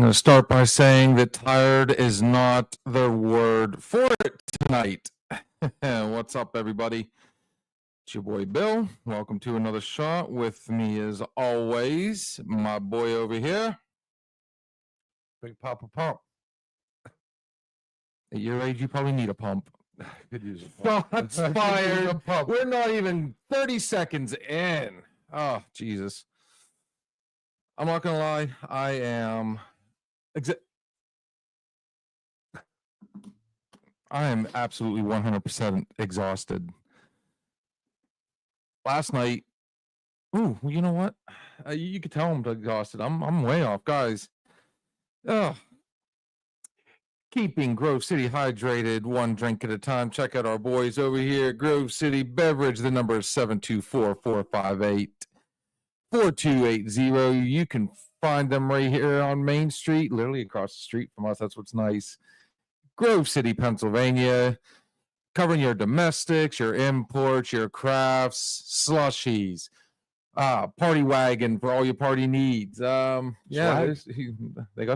I'm going to start by saying that tired is not the word for it tonight. What's up, everybody? It's your boy Bill. Welcome to another shot. With me, as always, my boy over here. Big Papa Pump. At your age, you probably need a pump. Could use a pump. Shots fired. We're not even 30 seconds in. Oh, Jesus. I'm not going to lie. I am absolutely 100% exhausted. Last night, you know what? You could tell I'm exhausted. I'm way off, guys. Keeping Grove City hydrated, one drink at a time. Check out our boys over here at Grove City Beverage. The number is 724-458-4280. You can find them right here on Main Street, literally across the street from us. That's what's nice. Grove City, Pennsylvania. Covering your domestics, your imports, your crafts, slushies, party wagon for all your party needs. They got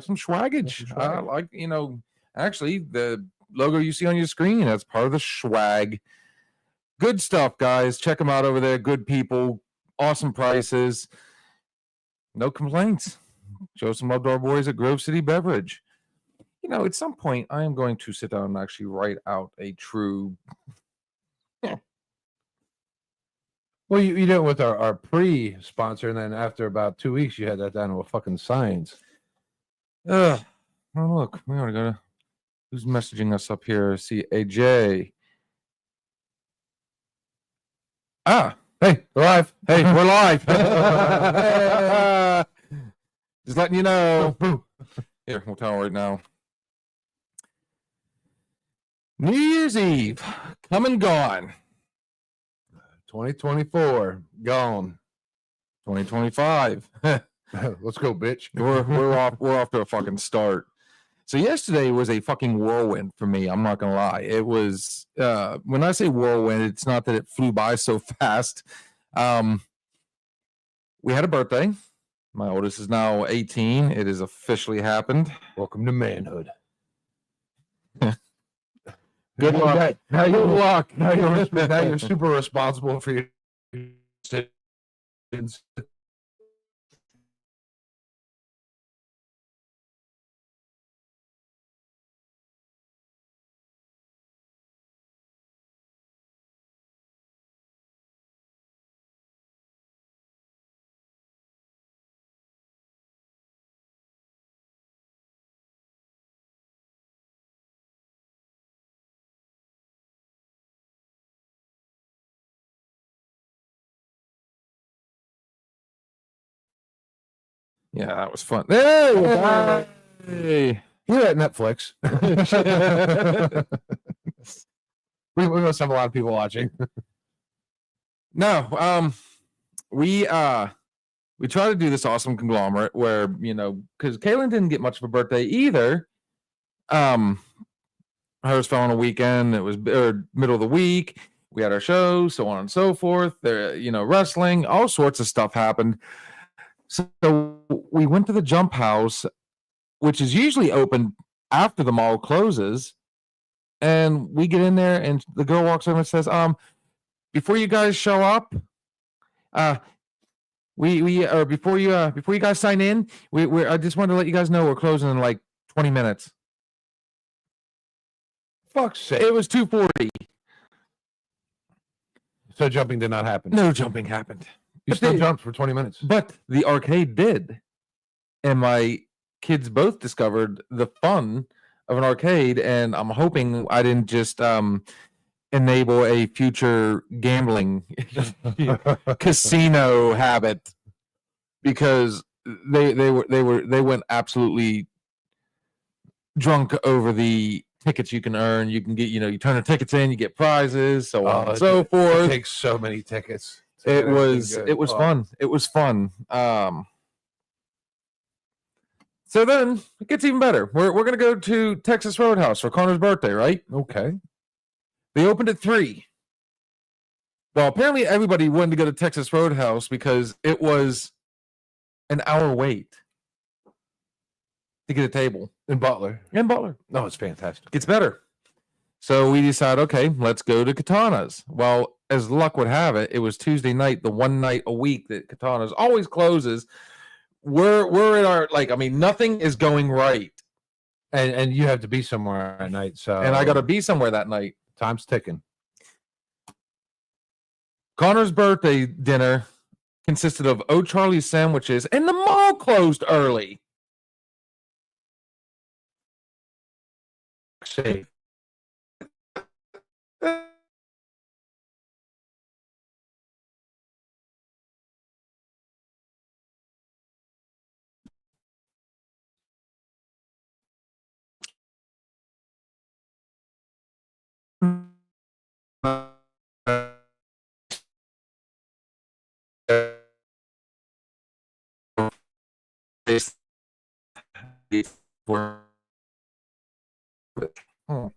some swaggage. Actually, the logo you see on your screen, that's part of the swag. Good stuff, guys. Check them out over there. Good people, awesome prices. No complaints. Show some love to our boys at Grove City Beverage. At some point, I am going to sit down and actually write out a true. Well, you did it with our pre-sponsor, and then after about 2 weeks, you had that down to a fucking science. Oh, look, we already got who's messaging us up here? See, AJ. Hey, we're live. Hey, we're live. Just letting you know. Here, we'll tell right now. New Year's Eve, come and gone. 2024, gone. 2025. Let's go, bitch. We're off to a fucking start. So yesterday was a fucking whirlwind for me. I'm not gonna lie. It was when I say whirlwind, it's not that it flew by so fast. We had a birthday. My oldest is now 18. It has officially happened. Welcome to manhood. Good luck. Now you're super responsible for your decisions. Yeah, that was fun. Hey. You're at Netflix. we must have a lot of people watching. No, we try to do this awesome conglomerate where, because Kaylin didn't get much of a birthday either. Hers fell on a weekend. It was middle of the week. We had our show, so on and so forth. There, wrestling, all sorts of stuff happened. So we went to the Jump House, which is usually open after the mall closes. And we get in there, and the girl walks over and says, before you guys show up, before you guys sign in, I just wanted to let you guys know we're closing in like 20 minutes. Fuck's sake. It was 2:40. So jumping did not happen. No jumping happened. You still jumped for 20 minutes. But the arcade did. And my kids both discovered the fun of an arcade, and I'm hoping I didn't just enable a future gambling casino habit, because they went absolutely drunk over the tickets you can earn. You can get, you turn the tickets in, you get prizes, so on and so forth. It takes so many tickets. It was fun. It was fun. So then it gets even better. We're gonna go to Texas Roadhouse for Connor's birthday, right? Okay. They opened at 3. Well, apparently everybody wanted to go to Texas Roadhouse because it was an hour wait. to get a table In Butler. in Butler. No, it's fantastic. Gets better. So we decide, okay, let's go to Katana's. Well, as luck would have it, it was Tuesday night, the one night a week that Katana's always closes. We're in our nothing is going right. And you have to be somewhere at night, so And I gotta be somewhere that night. time's ticking. Connor's birthday dinner consisted of O'Charlie's sandwiches, and the mall closed early. Safe. Hmm.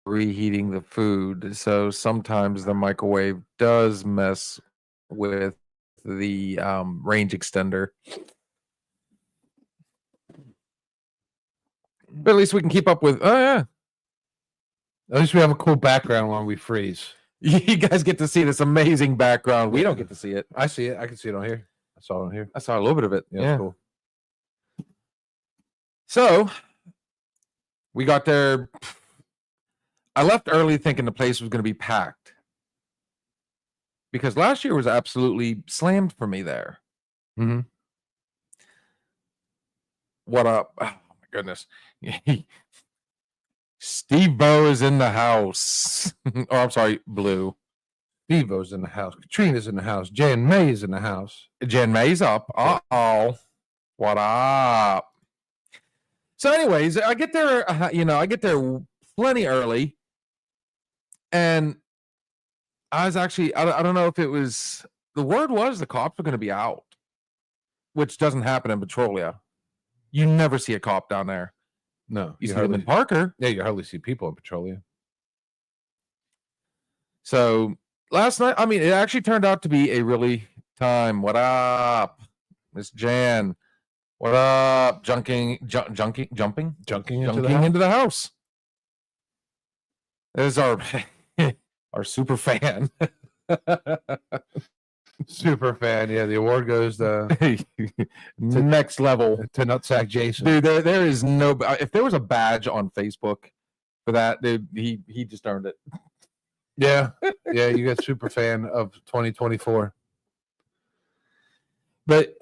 Reheating the food, so sometimes the microwave does mess with the range extender. But at least we can keep up with. Oh yeah, At least we have a cool background when we freeze. you guys get to see this amazing background. We don't get to see it. I see it. I can see it on here. I saw it on here. I saw a little bit of it. Yeah, Yeah. it's cool. So we got there. I left early thinking the place was going to be packed because last year was absolutely slammed for me there. Mhm. What up? Oh my goodness. Steve Bow is in the house. Oh, I'm sorry, Blue. Bevo's in the house. Katrina's in the house. Jan May's in the house. Jen May's up. Uh-oh. What up? So anyways, I get there, I get there plenty early. And I was actually, I don't know if it was, the word was the cops were going to be out, which doesn't happen in Petrolia. You never see a cop down there. No, You see them in Parker. Yeah, you hardly see people in Petroleum. So last night, it actually turned out to be a really time. What up, Miss Jan? What up? Jumping into the house. There's our our super fan. Super fan. Yeah, the award goes to Next level. Nutsack Jason. Dude, there is no. If there was a badge on Facebook for that, dude, he just earned it. Yeah, yeah, you got super fan of 2024. But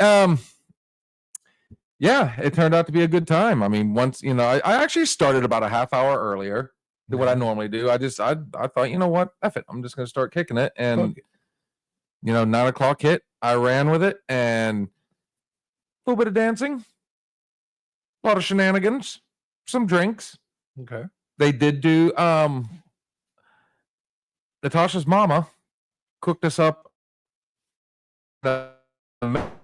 yeah, it turned out to be a good time. Once I actually started about a half hour earlier than what I normally do. I thought, you know what, F it, I'm just gonna start kicking it, and 9 o'clock hit. I ran with it, and a little bit of dancing, a lot of shenanigans, some drinks. Okay. They did do Natasha's mama cooked us up the amazing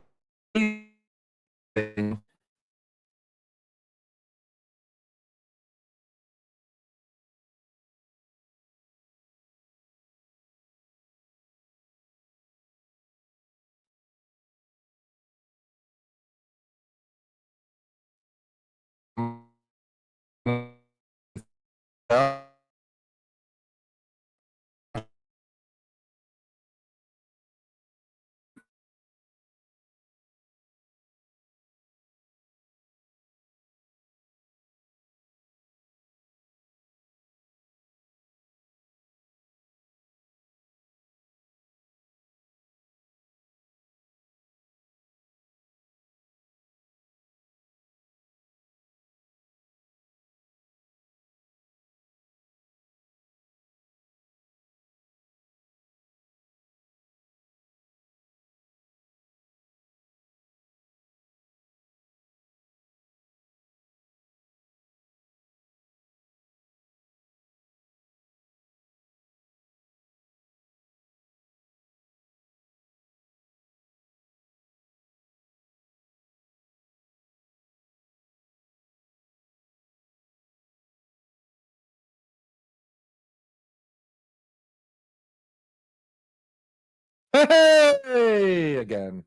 Hey, again.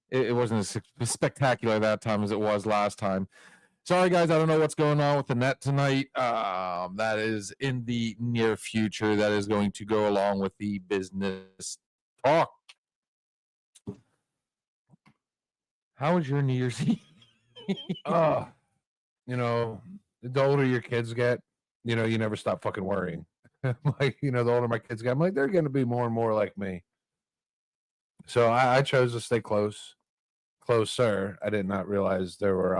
It wasn't as spectacular that time as it was last time. Sorry, guys. I don't know what's going on with the net tonight. That is in the near future. That is going to go along with the business talk. How was your New Year's Eve? Oh, you know, the older your kids get, you know, you never stop fucking worrying. Like, you know, the older my kids get, I'm like, they're going to be more and more like me. So I chose to stay closer. I did not realize there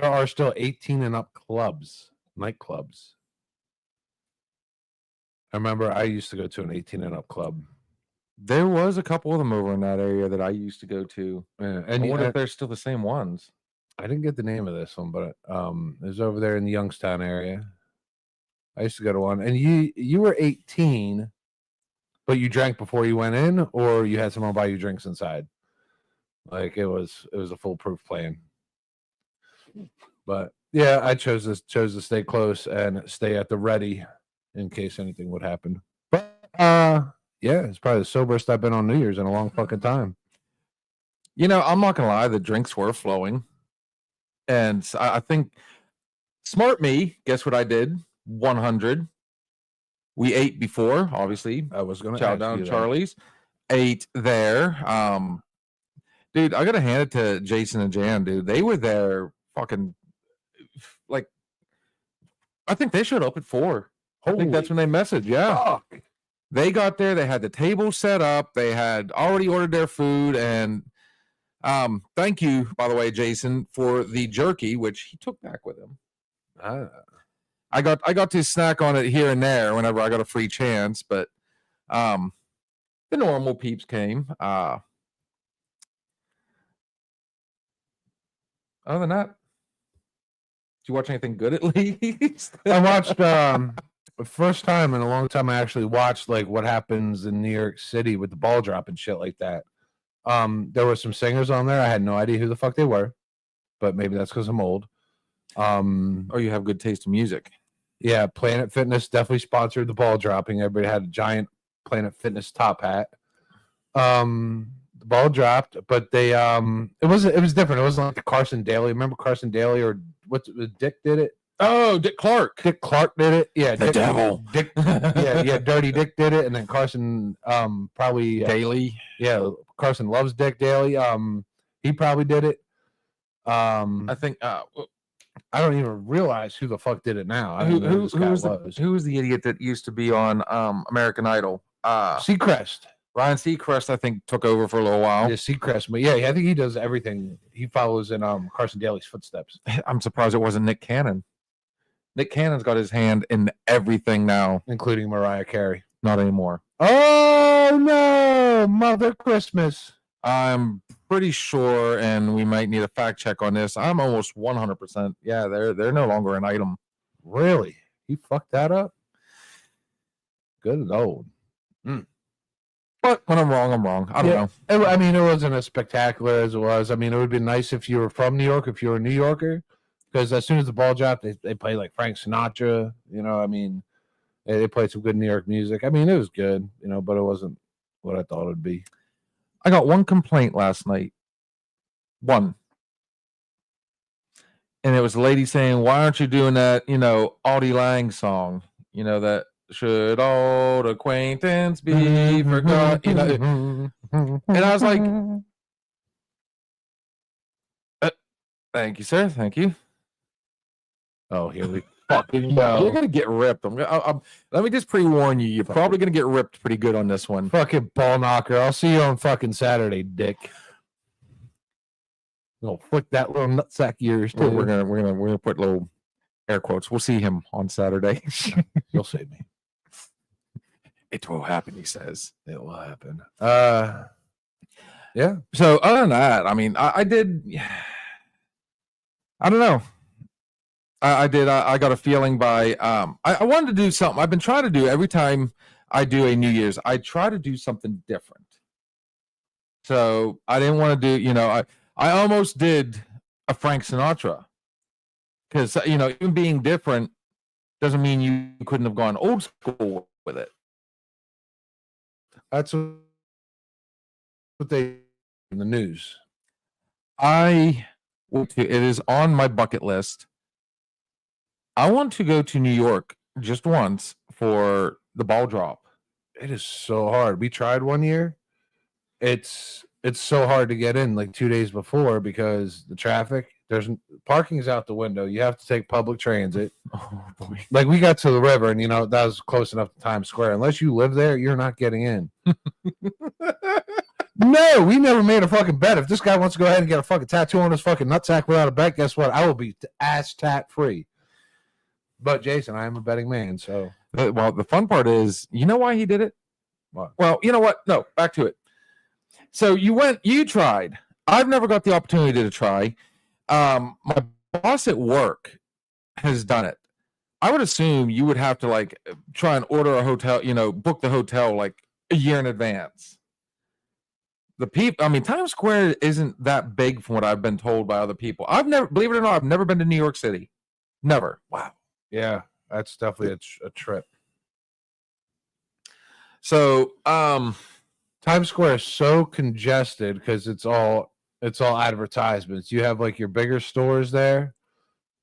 are still 18 and up clubs, nightclubs. I remember I used to go to an 18 and up club. There was a couple of them over in that area that I used to go to. Yeah, I wonder if they're still the same ones. I didn't get the name of this one, but it was over there in the Youngstown area. I used to go to one, and you were 18, but you drank before you went in, or you had someone buy you drinks inside. Like it was a foolproof plan. But yeah, I chose to stay close and stay at the ready in case anything would happen. But yeah, it's probably the soberest I've been on New Year's in a long fucking time. You know, I'm not gonna lie, the drinks were flowing. And I think smart me, guess what I did? 100. We ate before, obviously. I was gonna Chow ask down you that. Charlie's. Ate there. Dude, I gotta hand it to Jason and Jan, dude. They were there fucking like I think they showed up at 4. I think that's when they messaged. Yeah. Fuck. They got there, they had the table set up, they had already ordered their food, and thank you, by the way, Jason, for the jerky, which he took back with him. I got to snack on it here and there whenever I got a free chance, but the normal peeps came. Other than that, did you watch anything good at least? I watched first time in a long time I actually watched like what happens in New York City with the ball drop and shit like that. There were some singers on there. I had no idea who the fuck they were, but maybe that's because I'm old. Or you have good taste in music. Yeah, Planet Fitness definitely sponsored the ball dropping. Everybody had a giant Planet Fitness top hat. The ball dropped, but they it was different. It wasn't like the Carson Daly. Remember Carson Daly or what? Dick did it. Oh, Dick Clark. Dick Clark did it. Yeah, the devil. Dick. Yeah, Dirty Dick did it, and then Carson probably Daly. Yeah, Carson loves Dick Daly. He probably did it. I think. I don't even realize who the fuck did it now. Who was the idiot that used to be on American Idol? Seacrest. Ryan Seacrest, I think, took over for a little while. Yeah, Seacrest. But yeah, I think he does everything. He follows in Carson Daly's footsteps. I'm surprised it wasn't Nick Cannon. Nick Cannon's got his hand in everything now, including Mariah Carey. Not anymore. Oh no, Mother Christmas. I'm pretty sure, and we might need a fact check on this. I'm almost 100%. Yeah, they're no longer an item. Really? He fucked that up? Good Lord. But when I'm wrong, I'm wrong. I don't know. I mean, it wasn't as spectacular as it was. I mean, it would be nice if you were from New York, if you were a New Yorker, because as soon as the ball dropped, they played like Frank Sinatra. You know, I mean, they played some good New York music. I mean, it was good, you know, but it wasn't what I thought it would be. I got one complaint last night. One. And it was a lady saying, why aren't you doing that, you know, Audie Lang song? You know, that should old acquaintance be forgot? You know, and I was like, thank you, sir. Thank you. Oh, here we fucking go. You're going to get ripped. Let me just pre-warn you. You're probably going to get ripped pretty good on this one. Fucking ball knocker. I'll see you on fucking Saturday, dick. No, flick that little nutsack of yours too. We're gonna put little air quotes. We'll see him on Saturday. You'll save me. It will happen, he says. It will happen. Yeah. So other than that, I mean, I did. I don't know. I did. I got a feeling by. I wanted to do something. I've been trying to do every time I do a New Year's. I try to do something different. So I didn't want to do. You know, I almost did a Frank Sinatra because, you know, even being different doesn't mean you couldn't have gone old school with it. That's what they in the news. I want to. It is on my bucket list. I want to go to New York just once for the ball drop. It is so hard. We tried one year. It's so hard to get in like 2 days before because the traffic. There's parking's out the window. You have to take public transit. Oh boy. Like we got to the river, and that was close enough to Times Square. Unless you live there, you're not getting in. No, we never made a fucking bet. If this guy wants to go ahead and get a fucking tattoo on his fucking nutsack without a bet, guess what? I will be ass tat free. But Jason, I am a betting man, so Well, the fun part is, you know why he did it? what? Well, you know what? No, back to it. So you tried. I've never got the opportunity to try. My boss at work has done it. I would assume you would have to like try and order a hotel, book the hotel like a year in advance. Times Square isn't that big from what I've been told by other people. Believe it or not, I've never been to New York City. Never. Wow. Yeah, that's definitely a trip. So, Times Square is so congested because it's all advertisements. You have like your bigger stores there,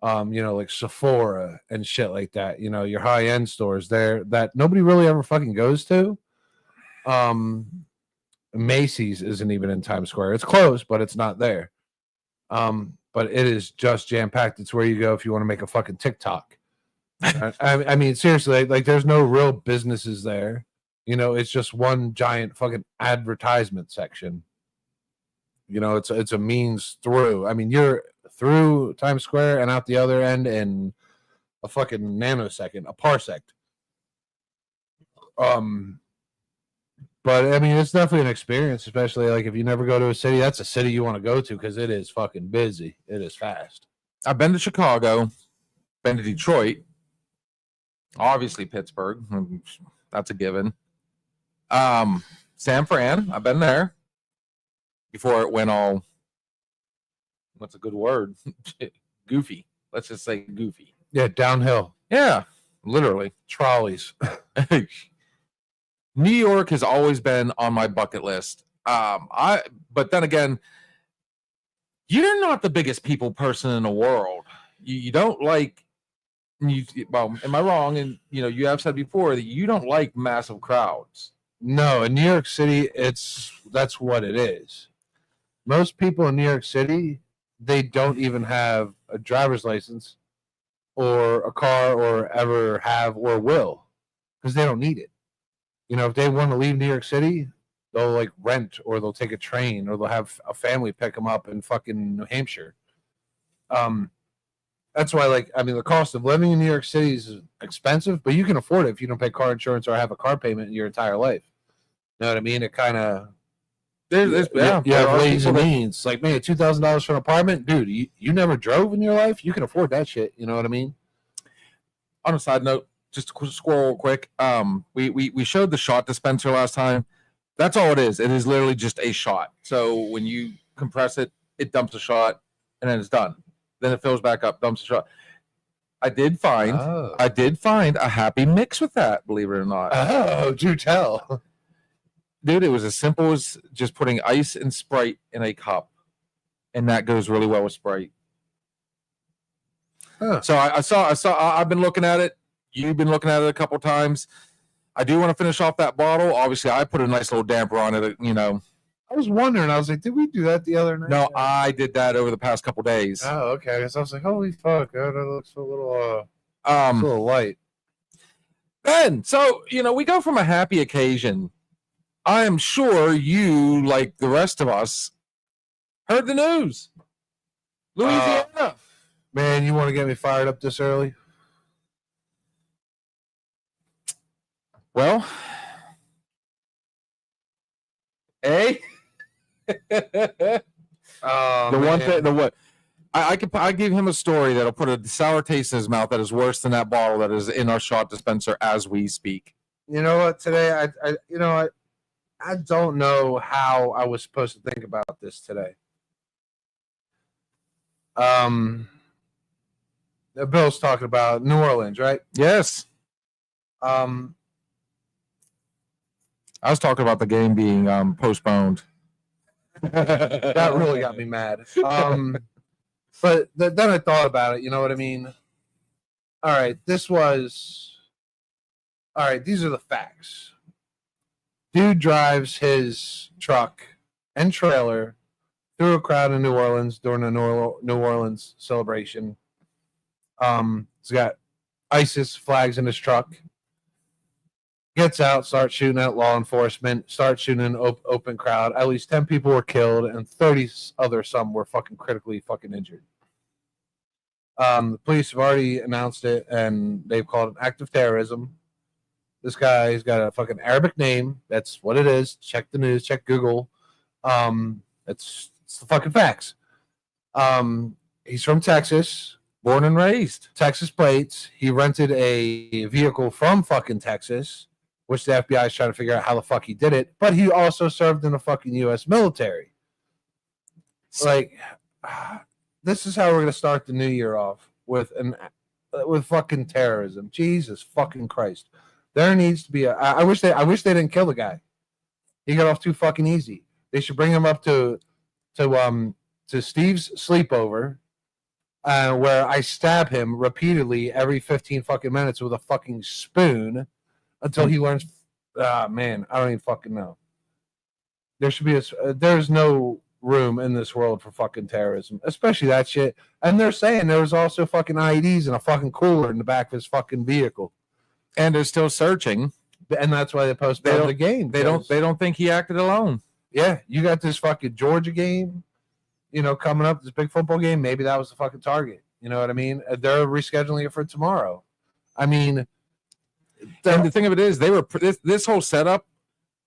like Sephora and shit like that. Your high end stores there that nobody really ever fucking goes to. Macy's isn't even in Times Square. It's close, but it's not there. But it is just jam packed. It's where you go if you want to make a fucking TikTok. I mean, seriously, like there's no real businesses there. It's just one giant fucking advertisement section. It's a means through. I mean, you're through Times Square and out the other end in a fucking nanosecond, a parsec. But I mean, it's definitely an experience, especially like if you never go to a city. That's a city you want to go to because it is fucking busy. It is fast. I've been to Chicago, been to Detroit, obviously Pittsburgh. That's a given. San Fran, I've been there before it went all, what's a good word? Goofy. Let's just say goofy. Yeah, downhill. Yeah, literally. Trolleys. New York has always been on my bucket list. But then again, you're not the biggest people person in the world. You don't like, well, am I wrong? And you have said before that you don't like massive crowds. No, in New York City, that's what it is. Most people in New York City, they don't even have a driver's license or a car or ever have or will because they don't need it. If they want to leave New York City, they'll like rent or they'll take a train or they'll have a family pick them up in fucking New Hampshire. That's why, the cost of living in New York City is expensive, but you can afford it if you don't pay car insurance or have a car payment in your entire life. You know what I mean? It kind of you have ways and means. Like, man, $2,000 for an apartment, dude. You never drove in your life. You can afford that shit. You know what I mean? On a side note, just to squirrel quick. We showed the shot dispenser last time. That's all it is. It is literally just a shot. So when you compress it, it dumps a shot, and then it's done. Then it fills back up, dumps a shot. I did find a happy mix with that, believe it or not. Oh, do tell. Dude, it was as simple as just putting ice and Sprite in a cup, and that goes really well with Sprite. Huh. So I've been looking at it. You've been looking at it a couple times. I do want to finish off that bottle. Obviously, I put a nice little damper on it, I was wondering. I was like, did we do that the other night? No, I did that over the past couple days. Oh, okay. Because I was like, holy fuck, that looks a little light. Ben, so we go from a happy occasion. I am sure you, like the rest of us, heard the news. Louisiana. Man, you want to get me fired up this early? Well, I give him a story that'll put a sour taste in his mouth that is worse than that bottle that is in our shot dispenser as we speak. You know what? Today, I don't know how I was supposed to think about this today. Bill's talking about New Orleans, right? Yes. I was talking about the game being postponed. That really got me mad. But then I thought about it. You know what I mean? All right, these are the facts. Dude drives his truck and trailer through a crowd in New Orleans during a New Orleans celebration. He's got ISIS flags in his truck. Gets out, starts shooting at law enforcement, starts shooting in an open crowd. At least 10 people were killed and 30 some were fucking critically fucking injured. The police have already announced it and they've called it an act of terrorism. This guy's got a fucking Arabic name. That's what it is. Check the news, check Google. It's the fucking facts. He's from Texas, Born and raised. Texas plates. He rented a vehicle from fucking Texas, which the FBI is trying to figure out how the fuck he did it. But he also served in the fucking U.S. military. Like, this is how we're gonna start the new year off with fucking terrorism. Jesus fucking Christ! There needs to be I wish they didn't kill the guy. He got off too fucking easy. They should bring him up to Steve's sleepover, where I stab him repeatedly every 15 fucking minutes with a fucking spoon until he learns. Man, I don't even fucking know. There should be there's no room in this world for fucking terrorism, especially that shit. And they're saying there was also fucking IEDs and a fucking cooler in the back of his fucking vehicle. And they're still searching. And that's why they postponed the game. They don't think he acted alone. Yeah, you got this fucking Georgia game, coming up, this big football game. Maybe that was the fucking target. You know what I mean? They're rescheduling it for tomorrow. I mean, and the thing of it is, this whole setup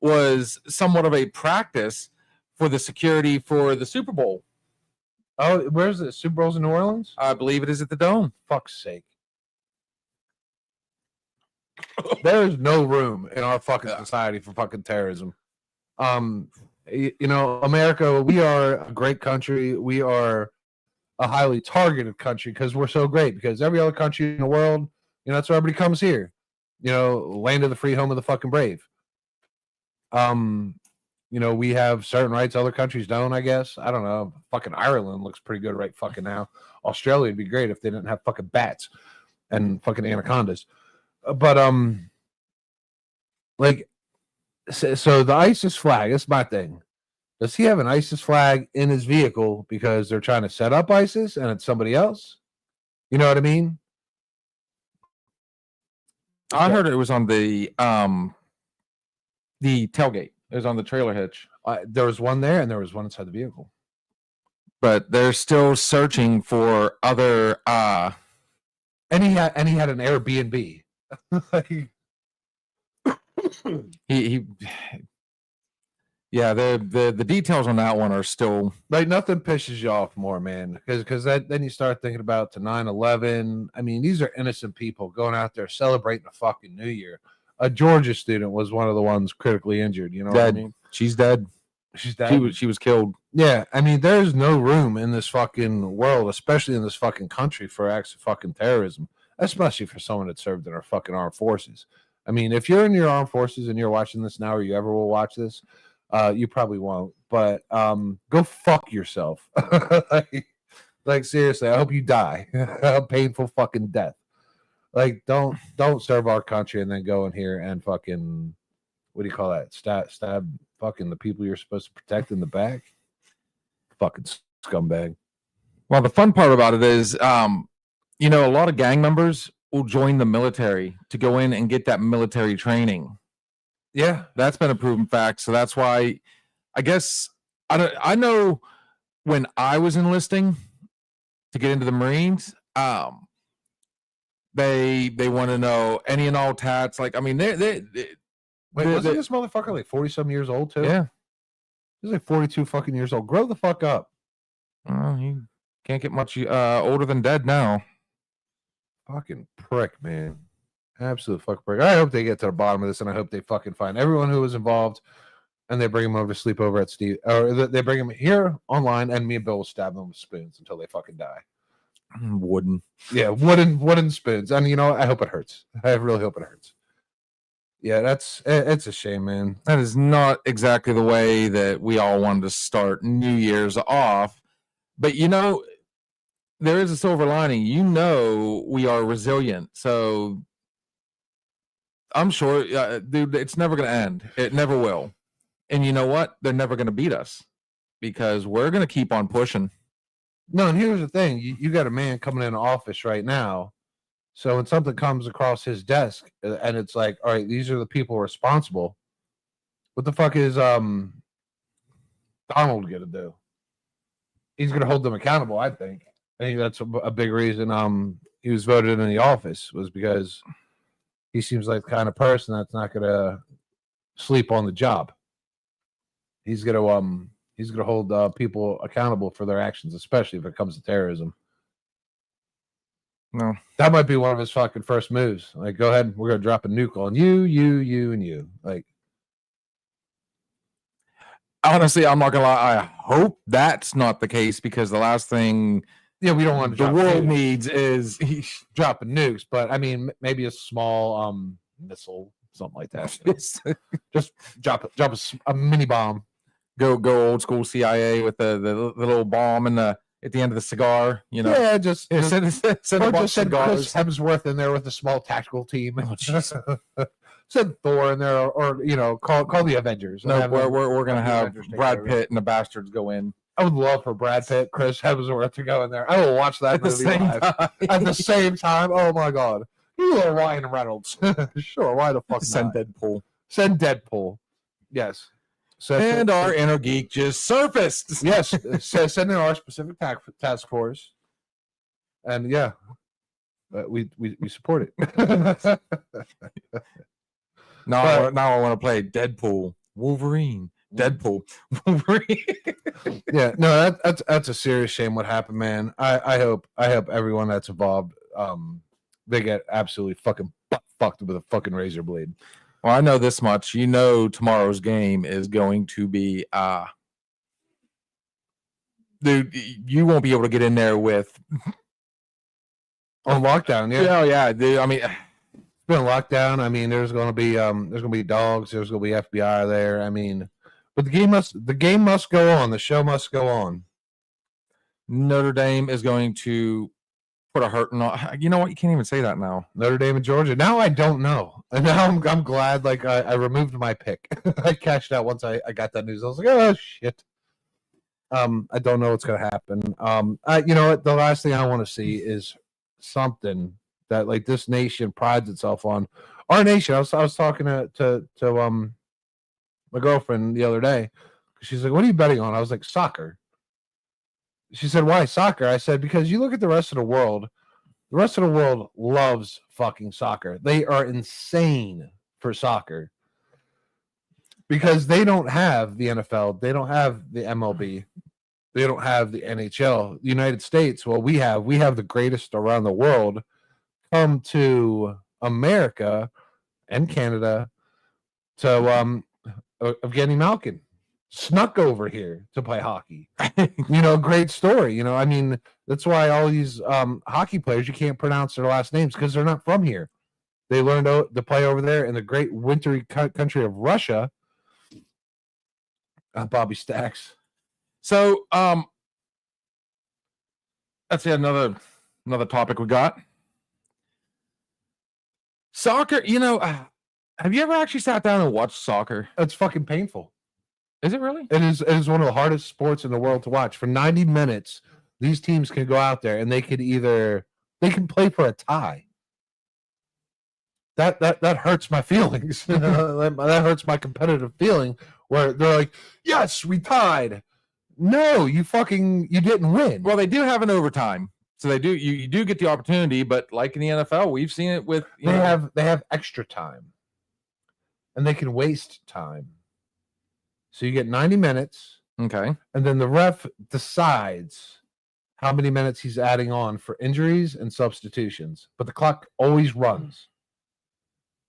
was somewhat of a practice for the security for the Super Bowl. Oh, where's the Super Bowl's in New Orleans? I believe it is at the Dome. Fuck's sake. There is no room in our fucking society for fucking terrorism. America, we are a great country. We are a highly targeted country because we're so great. Because every other country in the world, that's where everybody comes here. Land of the free, home of the fucking brave. We have certain rights other countries don't, I guess. I don't know. Fucking Ireland looks pretty good right fucking now. Australia would be great if they didn't have fucking bats and fucking anacondas. But so the ISIS flag, that's my thing. Does he have an ISIS flag in his vehicle because they're trying to set up ISIS and it's somebody else? You know what I mean? I heard it was on the tailgate. It was on the trailer hitch. There was one there and there was one inside the vehicle. But they're still searching for other and he had an Airbnb. Yeah, the details on that one are still like nothing pisses you off more, man, because then you start thinking about to 9/11. I mean, these are innocent people going out there celebrating a fucking New Year. A Georgia student was one of the ones critically injured. You know dead. What I mean? She's dead. She's dead. She was killed. Yeah, I mean, there's no room in this fucking world, especially in this fucking country, for acts of fucking terrorism, especially for someone that served in our fucking armed forces. I mean, if you're in your armed forces and you're watching this now, or you ever will watch this, you probably won't. But go fuck yourself. like seriously, I hope you die a painful fucking death. Like, don't serve our country and then go in here and fucking, what do you call that? Stab fucking the people you're supposed to protect in the back. Fucking scumbag. Well, the fun part about it is, a lot of gang members will join the military to go in and get that military training. Yeah, that's been a proven fact. So that's why, I guess, I know when I was enlisting to get into the Marines, they want to know any and all tats. Like, I mean, wait, wasn't this motherfucker like 40-some years old too? Yeah, he's like 42 fucking years old. Grow the fuck up. He can't get much older than dead now. Fucking prick, man. Absolute fucking prick. I hope they get to the bottom of this, and I hope they fucking find everyone who was involved, and they bring him over to sleep over at Steve, or they bring him here online, and me and Bill will stab them with spoons until they fucking die. Wooden. Yeah, wooden spoons. And I hope it hurts. I really hope it hurts. Yeah, it's a shame, man. That is not exactly the way that we all wanted to start New Year's off. But there is a silver lining. We are resilient. So I'm sure, dude, it's never going to end. It never will. And you know what? They're never going to beat us because we're going to keep on pushing. No, and here's the thing: you got a man coming in office right now. So when something comes across his desk and it's like, all right, these are the people responsible. What the fuck is Donald gonna do? He's gonna hold them accountable. I think that's a big reason. He was voted in the office was because he seems like the kind of person that's not gonna sleep on the job. He's gonna hold people accountable for their actions, especially if it comes to terrorism. No, that might be one of his fucking first moves. Like, go ahead, we're gonna drop a nuke on you, and you. Like, honestly, I'm not gonna lie. I hope that's not the case because the last thing we don't want the world needs is dropping nukes. But I mean, maybe a small missile, something like that. Just drop a mini bomb. Go old school CIA with the little bomb and at the end of the cigar, Yeah, just send Chris Hemsworth in there with a small tactical team. Oh, send Thor in there, or call the Avengers. No, we're gonna have Brad Pitt and the Bastards go in. I would love for Brad Pitt, Chris Hemsworth to go in there. I will watch that at the same time. At the same time. Oh my god, you are Ryan Reynolds. Sure, why the fuck send not? Deadpool? Send Deadpool. Yes. And our inner geek just surfaced. Yes, send in our specific task force, and yeah, we support it. Now I want to play Deadpool, Wolverine, Deadpool, Wolverine. Yeah, no, that's a serious shame what happened, man. I hope everyone that's involved, they get absolutely fucking fucked with a fucking razor blade. Well, I know this much. Tomorrow's game is going to be dude, you won't be able to get in there with on lockdown, yeah. Oh yeah, dude. I mean, it's been lockdown. I mean, there's gonna be dogs, there's gonna be FBI there. I mean, but the game must go on, the show must go on. Notre Dame is going to put a hurting on. You know what? You can't even say that now. Notre Dame and Georgia. Now I don't know. And now I'm glad. Like I removed my pick. I cashed out once I got that news. I was like, oh shit. I don't know what's gonna happen. You know what? The last thing I want to see is something that like this nation prides itself on. Our nation. I was talking to my girlfriend the other day. She's like, "What are you betting on?" I was like, "Soccer." She said, "Why soccer?" I said, "Because you look at the rest of the world. The rest of the world loves fucking soccer. They are insane for soccer because they don't have the NFL. They don't have the MLB. They don't have the NHL. The United States, well, we have the greatest around the world come to America and Canada to Evgeny Malkin. Snuck over here to play hockey. Great story. I mean, that's why all these hockey players, you can't pronounce their last names because they're not from here. They learned to play over there in the great wintry country of Russia. Bobby Stacks. So, that's another topic we got. Soccer. Have you ever actually sat down and watched soccer? It's fucking painful. Is it really? It is one of the hardest sports in the world to watch. For 90 minutes, these teams can go out there and they can play for a tie. That hurts my feelings. That hurts my competitive feeling where they're like, yes, we tied. No, you didn't win. Well, they do have an overtime. So they do you do get the opportunity, but like in the NFL, we've seen it with they have extra time. And they can waste time. So you get 90 minutes. Okay. And then the ref decides how many minutes he's adding on for injuries and substitutions. But the clock always runs.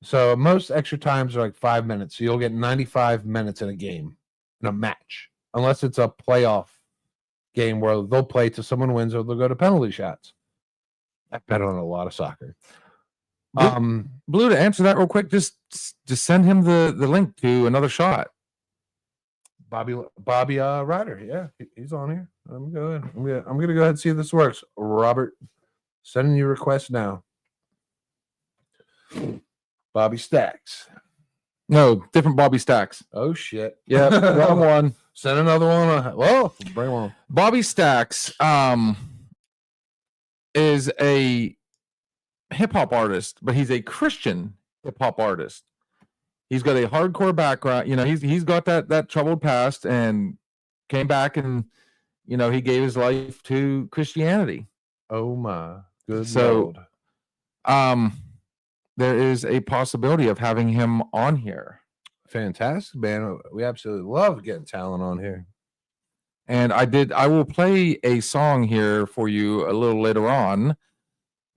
So most extra times are like 5 minutes. So you'll get 95 minutes in a game, in a match. Unless it's a playoff game where they'll play till someone wins or they'll go to penalty shots. I bet on a lot of soccer. Blue, to answer that real quick, just send him the link to Another Shot. Bobby Ryder, yeah, he's on here. I'm gonna go ahead and see if this works. Robert, sending you requests now. Bobby Stacks. No, different Bobby Stacks. Oh shit. Yeah, wrong one. Send another one. Well, bring one. Bobby Stacks is a hip hop artist, but he's a Christian hip hop artist. He's got a hardcore background. You know, he's got that troubled past and came back and, you know, he gave his life to Christianity. Oh my good So, Lord. There is a possibility of having him on here. Fantastic, man. We absolutely love getting talent on here. And I will play a song here for you a little later on.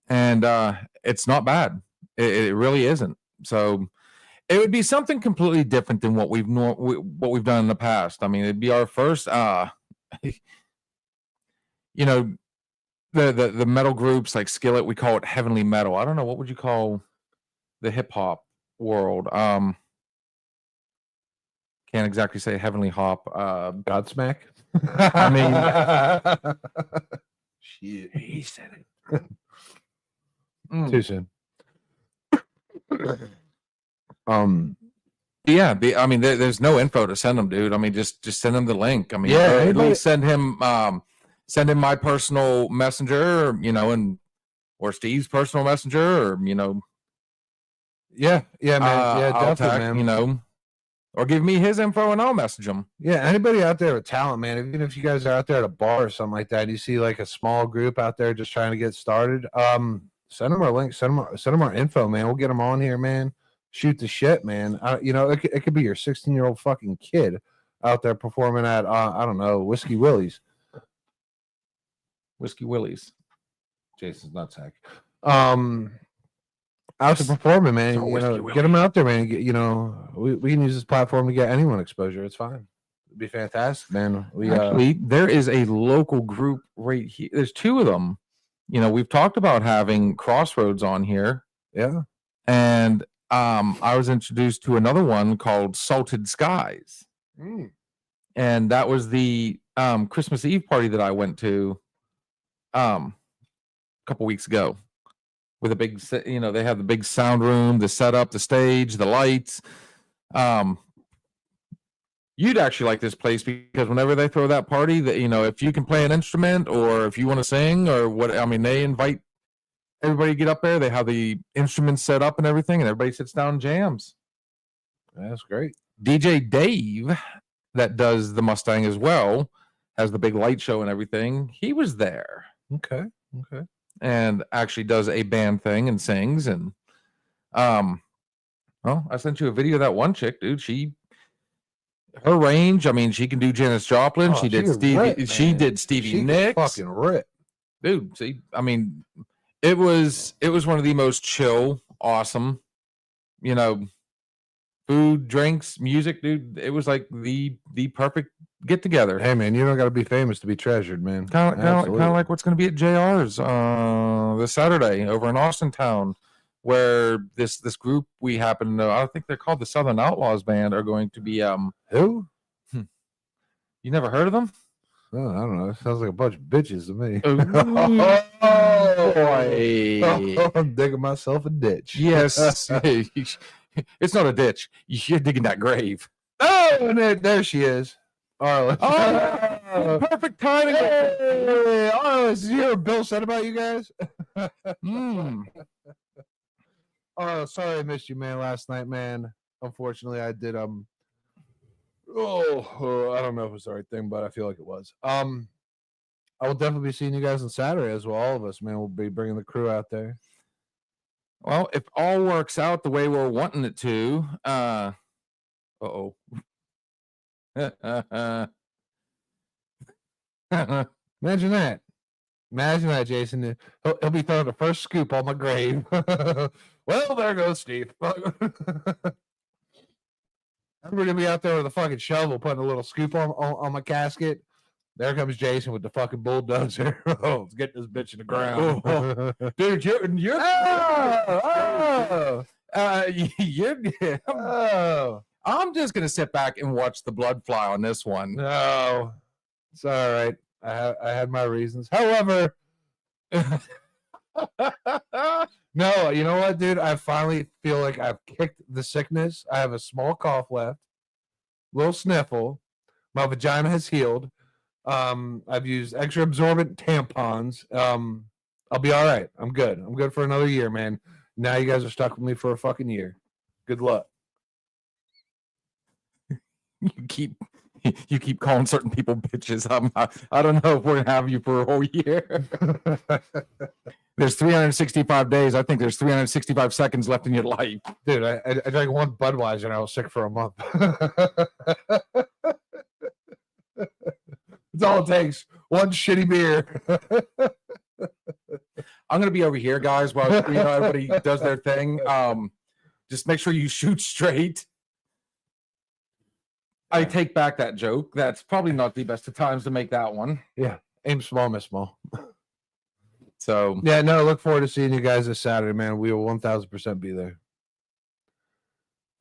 And it's not bad. It really isn't. So it would be something completely different than what we've done in the past. I mean, it'd be our first you know, the metal groups like Skillet, we call it heavenly metal. I don't know, what would you call the hip hop world? Can't exactly say heavenly hop. Godsmack. I mean, shit. He said it. Too soon. Yeah, I mean, there's no info to send him, dude. I mean, just send him the link. I mean, Yeah, or at anybody- least send him my personal messenger, you know, or Steve's personal messenger, or, you know, Yeah, man. Yeah, I'll definitely, tag, man. you know, or give me his info and I'll message him. Yeah, anybody out there with talent, man, even if you guys are out there at a bar or something like that, you see like a small group out there just trying to get started, send them our link, send them our info, man. We'll get them on here, man. Shoot the shit, man. You know, it could be your 16-year-old fucking kid out there performing at I don't know, Whiskey Willie's. Whiskey Willie's. Jason's nutsack. Out to performing, man. So You Whiskey know, Willie. get them out there, man. You know, we can use this platform to get anyone exposure. It's fine. It'd be fantastic, man. Actually, there is a local group right here. There's two of them. You know, we've talked about having Crossroads on here, yeah. and I was introduced to another one called Salted Skies, and that was the Christmas Eve party that I went to a couple weeks ago. With a big, you know, they have the big sound room, the setup, the stage, the lights. You'd actually like this place because whenever they throw that party, that, you know, if you can play an instrument or if you want to sing or what, I mean, they invite everybody to get up there. They have the instruments set up and everything, and everybody sits down and jams. That's great. DJ Dave, that does the Mustang as well, has the big light show and everything. He was there. Okay. And actually does a band thing and sings. And well, I sent you a video of that one chick, dude. Her range, I mean, she can do Janis Joplin. Oh, she did Stevie Nicks. Fucking rip. Dude, see, I mean, it was one of the most chill, awesome, you know, food, drinks, music, dude. It was like the perfect get together. Hey, man, you don't got to be famous to be treasured, man. Kind of like what's going to be at JR's this Saturday over in Austin Town, where this group we happen to know, I think they're called the Southern Outlaws Band, are going to be who? You never heard of them? Oh, I don't know. It sounds like a bunch of bitches to me. Boy. I'm digging myself a ditch. Yes. It's not a ditch. You're digging that grave. Oh, and there she is. Arliss. Oh, perfect timing. Hey, Arliss, did you hear what Bill said about you guys? Oh, sorry I missed you, man, last night, man. Unfortunately, I did I don't know if it was the right thing, but I feel like it was. I will definitely be seeing you guys on Saturday as well. All of us, man, we'll be bringing the crew out there. Well, if all works out the way we're wanting it to, uh-oh. Imagine that. Imagine that, Jason. He'll be throwing the first scoop on my grave. Well, there goes Steve. Everybody gonna be out there with a fucking shovel putting a little scoop on my casket. There comes Jason with the fucking bulldozer. Oh, let's get this bitch in the ground. Dude, you're you're I'm just gonna sit back and watch the blood fly on this one. No, it's all right. I had my reasons. However, no, you know what, dude? I finally feel like I've kicked the sickness. I have a small cough left, little sniffle. My vagina has healed. I've used extra absorbent tampons. I'll be all right. I'm good. I'm good for another year, man. Now you guys are stuck with me for a fucking year. Good luck. You keep calling certain people bitches. I don't know if we're gonna have you for a whole year. There's 365 days. I think there's 365 seconds left in your life. Dude, I drank one Budweiser and I was sick for a month. That's all it takes. One shitty beer. I'm gonna be over here, guys, while everybody does their thing. Just make sure you shoot straight. I take back that joke. That's probably not the best of times to make that one. Yeah. Aim small, miss small. So yeah, no, look forward to seeing you guys this Saturday, man. We will 1000% be there.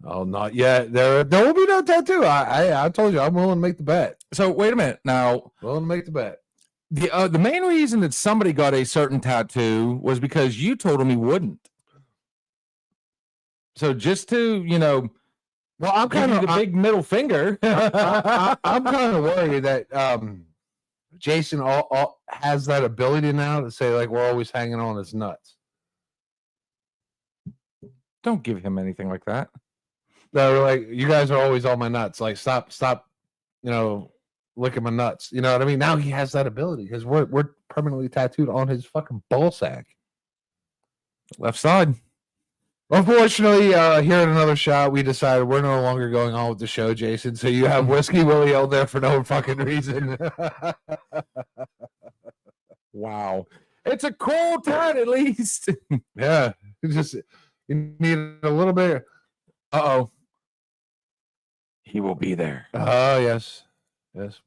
Oh, not yet. There will be no tattoo. I told you I'm willing to make the bet. So wait a minute. Now, willing to make the bet. The main reason that somebody got a certain tattoo was because you told him he wouldn't. So just to, well, I'm kind of the big middle finger. I'm kind of worried that Jason all has that ability now to say like we're always hanging on his nuts. Don't give him anything like that. No, like you guys are always on my nuts. Like stop, licking my nuts. You know what I mean? Now he has that ability because we're permanently tattooed on his fucking ball sack, left side. Unfortunately, here at Another Shot, we decided we're no longer going on with the show, Jason. So you have Whiskey Willie out there for no fucking reason. Wow. It's a cool town, at least. Yeah. You need a little bit. Uh-oh. He will be there. Oh, yes. Yes.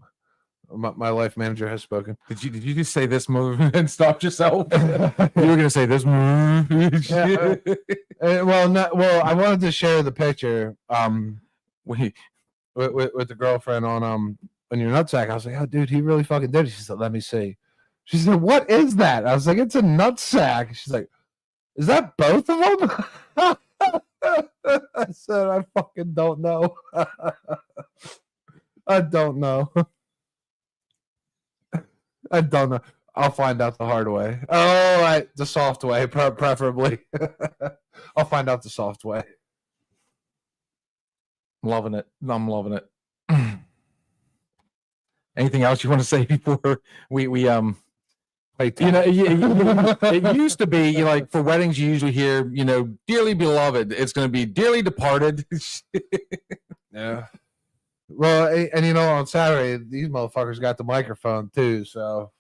My life manager has spoken. Did you just say this move and stop yourself? You were gonna say this move. Yeah. Well, I wanted to share the picture with the girlfriend on your nutsack. I was like, oh dude, he really fucking did it. She said, let me see. She said, what is that? I was like, it's a nutsack. She's like, is that both of them? I said, I fucking don't know. I don't know. I don't know. I'll find out the hard way. Oh, right. The soft way, preferably. I'll find out the soft way. Loving it. I'm loving it. Anything else you want to say before we it used to be like for weddings you usually hear, dearly beloved. It's going to be dearly departed. Yeah. Well, and on Saturday these motherfuckers got the microphone too, so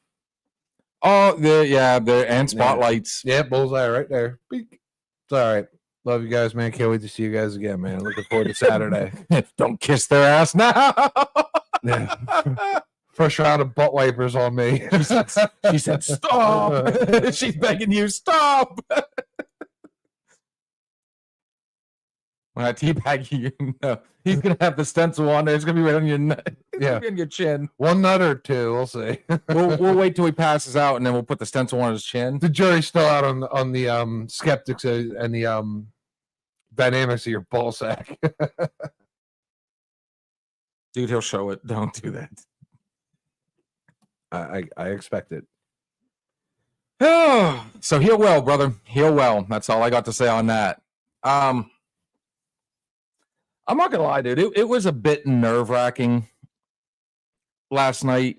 and spotlights. Yeah, bullseye right there. Beak. It's all right. Love you guys, man. Can't wait to see you guys again, man. Looking forward to Saturday. Don't kiss their ass now. Yeah. First round of butt wipers on me. She said stop. She's begging you, stop. When I teabag you, he's gonna have the stencil on there. It's gonna be right on your nut. Yeah, on your chin. One nut or two, we'll see. we'll wait till he passes out, and then we'll put the stencil on his chin. The jury's still out on the skeptics and the dynamics of your ball sack. Dude, he'll show it. Don't do that. I expect it. So heal well, brother. Heal well. That's all I got to say on that. I'm not gonna lie, dude. It was a bit nerve-wracking last night,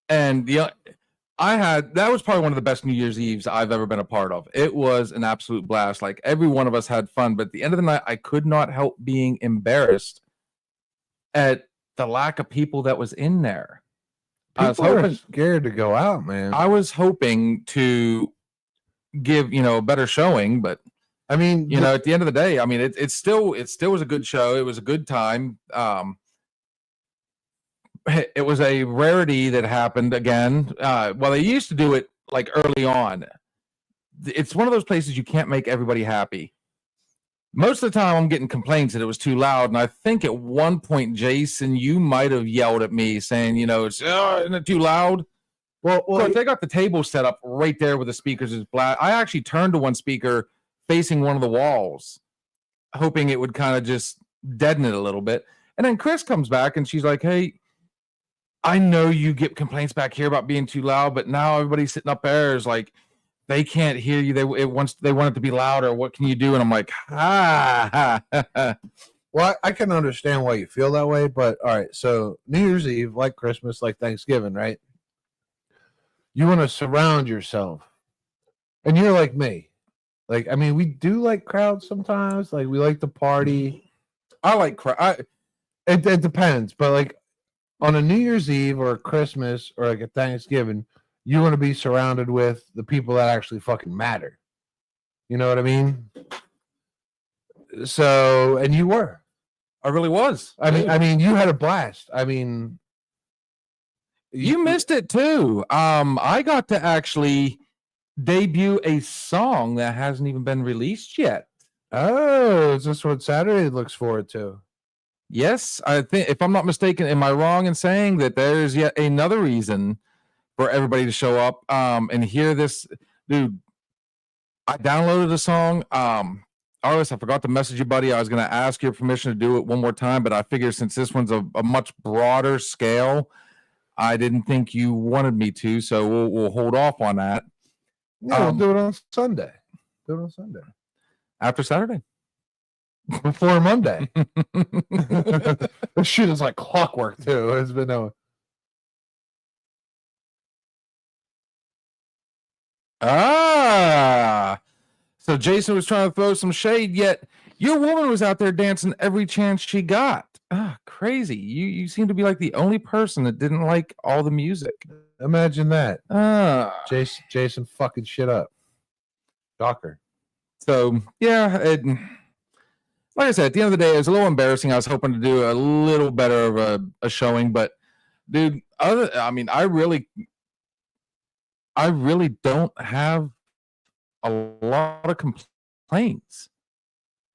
and that was probably one of the best New Year's Eves I've ever been a part of. It was an absolute blast. Like every one of us had fun, but at the end of the night, I could not help being embarrassed at the lack of people that was in there. I was hoping, scared to go out, man. I was hoping to give a better showing, but. I mean, at the end of the day, I mean, it still was a good show. It was a good time. it was a rarity that happened again. Well, they used to do it like early on. It's one of those places you can't make everybody happy. Most of the time, I'm getting complaints that it was too loud, and I think at one point, Jason, you might have yelled at me saying, it's isn't it too loud? Well, of course, they got the table set up right there with the speakers. Is black. I actually turned to one speaker facing one of the walls, hoping it would kind of just deaden it a little bit. And then Chris comes back, and she's like, "Hey, I know you get complaints back here about being too loud, but now everybody's sitting up there is like." They can't hear you. They want it to be louder. What can you do? And I'm like, Well, I can understand why you feel that way, but all right. So New Year's Eve, like Christmas, like Thanksgiving, right? You want to surround yourself, and you're like me. Like, I mean, we do like crowds sometimes. Like, we like to party. I like crowd. It depends, but like on a New Year's Eve or a Christmas or like a Thanksgiving, you want to be surrounded with the people that actually fucking matter. You know what I mean? So, and you were. I really was. I mean, you had a blast. I mean, you missed it too. I got to actually debut a song that hasn't even been released yet. Oh, is this what Saturday looks forward to? Yes, I think, if I'm not mistaken, am I wrong in saying that there's yet another reason for everybody to show up and hear this? Dude, I downloaded the song. Arliss, I forgot to message you, buddy. I was going to ask your permission to do it one more time, but I figure since this one's a much broader scale, I didn't think you wanted me to, so we'll hold off on that. Yeah, we'll do it on Sunday. Do it on Sunday. After Saturday. Before Monday. This shit is like clockwork, too. It's been no. So Jason was trying to throw some shade, yet your woman was out there dancing every chance she got. Crazy. You seem to be like the only person that didn't like all the music. Imagine that. Jason fucking shit up. Shocker. So yeah, like I said, at the end of the day, it was a little embarrassing. I was hoping to do a little better of a showing, but dude, I really don't have a lot of complaints.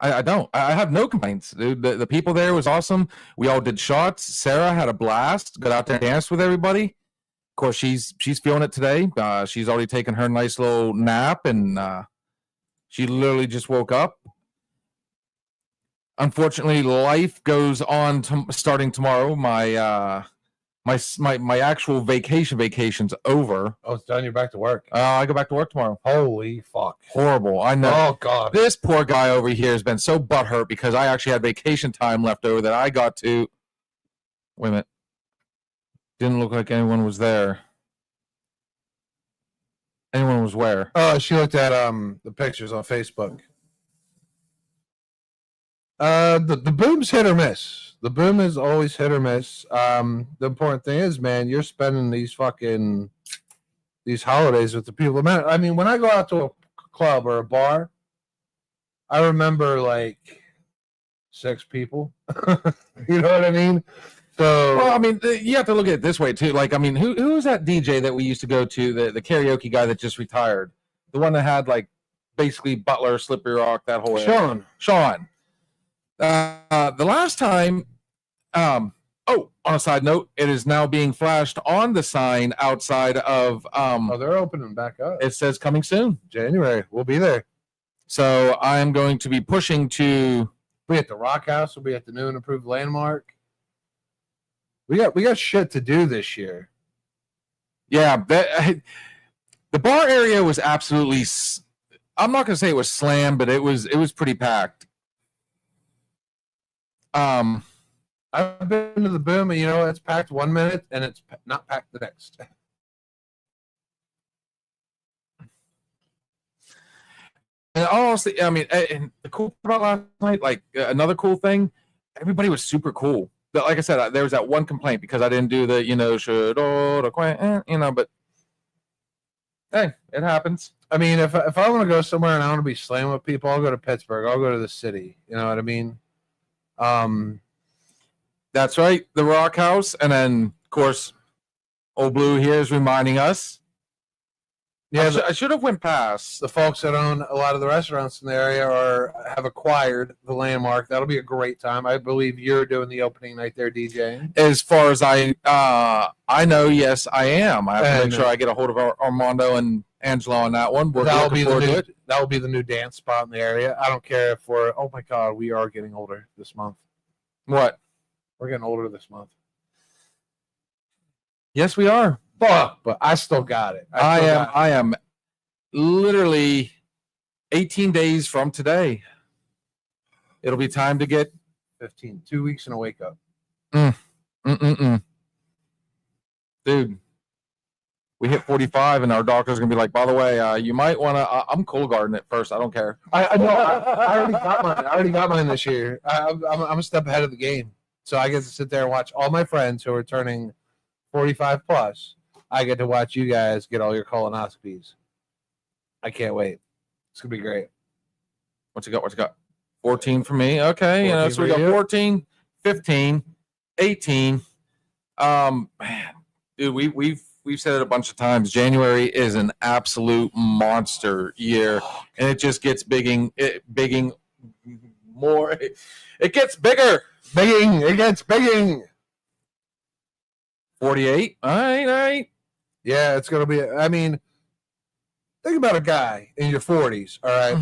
I don't. I have no complaints, dude. The people there was awesome. We all did shots. Sarah had a blast. Got out there and danced with everybody. Of course, she's feeling it today. She's already taken her nice little nap, and she literally just woke up. Unfortunately, life goes on starting tomorrow. My actual vacation's over. Oh, it's done. You're back to work. I go back to work tomorrow. Holy fuck. Horrible. I know. Oh, God. This poor guy over here has been so butthurt because I actually had vacation time left over that I got to... Wait a minute. Didn't look like anyone was there. Anyone was where? Oh, she looked at the pictures on Facebook. The boom's hit or miss. The boom is always hit or miss. The important thing is, man, you're spending these holidays with the people. Man, I mean, when I go out to a club or a bar, I remember like 6 people. You know what I mean? So, well, I mean, you have to look at it this way too. Like, I mean, who was that DJ that we used to go to? The karaoke guy that just retired, the one that had like basically Butler, Slippery Rock, that whole area. Sean. The last time, on a side note, it is now being flashed on the sign outside of. They're opening back up. It says coming soon, January. We'll be there. So I am going to be pushing to. We'll be at the Rock House. We'll be at the new and improved Landmark. We got shit to do this year. Yeah, the bar area was absolutely. I'm not going to say it was slammed, but it was pretty packed. I've been to the boom, and it's packed 1 minute, and it's not packed the next. And honestly, I mean, and the cool part about last night, like another cool thing, everybody was super cool. But like I said, there was that one complaint because I didn't do the, but hey, it happens. I mean, if I want to go somewhere and I want to be slamming with people, I'll go to Pittsburgh. I'll go to the city. You know what I mean? That's right, the Rock House, and then course, Old Blue here is reminding us. Yeah, I should have went past. the folks that own a lot of the restaurants in the area have acquired the Landmark. That'll be a great time. I believe you're doing the opening night there, DJing. As far as I know, yes, I am. I have to And, make sure I get a hold of Armando and Angelo on that one. We're That'll looking be the forward to new. it. That will be the new dance spot in the area. I don't care if we're. Oh my God, we are getting older this month. What? We're getting older this month. Yes, we are. Fuck, but I still got it. I am literally 18 days from today. It'll be time to get 15. 2 weeks and a wake up. Dude. We hit 45, and our doctor's gonna be like, "By the way, you might want to." I'm cool guarding it first. I don't care. I know. I already got mine. I already got mine this year. I'm a step ahead of the game, so I get to sit there and watch all my friends who are turning 45 plus. I get to watch you guys get all your colonoscopies. I can't wait. It's gonna be great. What you got? What you got? 14 for me. Okay, 14 so we for got you. 14, 15, 18. Man, dude, we've said it a bunch of times. January is an absolute monster year, and it just gets bigging more. It gets bigger. Bigging. It gets bigging. 48. All right. Yeah, it's gonna be. I mean, think about a guy in your 40s. All right,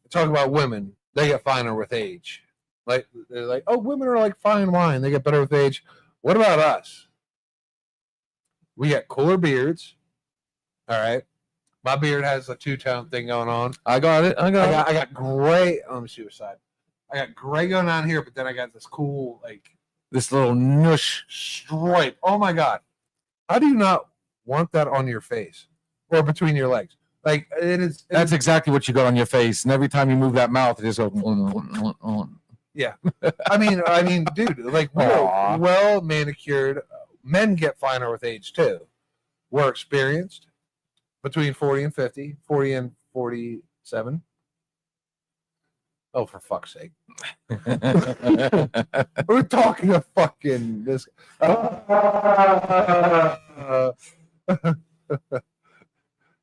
talk about women. They get finer with age. Like they're like, oh, women are like fine wine. They get better with age. What about us? We got cooler beards. All right, my beard has a two-tone thing going on. I got it. I I got gray. Let me see your side. I got gray going on here, but then I got this cool like this little nush. stripe. Oh my God, how do you not want that on your face or between your legs? Like it is. That's exactly what you got on your face, and every time you move that mouth, it just goes. I mean, dude, like Aw. well manicured. Men get finer with age too. We're experienced between 40 and 50, 40 and 47. Oh, for fuck's sake. We're talking a fucking this.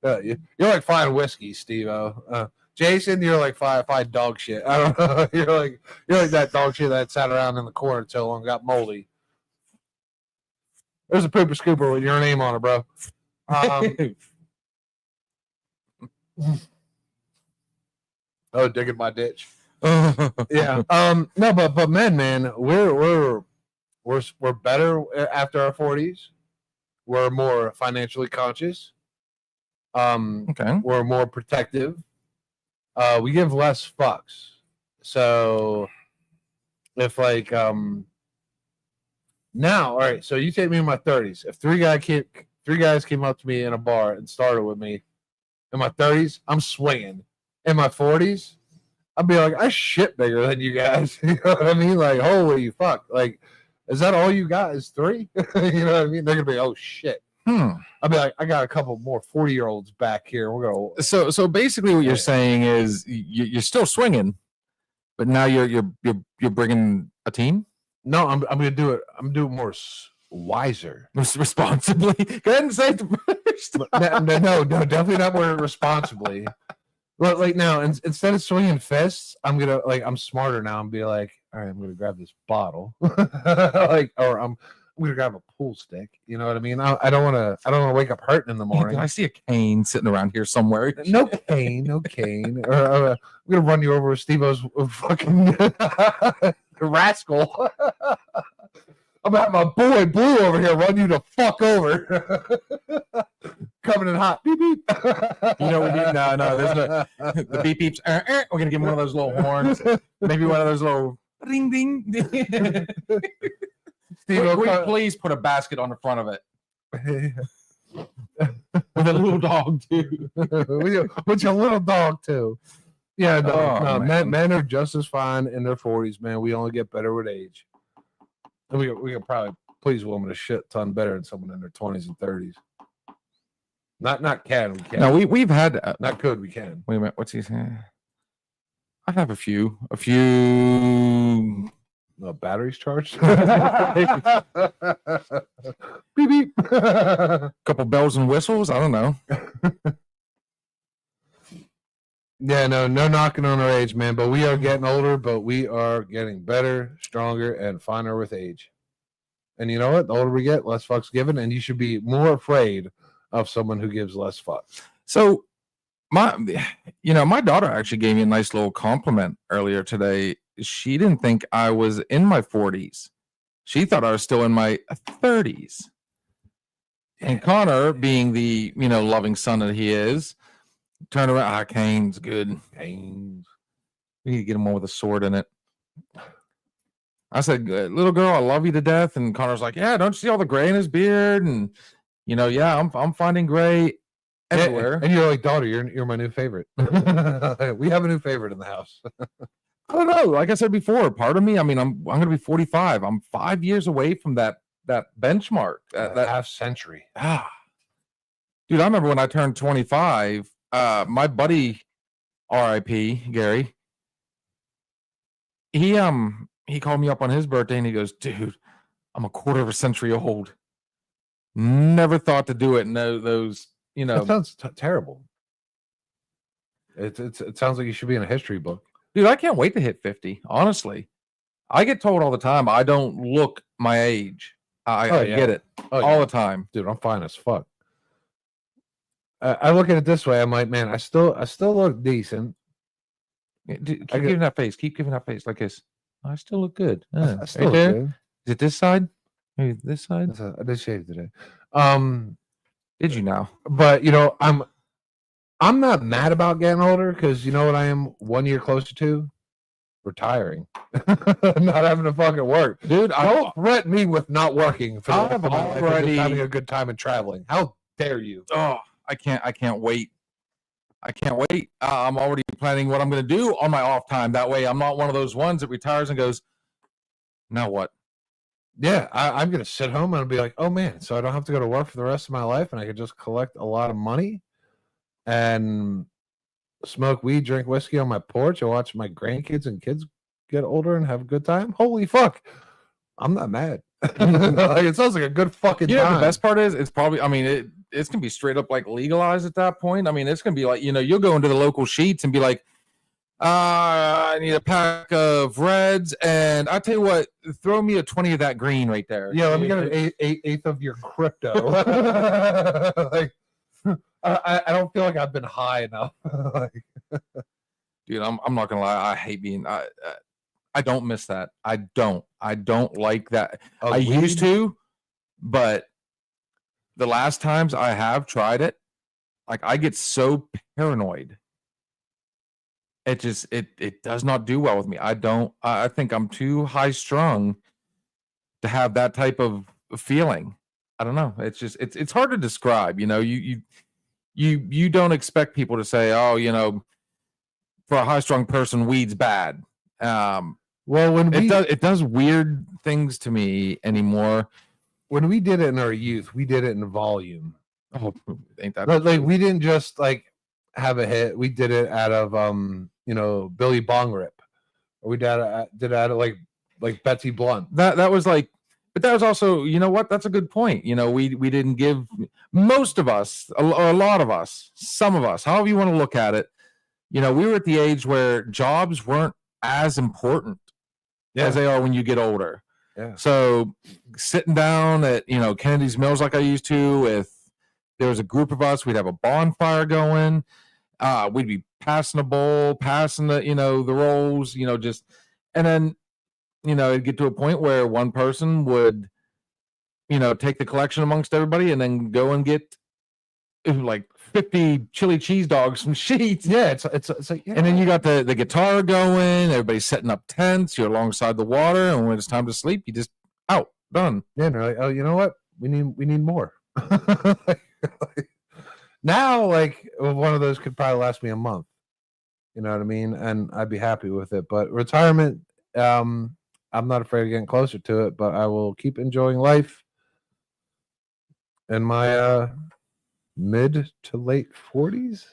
You're like fine whiskey, Steve-O. Jason, you're like fine dog shit. I don't know. You're like that dog shit that sat around in the corner till long got moldy. There's a pooper scooper with your name on it, bro. Oh, digging my ditch. Yeah. No, but men, man, we're better after our 40s. We're more financially conscious. Okay. We're more protective. We give less fucks. So if like now, all right, so you take me in my 30s. If three guys came up to me in a bar and started with me in my 30s, I'm swinging. In my 40s, I'd be like, I shit bigger than you guys. You know what I mean? Like, holy fuck. Like, is that all you got is 3? You know what I mean? They're gonna be, oh shit. I'd be like, I got a couple more 40-year-olds back here. We're gonna. So basically, what you're saying is you're still swinging, but now you're bringing a team. No, I'm gonna do it. I'm gonna do it more wiser, responsibly. Go ahead and say it first. no, definitely not more responsibly. But like now, instead of swinging fists, I'm smarter now and be like, all right, I'm gonna grab this bottle, or I'm gonna grab a pool stick. You know what I mean? I don't want to wake up hurting in the morning. I see a cane sitting around here somewhere. No cane. Or I'm gonna run you over with Steve-O's fucking rascal. I'm gonna have my boy Blue over here run you the fuck over. Coming in hot. Beep beep. You know, we need no. There's no the beep beeps. We're gonna give him one of those little horns. Maybe one of those little ding ding. Steve-O, Would you please put a basket on the front of it with a little dog too? with your little dog too. Yeah, no, man. men are just as fine in their 40s, man. We only get better with age. And we can probably please a woman a shit ton better than someone in their 20s and 30s. Not can we can. No, we've had not could we can. Wait a minute, what's he saying? I have a few. No batteries charged. Couple bells and whistles. I don't know. Yeah, no knocking on our age, man. But we are getting older, but we are getting better, stronger, and finer with age. And you know what? The older we get, less fucks given, and you should be more afraid of someone who gives less fucks. So my daughter actually gave me a nice little compliment earlier today. She didn't think I was in my 40s. She thought I was still in my 30s. And Connor, being the loving son that he is, turned around. Cane's good. Cane's. We need to get him one with a sword in it. I said, little girl, I love you to death. And Connor's like, yeah, don't you see all the gray in his beard? And yeah, I'm finding gray everywhere. And you're like, daughter, you're my new favorite. We have a new favorite in the house. I don't know. Like I said before, part of me, I mean, I'm gonna be 45. I'm 5 years away from that benchmark. That half century. Dude, I remember when I turned 25, my buddy, R.I.P. Gary, he called me up on his birthday and he goes, dude, I'm a quarter of a century old. Never thought to do it. No, those, That sounds terrible. It sounds like you should be in a history book. Dude, I can't wait to hit 50. Honestly, I get told all the time I don't look my age. I get it all the time. Dude, I'm fine as fuck. I look at it this way. I'm like, man, I still look decent. Dude, keep giving that face. Keep giving that face like this. I still look good. I still look there. good. Is it this side? Maybe this side? I did shave today. Did you now? But I'm not mad about getting older because you know what I am 1 year closer to? Retiring. Not having to fucking work. Dude, don't threaten me with not working for I've the rest of my life and already just having a good time and traveling. How dare you? Oh, I can't wait. I can't wait. I'm already planning what I'm going to do on my off time. That way I'm not one of those ones that retires and goes, now what? Yeah, I'm going to sit home and I'll be like, oh man, so I don't have to go to work for the rest of my life and I can just collect a lot of money and smoke weed, drink whiskey on my porch and watch my grandkids and kids get older and have a good time. Holy fuck. I'm not mad. Like, it sounds like a good fucking time. The best part is it's probably, I mean, it's gonna be straight up like legalized at that point. I mean, it's gonna be like, you'll go into the local sheets and be like, I need a pack of reds, and I tell you what, throw me a 20 of that green right there. Yeah, let me get an eighth of your crypto. Like, I don't feel like I've been high enough. Dude, I'm not gonna lie, I hate being I don't miss that. I don't like that. I used to, but the last times I have tried it, like I get so paranoid. It just it does not do well with me. I think I'm too high strung to have that type of feeling. I don't know. It's just it's hard to describe. You don't expect people to say, oh, for a high strung person, weed's bad. Well, when it does weird things to me anymore. When we did it in our youth, we did it in volume. Oh, ain't that like we didn't just like have a hit. We did it out of Billy Bong Rip, or we did it out of like Betsy Blunt. That was like, but that was also, you know what? That's a good point. We didn't give most of us, a lot of us, some of us, however you want to look at it. We were at the age where jobs weren't as important as they are when you get older. Yeah. So sitting down at Kennedy's Mills like I used to, there was a group of us, we'd have a bonfire going. We'd be passing a bowl, passing the the rolls, just, and then it'd get to a point where one person would take the collection amongst everybody and then go and get like 50 chili cheese dogs from Sheets. Yeah, it's like, and then you got the guitar going, everybody's setting up tents, you're alongside the water, and when it's time to sleep, you just out, done. Yeah, and they're like, oh, you know what? We need more. Now, like, one of those could probably last me a month. You know what I mean? And I'd be happy with it. But retirement, I'm not afraid of getting closer to it, but I will keep enjoying life in my mid to late 40s.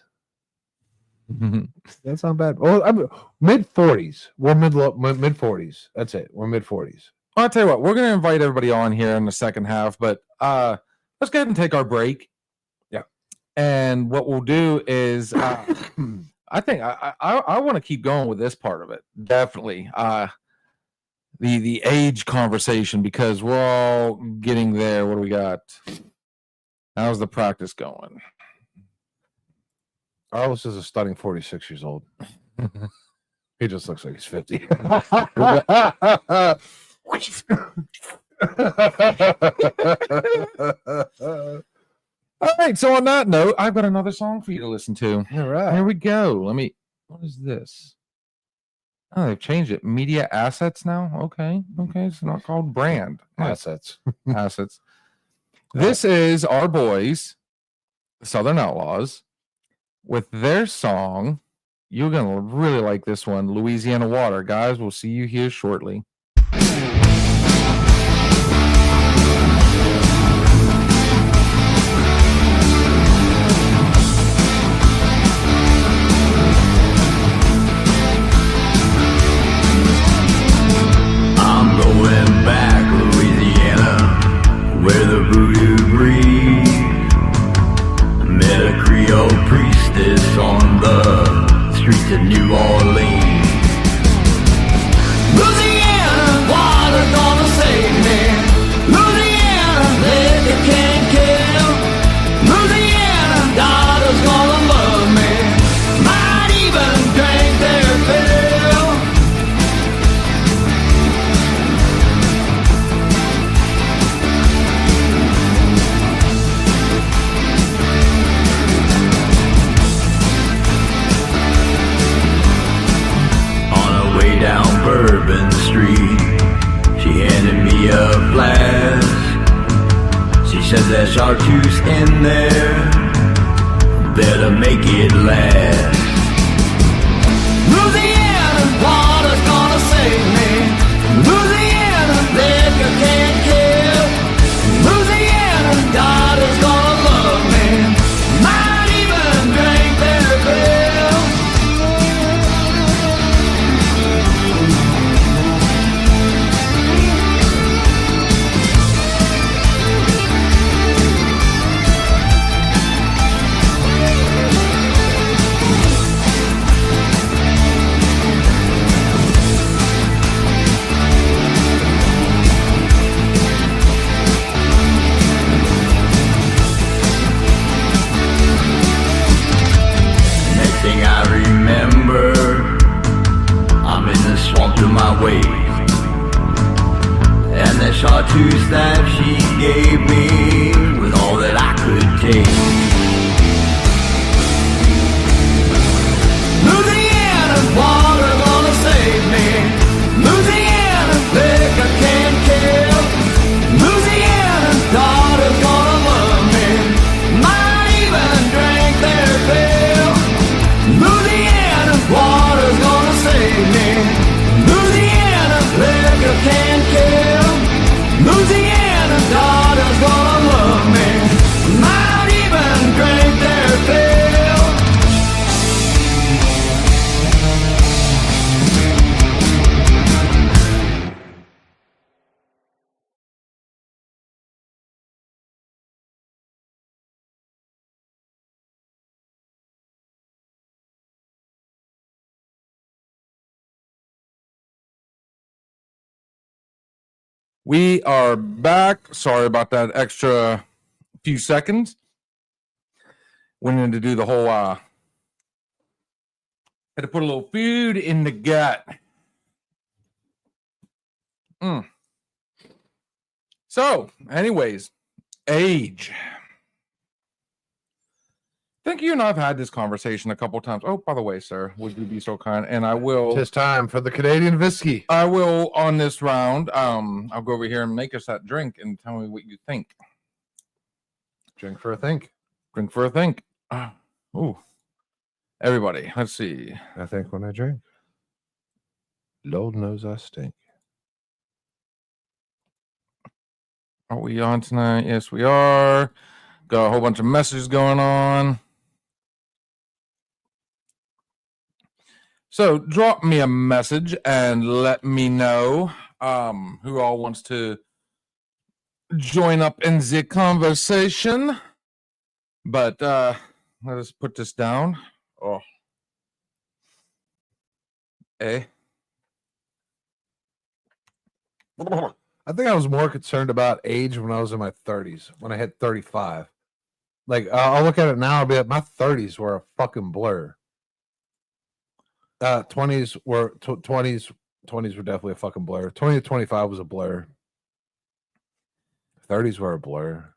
That's not bad. Well, I'm mid 40s. We're mid 40s. That's it. We're mid 40s. I'll tell you what, we're going to invite everybody on here in the second half, but let's go ahead and take our break. Yeah. And what we'll do is, I think I want to keep going with this part of it. Definitely. The age conversation, because we're all getting there. What do we got? How's the practice going? Carlos is a stunning 46 years old. He just looks like he's 50. All right. So on that note, I've got another song for you to listen to. All right. Here we go. What is this? Oh, they've changed it. Media assets now. Okay. It's not called brand. Assets. Assets. This is our boys, the Southern Outlaws, with their song. You're going to really like this one, Louisiana Water. Guys, we'll see you here shortly. I'm going back, Louisiana, where the voodoo breathes. I met a Creole priestess on the streets of New Orleans. Louisiana, water gonna save me. Louisiana, liquor can't kill. Louisiana, daughter's gonna love me. Might even drink their fill. On her way down Bourbon Street, she handed me a flask. She said there's chartreuse in there, better make it last. Louisiana, water's gonna save me. Louisiana, liquor can't kill. Louisiana, daughter's gonna love me. Might even drink their fill. Next thing I remember, I'm in the swamp to my waist. And the chartreuse that she gave me was all that I could take. Louisiana, water gonna save me. Louisiana, liquor can't kill. Louisiana, daughter's gonna love me. Might even drink their fill. Louisiana, water's gonna save me. Louisiana, liquor can't kill. Louisiana, daughter's gonna love me. Might even drink their fill. We are back. Sorry about that extra few seconds. Went in to do the whole had to put a little food in the gut. So, anyways, age. I think you and I have had this conversation a couple times. Oh, by the way, sir, would you be so kind? And I will. It's time for the Canadian whiskey. I will on this round. I'll go over here and make us that drink and tell me what you think. Drink for a think. Drink for a think. Ooh. Everybody, let's see. I think when I drink. Lord knows I stink. Are we on tonight? Yes, we are. Got a whole bunch of messages going on. So drop me a message and let me know who all wants to join up in the conversation. But let us put this down. Oh. Eh? I think I was more concerned about age when I was in my 30s, when I hit 35. Like, I'll look at it now, I'll be like, my 30s were a fucking blur. 20s were 20s were definitely a fucking blur. 20 to 25 was a blur. 30s were a blur.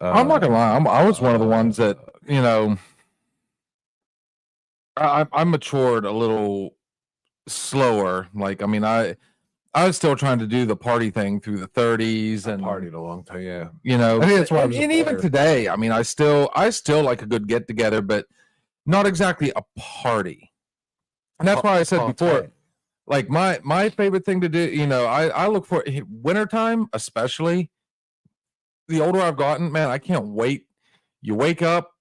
I'm not gonna lie. I was one of the ones that, you know, I matured a little slower. Like, I mean, I was still trying to do the party thing through the 30s and partied a long time. Yeah, you know, I think that's why I and, was a and even player. today, I mean, I still like a good get together, but not exactly a party. And that's why I said before, like my favorite thing to do, you know, I look for wintertime, especially. The older I've gotten, man, I can't wait. You wake up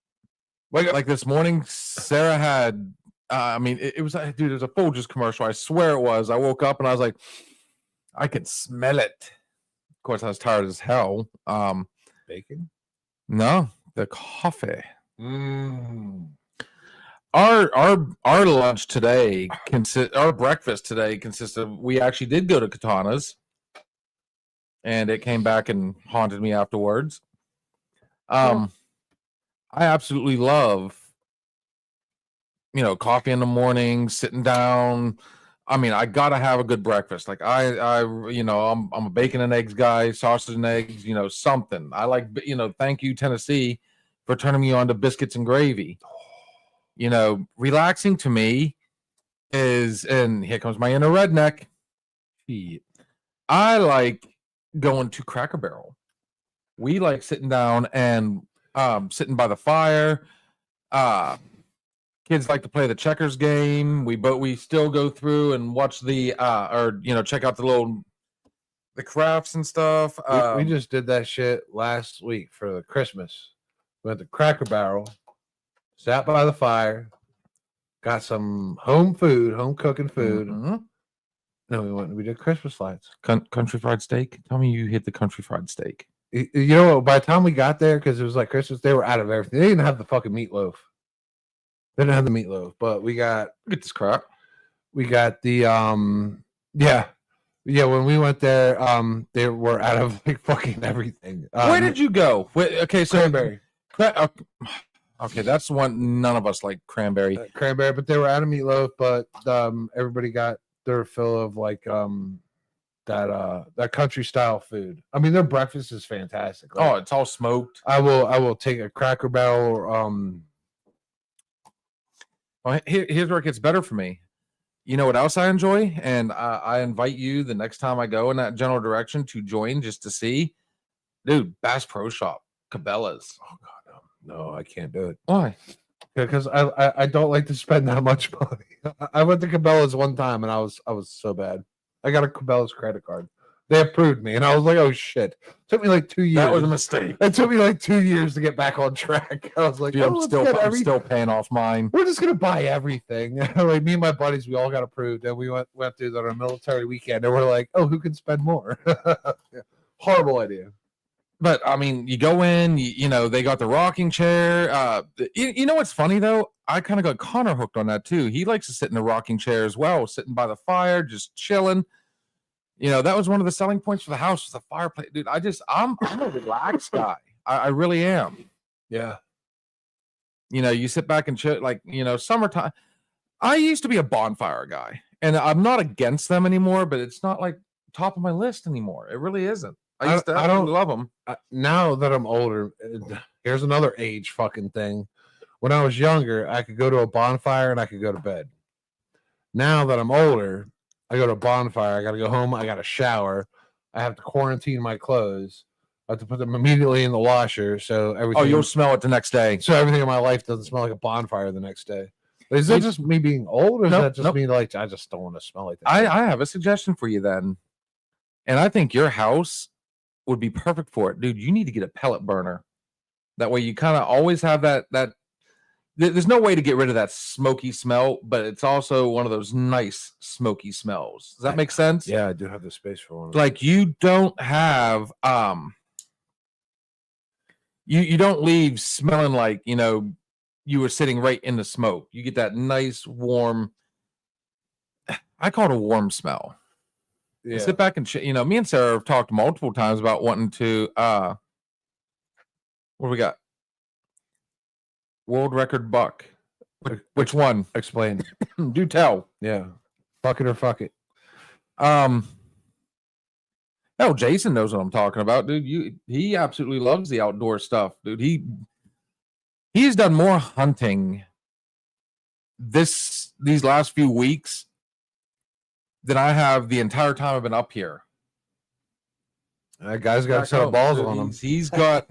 like this morning. Sarah had, I mean, it was, dude, it was a Folgers commercial. I swear it was. I woke up and I was like, I can smell it. Of course, I was tired as hell. Bacon? No, the coffee. Mm. Our lunch today our breakfast today consists of, we actually did go to Katana's, and it came back and haunted me afterwards. I absolutely love, you know, coffee in the morning, sitting down. I mean, I gotta have a good breakfast. Like I you know, I'm a bacon and eggs guy, sausage and eggs, you know, something. I like, you know, thank you, Tennessee, for turning me on to biscuits and gravy. You know, relaxing to me is, and here comes my inner redneck. I like going to Cracker Barrel. We like sitting down and sitting by the fire. Kids like to play the checkers game. We still go through and watch the or you know, check out the crafts and stuff. We just did that shit last week for the Christmas. We went to Cracker Barrel, sat by the fire, got some home cooking food. Mm-hmm. No, we did Christmas lights. Country fried steak. Tell me you hit the country fried steak. You know, by the time we got there, because it was like Christmas, they were out of everything. They didn't have the fucking meatloaf. They didn't have the meatloaf, but we got, Look at this crap. we got the yeah. When we went there, they were out of like fucking everything. Where did you go? Okay, so Cranberry? Okay, that's one. None of us like cranberry. Cranberry, but they were out of meatloaf. But everybody got their fill of like that country style food. I mean, their breakfast is fantastic. Like, Oh, it's all smoked. I will take a Cracker Barrel. Well, here's where it gets better for me. You know what else I enjoy? And I invite you the next time I go in that general direction to join just to see. Dude, Bass Pro Shop, Cabela's. Oh God, no, I can't do it. Why? Because I don't like to spend that much money. I went to Cabela's one time and I was so bad. I got a Cabela's credit card. They approved me and I was like, oh shit. It took me like 2 years. That was a mistake. It took me like 2 years to get back on track. I was like, Dude, oh, I'm let's still get I'm still paying off mine. we're just gonna buy everything. Like me and my buddies, we all got approved, and we went through that on a military weekend, and we're like, oh, who can spend more? Yeah. Horrible idea. But I mean, you go in, you know, they got the rocking chair. You know what's funny though? I kind of got Connor hooked on that too. He likes to sit in the rocking chair as well, sitting by the fire, just chilling. You know, that was one of the selling points for the house, was the fireplace. Dude, I'm a relaxed guy. I really am. Yeah. You know, you sit back and chill, like, you know, summertime. I used to be a bonfire guy, and I'm not against them anymore, but it's not like top of my list anymore. It really isn't. I don't love them. Now that I'm older, here's another age fucking thing. When I was younger, I could go to a bonfire and I could go to bed. Now that I'm older, I go to a bonfire. I got to go home. I got to shower. I have to quarantine my clothes. I have to put them immediately in the washer. So everything. Oh, you'll smell it the next day. So everything in my life doesn't smell like a bonfire the next day. Is that just me being old, or is that just me like I just don't want to smell like that? I have a suggestion for you then, and I think your house would be perfect for it, dude. You need to get a pellet burner. That way, you kind of always have that there's no way to get rid of that smoky smell, but it's also one of those nice smoky smells. Does that make sense? Yeah, I do have the space for one. Like you don't have you don't leave smelling like, you know, you were sitting right in the smoke. You get that nice warm, I call it a warm smell. yeah. Sit back and you know, me and Sarah have talked multiple times about wanting to what do we got? World record buck. Which one? Explain. Do tell. Yeah. Fuck it or fuck it. Oh, Jason knows what I'm talking about, dude. He absolutely loves the outdoor stuff, dude. He's done more hunting these last few weeks than I have the entire time I've been up here. That guy's got a set of balls on him. He's got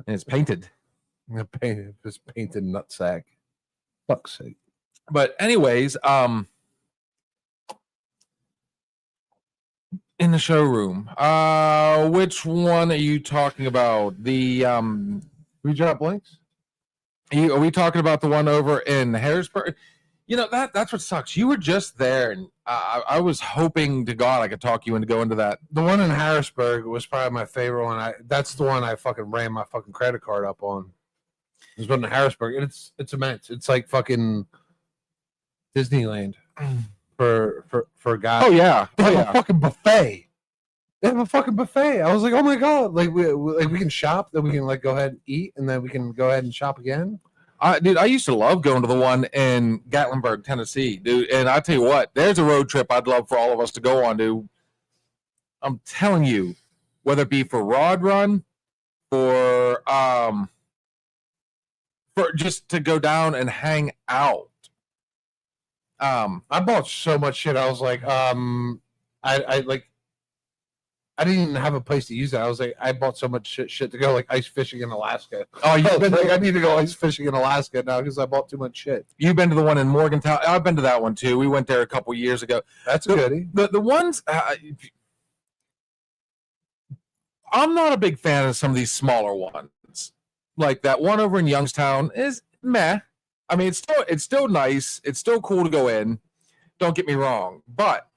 and it's painted. This painted nutsack. Fuck's sake. But anyways, in the showroom, which one are you talking about? The We drop links? are we talking about the one over in Harrisburg? You know, that's what sucks. You were just there, and I was hoping to God I could talk you into go into that. The one in Harrisburg was probably my favorite one. That's the one I fucking ran my fucking credit card up on. There's one in Harrisburg, and it's immense. It's like fucking Disneyland for guys. Oh yeah, They oh have yeah. a fucking buffet. They have a fucking buffet. I was like, oh my god! Like we can shop, then we can like go ahead and eat, and then we can go ahead and shop again. Dude, I used to love going to the one in Gatlinburg, Tennessee, dude. And I tell you what, there's a road trip I'd love for all of us to go on, dude. I'm telling you, whether it be for Rod Run, for just to go down and hang out. I bought so much shit. I was like, I didn't even have a place to use it. I was like, I bought so much shit to go like ice fishing in Alaska. Oh, I was like, I need to go ice fishing in Alaska now because I bought too much shit. You've been to the one in Morgantown. I've been to that one too. We went there a couple years ago. That's goody. The ones I'm not a big fan of some of these smaller ones. Like that one over in Youngstown is meh. I mean, it's still nice. It's still cool to go in. Don't get me wrong, but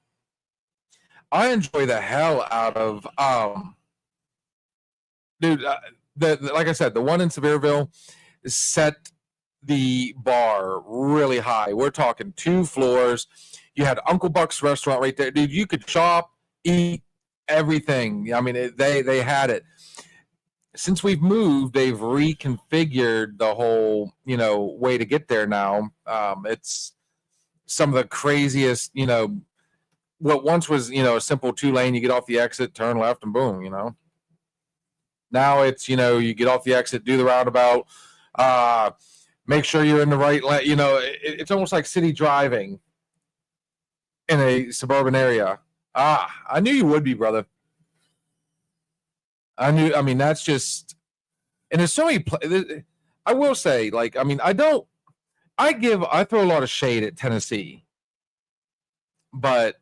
I enjoy the hell out of dude. Like I said, the one in Sevierville set the bar really high. We're talking 2 floors. You had Uncle Buck's restaurant right there, dude. You could shop, eat, everything. I mean, they had it. Since we've moved, they've reconfigured the whole, you know, way to get there now. It's some of the craziest, you know, what once was, you know, a simple 2-lane, you get off the exit, turn left, and boom, you know. Now it's, you know, you get off the exit, do the roundabout, make sure you're in the right lane. You know, it's almost like city driving in a suburban area. I knew you would be, brother. I mean, that's just, and there's so many, I will say, like, I mean, I throw a lot of shade at Tennessee, but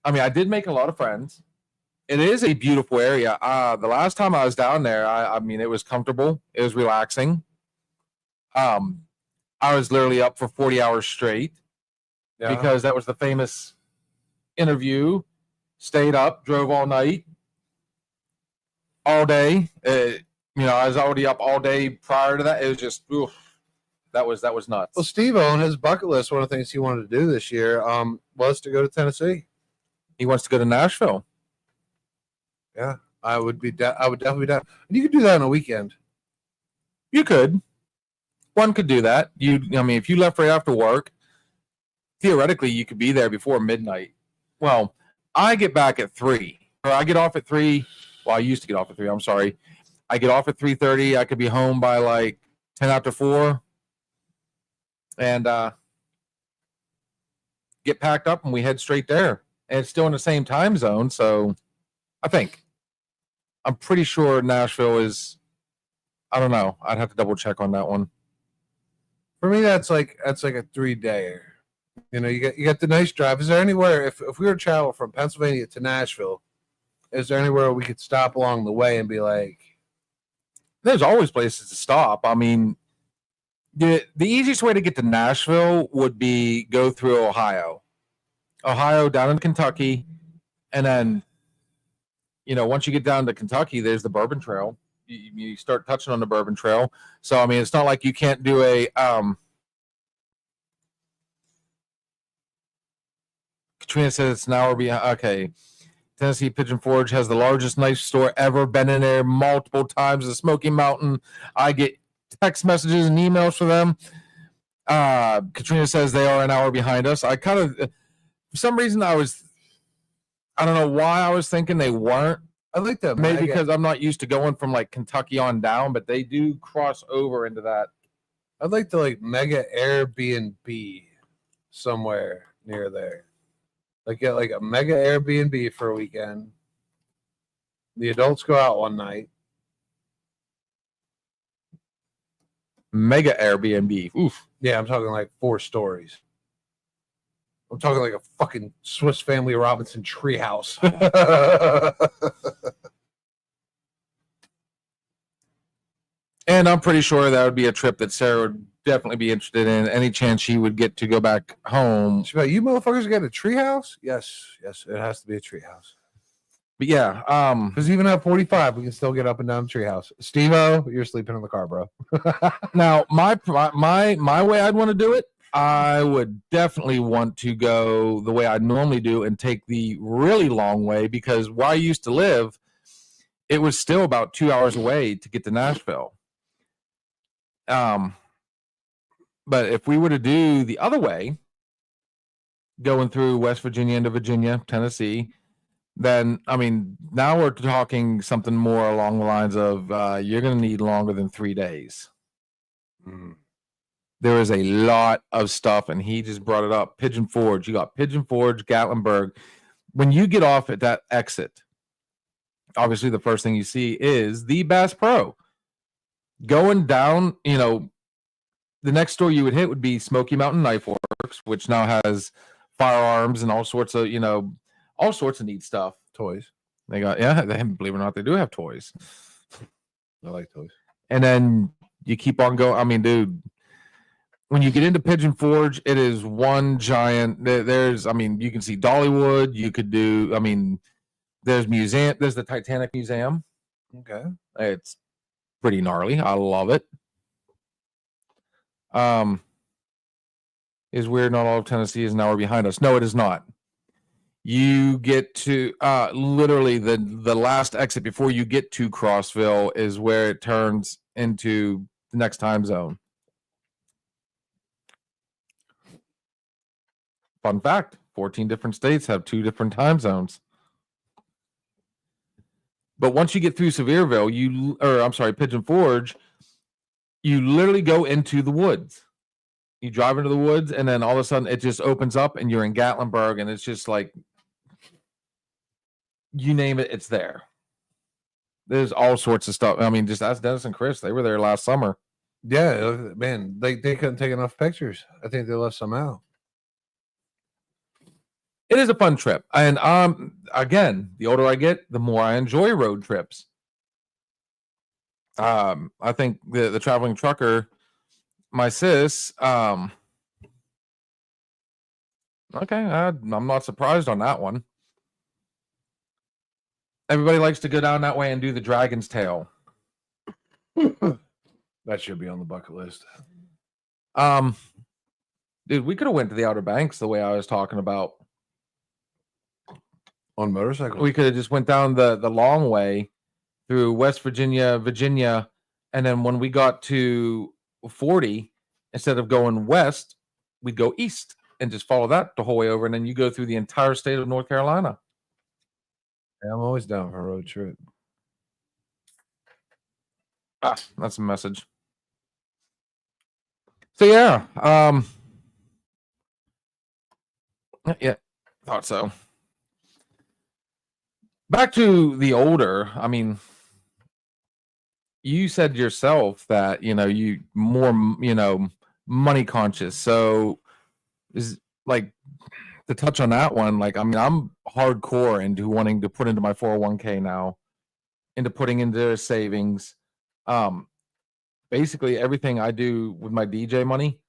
I mean, I did make a lot of friends. It is a beautiful area. The last time I was down there, I mean, it was comfortable. It was relaxing. I was literally up for 40 hours straight because that was the famous interview. Stayed up, drove all night, all day. You know, I was already up all day prior to that. It was just, oof, that was nuts. Well, Steve on his bucket list, one of the things he wanted to do this year was to go to Tennessee. He wants to go to Nashville. Yeah, I would definitely be down. And you could do that on a weekend. You could. One could do that. I mean, if you left right after work, theoretically, you could be there before midnight. Well, I get back at 3, or I get off at 3. Well, I used to get off at 3. I'm sorry. I get off at 3:30. I could be home by like 10 after 4, and get packed up, and we head straight there. And it's still in the same time zone, so I'm pretty sure Nashville is. I don't know. I'd have to double check on that one. For me, that's like a 3-dayer. You know, you got the nice drive. Is there anywhere if we were to travel from Pennsylvania to Nashville, is there anywhere we could stop along the way and be like, there's always places to stop. I mean, the easiest way to get to Nashville would be go through Ohio down in Kentucky, and then once you get down to Kentucky, there's the Bourbon Trail. You start touching on the Bourbon Trail. So I mean, it's not like you can't do a Katrina says it's an hour behind. Okay. Tennessee Pigeon Forge has the largest knife store ever. Been in there multiple times. The Smoky Mountain. I get text messages and emails for them. Katrina says they are an hour behind us. I kind of, for some reason, I don't know why I was thinking they weren't. I like that. Maybe because I'm not used to going from like Kentucky on down, but they do cross over into that. I'd like to like mega Airbnb somewhere near there. Like get like a mega Airbnb for a weekend. The adults go out one night. Mega Airbnb. Oof. Yeah, I'm talking like 4 stories. I'm talking like a fucking Swiss Family Robinson treehouse. And I'm pretty sure that would be a trip that Sarah would definitely be interested in. Any chance she would get to go back home. She's like, you motherfuckers got a treehouse? Yes, it has to be a treehouse. But yeah, because even at 45, we can still get up and down the treehouse. Steve-O, you're sleeping in the car, bro. now my way I'd want to do it, I would definitely want to go the way I normally do and take the really long way, because where I used to live, it was still about 2 hours away to get to Nashville. But if we were to do the other way, going through West Virginia into Virginia, Tennessee, then, I mean, now we're talking something more along the lines of you're going to need longer than 3 days. There is a lot of stuff, and he just brought it up. Pigeon Forge. You got Pigeon Forge, Gatlinburg. When you get off at that exit, obviously the first thing you see is the Bass Pro. Going down, the next store you would hit would be Smoky Mountain Knife Works, which now has firearms and all sorts of neat stuff. Toys. They got, believe it or not, they do have toys. I like toys. And then you keep on going. I mean, dude, when you get into Pigeon Forge, it is one giant. There's, you can see Dollywood. You could do, there's the Titanic Museum. Okay. It's pretty gnarly. I love it. Is weird. Not all of Tennessee is an hour behind us. No, it is not. You get to literally the last exit before you get to Crossville is where it turns into the next time zone. Fun fact, 14 different states have 2 different time zones. But once you get through Sevierville, Pigeon Forge, you literally go into the woods. You drive into the woods, and then all of a sudden it just opens up, and you're in Gatlinburg, and it's just like, you name it, it's there. There's all sorts of stuff. Just ask Dennis and Chris. They were there last summer. Yeah, man, they couldn't take enough pictures. I think they left some out. It is a fun trip. And again, the older I get, the more I enjoy road trips. I think the traveling trucker, my sis, okay, I'm not surprised on that one. Everybody likes to go down that way and do the Dragon's Tail. That should be on the bucket list. Dude, we could have went to the Outer Banks the way I was talking about. On motorcycle. We could have just went down the long way through West Virginia, and then when we got to 40, instead of going west, we'd go east and just follow that the whole way over, and then you go through the entire state of North Carolina. Yeah, I'm always down for a road trip. That's a message. So yeah, thought so. Back to the older, you said yourself that, you more, money conscious. So is like to touch on that one, I'm hardcore into wanting to put into my 401k now, into putting into savings. Basically everything I do with my DJ money,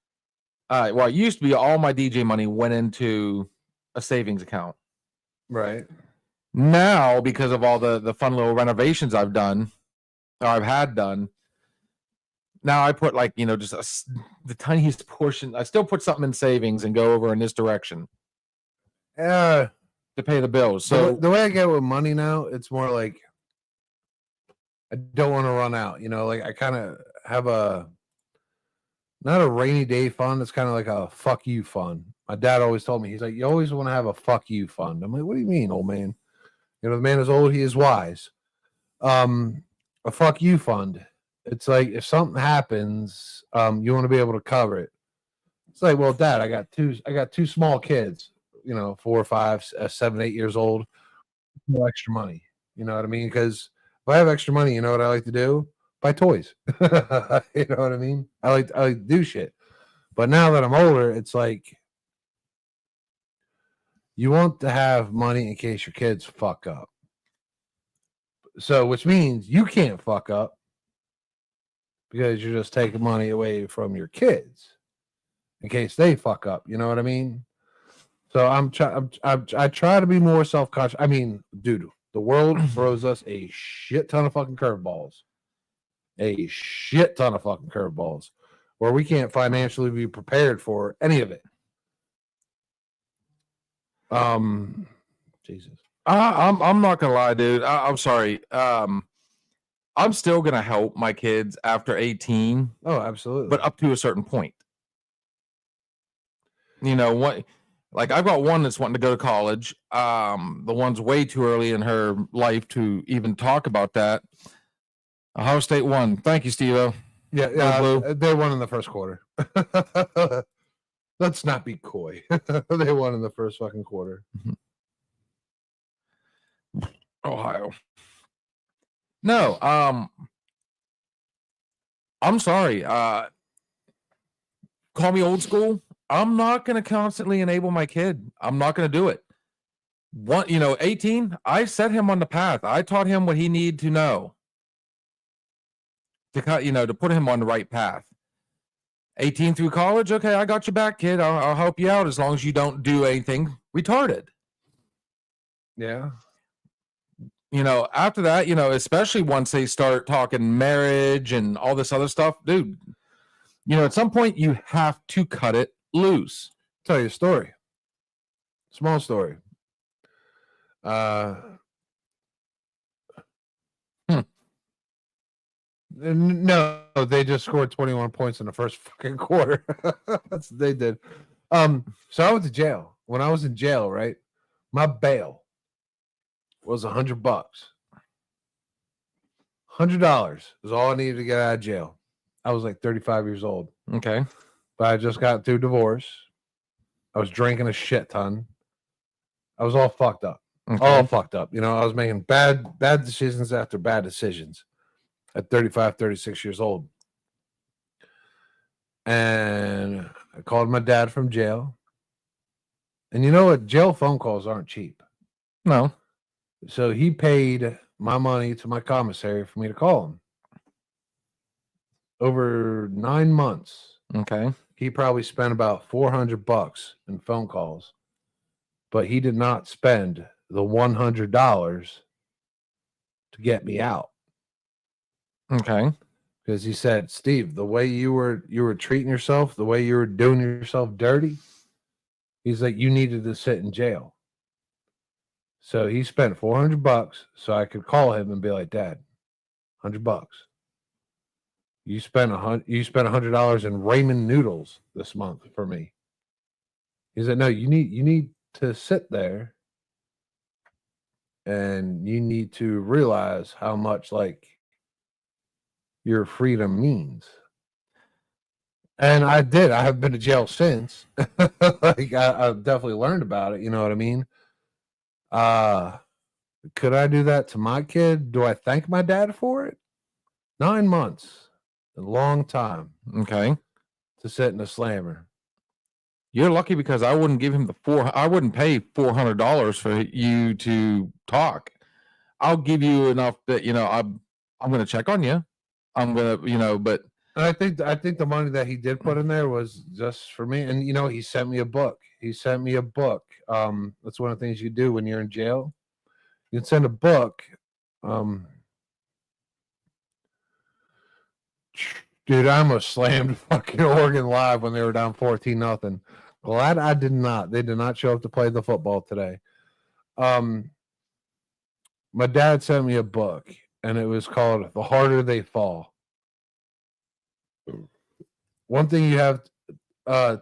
well, it used to be all my DJ money went into a savings account. Right. Now, because of all the fun little renovations I've done, or I've had done, now I put like, just the tiniest portion. I still put something in savings and go over in this direction Yeah. to pay the bills. So So the way I get with money now, it's more like I don't want to run out. Like I kind of have not a rainy day fund. It's kind of like a fuck you fund. My dad always told me, he's like, you always want to have a fuck you fund. I'm like, what do you mean, old man? The man is old, he is wise. A fuck you fund. It's like if something happens, you want to be able to cover it. It's like, well, Dad, I got two small kids, 4, 5, 7, 8 years old. No extra money. You know what I mean? Because if I have extra money, you know what I like to do? Buy toys. You know what I mean? I like to do shit. But now that I'm older, it's like you want to have money in case your kids fuck up. So, which means you can't fuck up because you're just taking money away from your kids in case they fuck up. You know what I mean? So I try to be more self-conscious. I mean, dude, the world throws us a shit ton of fucking curveballs. A shit ton of fucking curveballs where we can't financially be prepared for any of it. Jesus. I'm not gonna lie, dude. I'm sorry. I'm still gonna help my kids after 18. Oh, absolutely. But up to a certain point. What? Like I've got one that's wanting to go to college. The one's way too early in her life to even talk about that. Ohio State won. Thank you, Steve-O. Yeah, they won in the first quarter. Let's not be coy. They won in the first fucking quarter. Ohio. No, I'm sorry. Call me old school. I'm not going to constantly enable my kid. I'm not going to do it. 18, I set him on the path. I taught him what he needed to know to put him on the right path. 18 through college. Okay, I got your back, kid. I'll help you out as long as you don't do anything retarded. Yeah. After that, especially once they start talking marriage and all this other stuff, dude, at some point you have to cut it loose. Tell you a story. Small story. No, they just scored 21 points in the first fucking quarter. That's what they did. So I went to jail. When I was in jail, right? My bail was $100. $100 was all I needed to get out of jail. I was like 35 years old. Okay. But I just got through divorce. I was drinking a shit ton. I was all fucked up. Okay. All fucked up. I was making bad decisions after bad decisions at 35, 36 years old. And I called my dad from jail. And you know what? Jail phone calls aren't cheap. No. So he paid my money to my commissary for me to call him. Over 9 months. Okay. He probably spent about $400 in phone calls. But he did not spend the $100 to get me out. Okay. Because he said, Steve, the way you were treating yourself, the way you were doing yourself dirty, he's like, you needed to sit in jail. So he spent $400 so I could call him and be like, Dad, $100. You spent $100 in ramen noodles this month for me. He said, no, you need to sit there and you need to realize how much like your freedom means. And I did. I have been to jail since. Like I've definitely learned about it. You know what I mean? Could I do that to my kid? Do I thank my dad for it? 9 months, a long time. Okay. To sit in a slammer. You're lucky because I wouldn't give him I wouldn't pay $400 for you to talk. I'll give you enough that I'm going to check on you. I'm gonna, but And I think the money that he did put in there was just for me. And he sent me a book. That's one of the things you do when you're in jail. You can send a book. Dude, I almost slammed fucking Oregon Live when they were down 14-0. Glad I did not. They did not show up to play the football today. My dad sent me a book, and it was called The Harder They Fall. One thing you have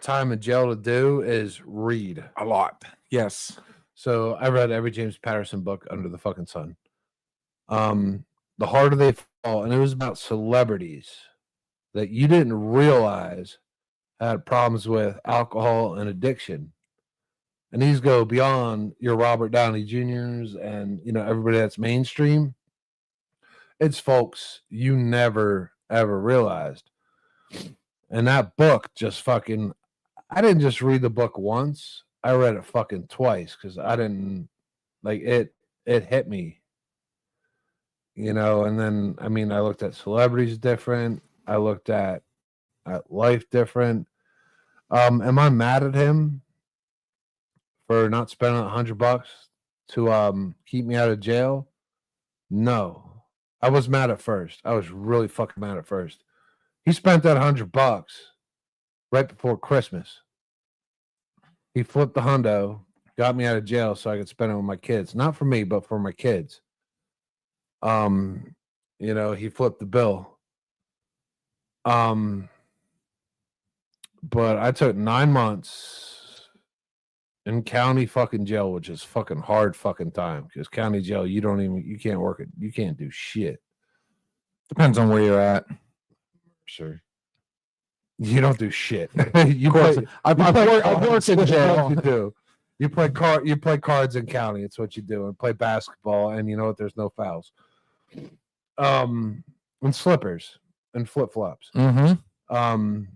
time in jail to do is read. a lot. Yes. So I read every James Patterson book under the fucking sun. The Harder They Fall, and it was about celebrities that you didn't realize had problems with alcohol and addiction. And these go beyond your Robert Downey Jr.'s and everybody that's mainstream. It's folks you never ever realized. And that book just fucking, I didn't just read the book once. I read it fucking twice because I didn't like it. It hit me, and then, I looked at celebrities different. I looked at life different. Am I mad at him for not spending $100 to keep me out of jail? No, I was mad at first. I was really fucking mad at first. He spent that $100 right before Christmas. He flipped the hundo, got me out of jail so I could spend it with my kids. Not for me, but for my kids. He flipped the bill. But I took 9 months in county fucking jail, which is fucking hard fucking time because county jail, you can't work it. You can't do shit. Depends on where you're at. Sure. You don't do shit. I've worked in jail. You do. You play cards in county. It's what you do. And play basketball. And you know what? There's no fouls. And slippers and flip flops. Mm-hmm. And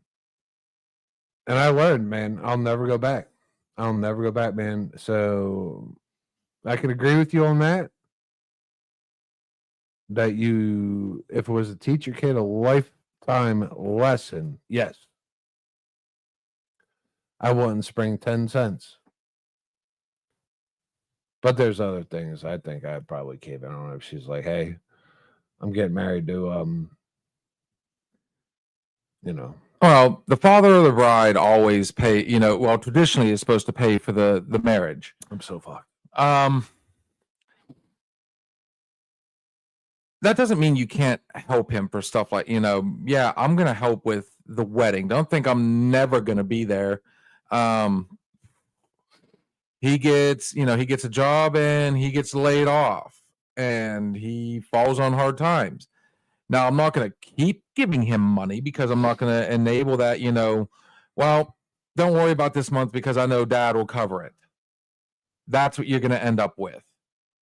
I learned, man, I'll never go back. I'll never go back, man. So I can agree with you on that. That if it was to teach your kid a lifetime lesson, yes. I wouldn't spring 10 cents. But there's other things I think I'd probably cave in on if she's like, hey, I'm getting married to Well, the father of the bride always pay, traditionally is supposed to pay for the marriage. I'm so fucked. That doesn't mean you can't help him for stuff like, yeah, I'm going to help with the wedding. Don't think I'm never going to be there. He gets a job and he gets laid off and he falls on hard times. Now, I'm not going to keep giving him money because I'm not going to enable that, well, don't worry about this month because I know dad will cover it. That's what you're going to end up with.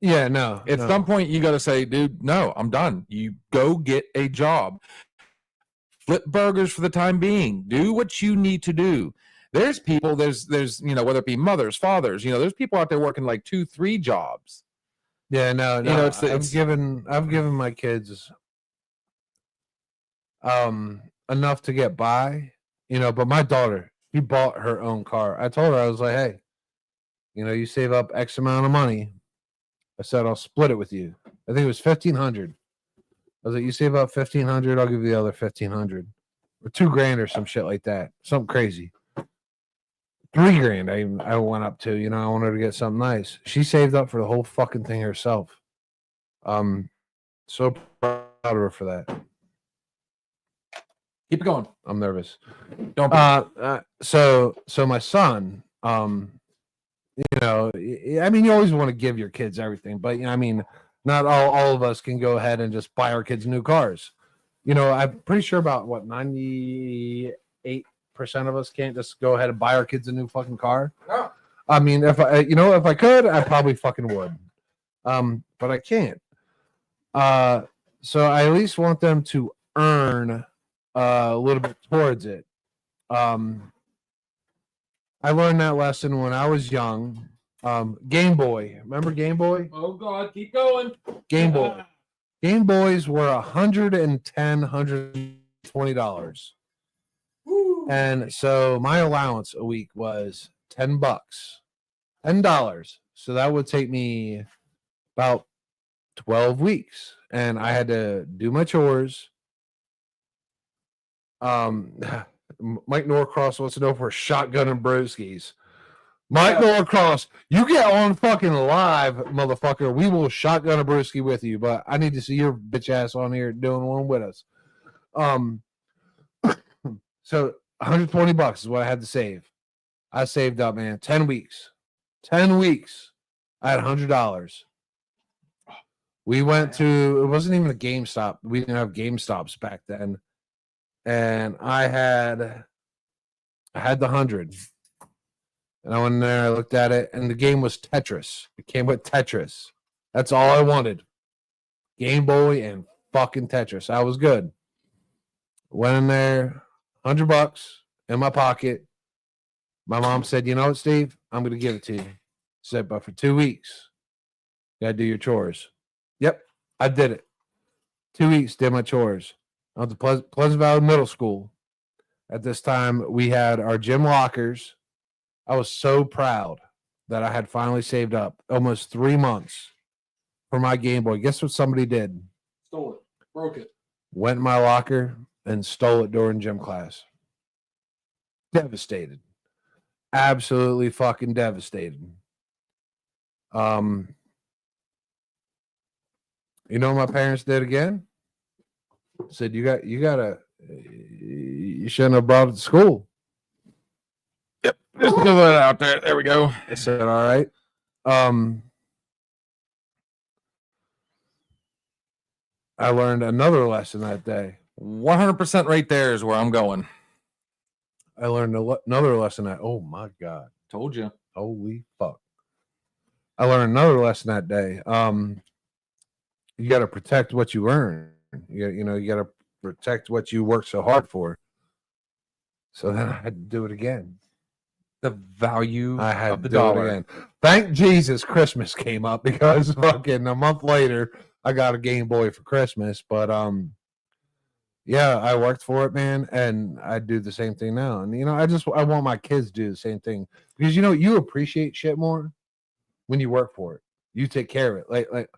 Yeah, no. At some point, you got to say, dude, no, I'm done. You go get a job. Flip burgers for the time being. Do what you need to do. There's people, there's whether it be mothers, fathers, there's people out there working like 2-3 jobs. Yeah, no. I've given my kids enough to get by, but my daughter, she bought her own car. I told her, I was like, hey, you save up X amount of money. I said, I'll split it with you. I think it was $1,500. I was like, you save up $1,500, I'll give you the other $1,500 or $2,000 or some shit like that. Something crazy. $3,000 I went up to, I wanted to get something nice. She saved up for the whole fucking thing herself. So proud of her for that. Keep it going. I'm nervous. Don't be. So my son, you always want to give your kids everything, but not all of us can go ahead and just buy our kids new cars. I'm pretty sure about 98% of us can't just go ahead and buy our kids a new fucking car. No. If I could, I probably fucking would. But I can't. So I at least want them to earn a little bit towards it. I learned that lesson when I was young. Game Boy. Remember Game Boy? Oh, God. Keep going. Game Boy. Game Boys were $110, $120. And so my allowance a week was $10. $10. So that would take me about 12 weeks. And I had to do my chores. Mike Norcross wants to know if we're shotgun and broskies. Mike Norcross, you get on fucking live, motherfucker. We will shotgun a brewski with you, but I need to see your bitch ass on here doing one with us. So $120 is what I had to save. I saved up, man. 10 weeks. 10 weeks. I had $100. We went to, it wasn't even a GameStop. We didn't have GameStops back then. And I had the 100. And I went in there, I looked at it, and the game was Tetris. It came with Tetris. That's all I wanted. Game Boy and fucking Tetris. I was good. Went in there, $100 in my pocket. My mom said, you know what, Steve? I'm going to give it to you. Said, but for 2 weeks, you got to do your chores. Yep, I did it. 2 weeks, did my chores. I went to Pleasant Valley Middle School. At this time, we had our gym lockers. I was so proud that I had finally saved up almost 3 months for my Game Boy. Guess what somebody did? Stole it. Broke it. Went in my locker and stole it during gym class. Devastated. Absolutely fucking devastated. You know what my parents did again? Said, you shouldn't have brought it to school. Yep. Just throw that out there. There we go. I said, all right. I learned another lesson that day. 100% right there is where I'm going. I learned another lesson that, oh my God. Told you. Holy fuck. I learned another lesson that day. You got to protect what you earn. You got to protect what you work so hard for. So then I had to do it again. The value I had of the to do dollar. it again. Thank Jesus Christmas came up because fucking a month later I got a Game Boy for Christmas. But yeah, I worked for it, man, and I do the same thing now. And I want my kids to do the same thing because you appreciate shit more when you work for it. You take care of it. Like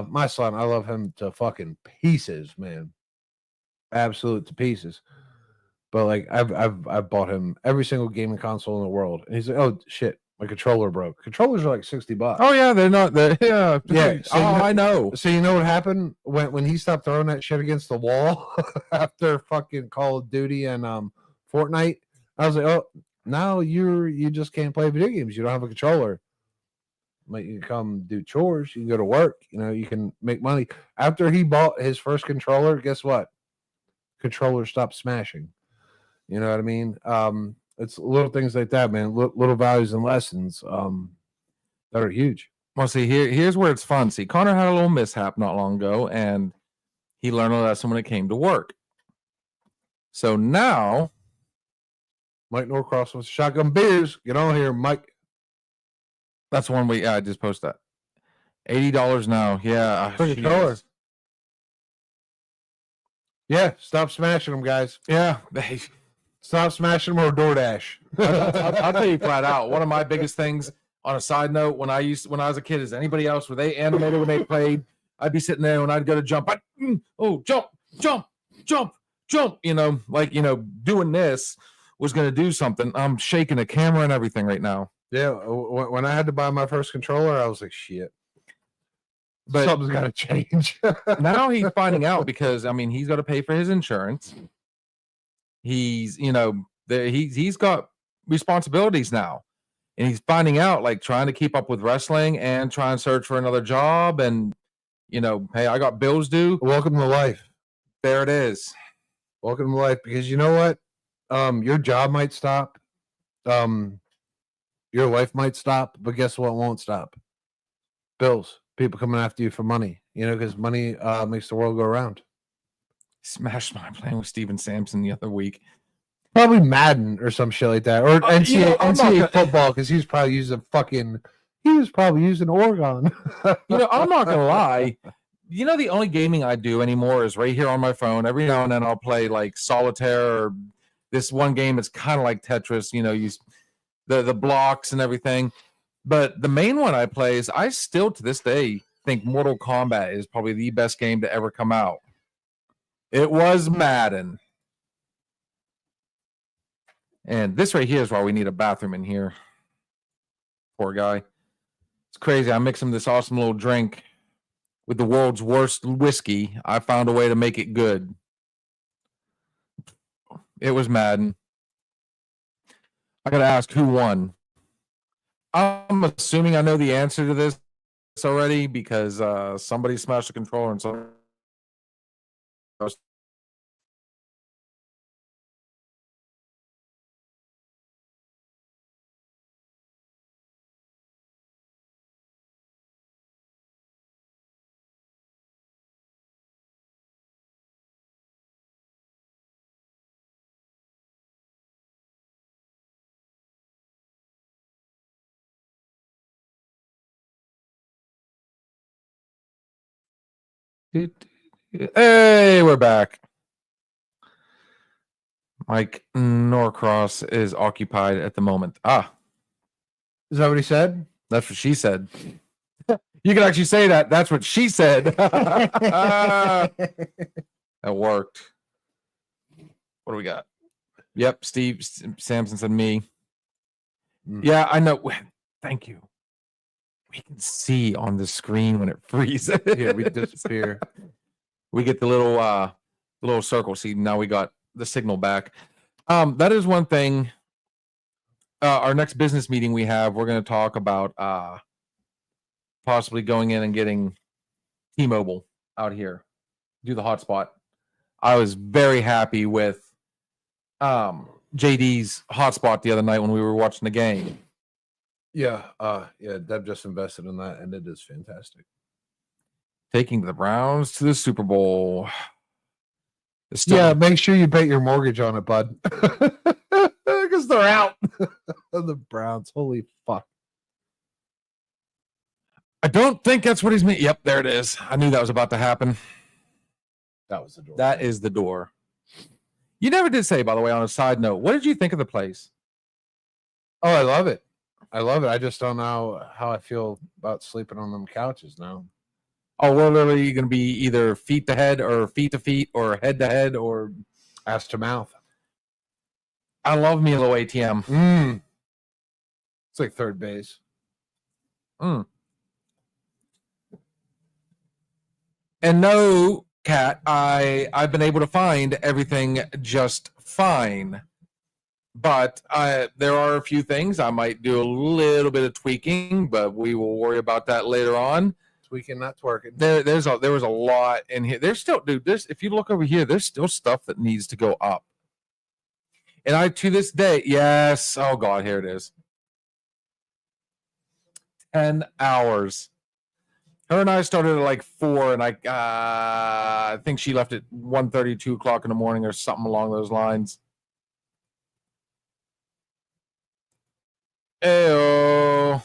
my son, I love him to fucking pieces, man. Absolute to pieces. But like I've bought him every single gaming console in the world. And he's like, oh shit, my controller broke. Controllers are like $60. Oh yeah, they're not there. Yeah. Yeah, so I know. So you know what happened when he stopped throwing that shit against the wall after fucking Call of Duty and Fortnite? I was like, oh, now you just can't play video games. You don't have a controller. Like, you can come do chores. You can go to work. You can make money. After he bought his first controller, guess what? Controller stopped smashing. You know what I mean? It's little things like that, man. Little values and lessons that are huge. Well, see, here's where it's fun. See, Connor had a little mishap not long ago, and he learned a lesson when it came to work. So now, Mike Norcross with Shotgun Beers. Get on here, Mike. that's one way. I just posted that. $80 now. Yeah. For controller. Yeah, stop smashing them, guys. Yeah. Stop smashing them or DoorDash. I'll tell you flat out. One of my biggest things, on a side note, when I was a kid, is anybody else, were they animated when they played? I'd be sitting there when I'd go to jump. Jump. Doing this was going to do something. I'm shaking the camera and everything right now. Yeah, when I had to buy my first controller, I was like, shit. But something's got to change. now he's finding out because, he's got to pay for his insurance. He's got responsibilities now, and he's finding out, like, trying to keep up with wrestling and trying to search for another job. And, hey, I got bills due. Welcome to life. There it is. Welcome to life. Because you know what? Your job might stop. Your life might stop, but guess what won't stop? Bills. People coming after you for money. Because money makes the world go around. Smashed my playing with Steven Sampson the other week. Probably Madden or some shit like that, or NCAA football, because he was probably using Oregon. I'm not gonna lie. You know, the only gaming I do anymore is right here on my phone. Every now and then I'll play like solitaire or this one game that's kind of like Tetris, you know, the blocks and everything. But the main one I play is, I still to this day think Mortal Kombat is probably the best game to ever come out. It was Madden. And this right here is why we need a bathroom in here. Poor guy. It's crazy. I mix him this awesome little drink with the world's worst whiskey. I found a way to make it good. It was Madden. I gotta ask, who won? I'm assuming I know the answer to this already because somebody smashed the controller and so. Hey, we're back. Mike Norcross is occupied at the moment. Ah, Is that what he said? that's what she said. You can actually say that. That's what she said. That worked. What do we got? Yep, Steve Samson said me. Yeah, I know. Thank you. We can see on the screen when it freezes. Yeah, we disappear. We get the little circle. See, now we got the signal back. That is one thing. Our next business meeting we have, we're going to talk about possibly going in and getting T-Mobile out here, do the hotspot. I was very happy with JD's hotspot the other night when we were watching the game. Yeah, Deb just invested in that, and it is fantastic. Taking the Browns to the Super Bowl. Yeah, make sure you bet your mortgage on it, bud, because they're out. The Browns, holy fuck! I don't think that's what he's meant. Yep, there it is. I knew that was about to happen. That was the door. That is the door. You never did say, by the way, on a side note, what did you think of the place? Oh, I love it. I love it. I just don't know how I feel about sleeping on them couches now. Oh, we're literally going to be either feet to head or feet to feet or head to head or ass to mouth. I love me a little ATM. It's like third base. And no, Kat, I've been able to find everything just fine. But there are a few things I might do a little bit of tweaking, but we will worry about that later on. Tweaking, not twerking. There was a lot in here. There's still, dude. If you look over here, there's still stuff that needs to go up. And I, to this day, yes. Oh God, here it is. 10 hours. Her and I started at like 4, and I think she left at 1:30, 2 o'clock in the morning, or something along those lines. Ew.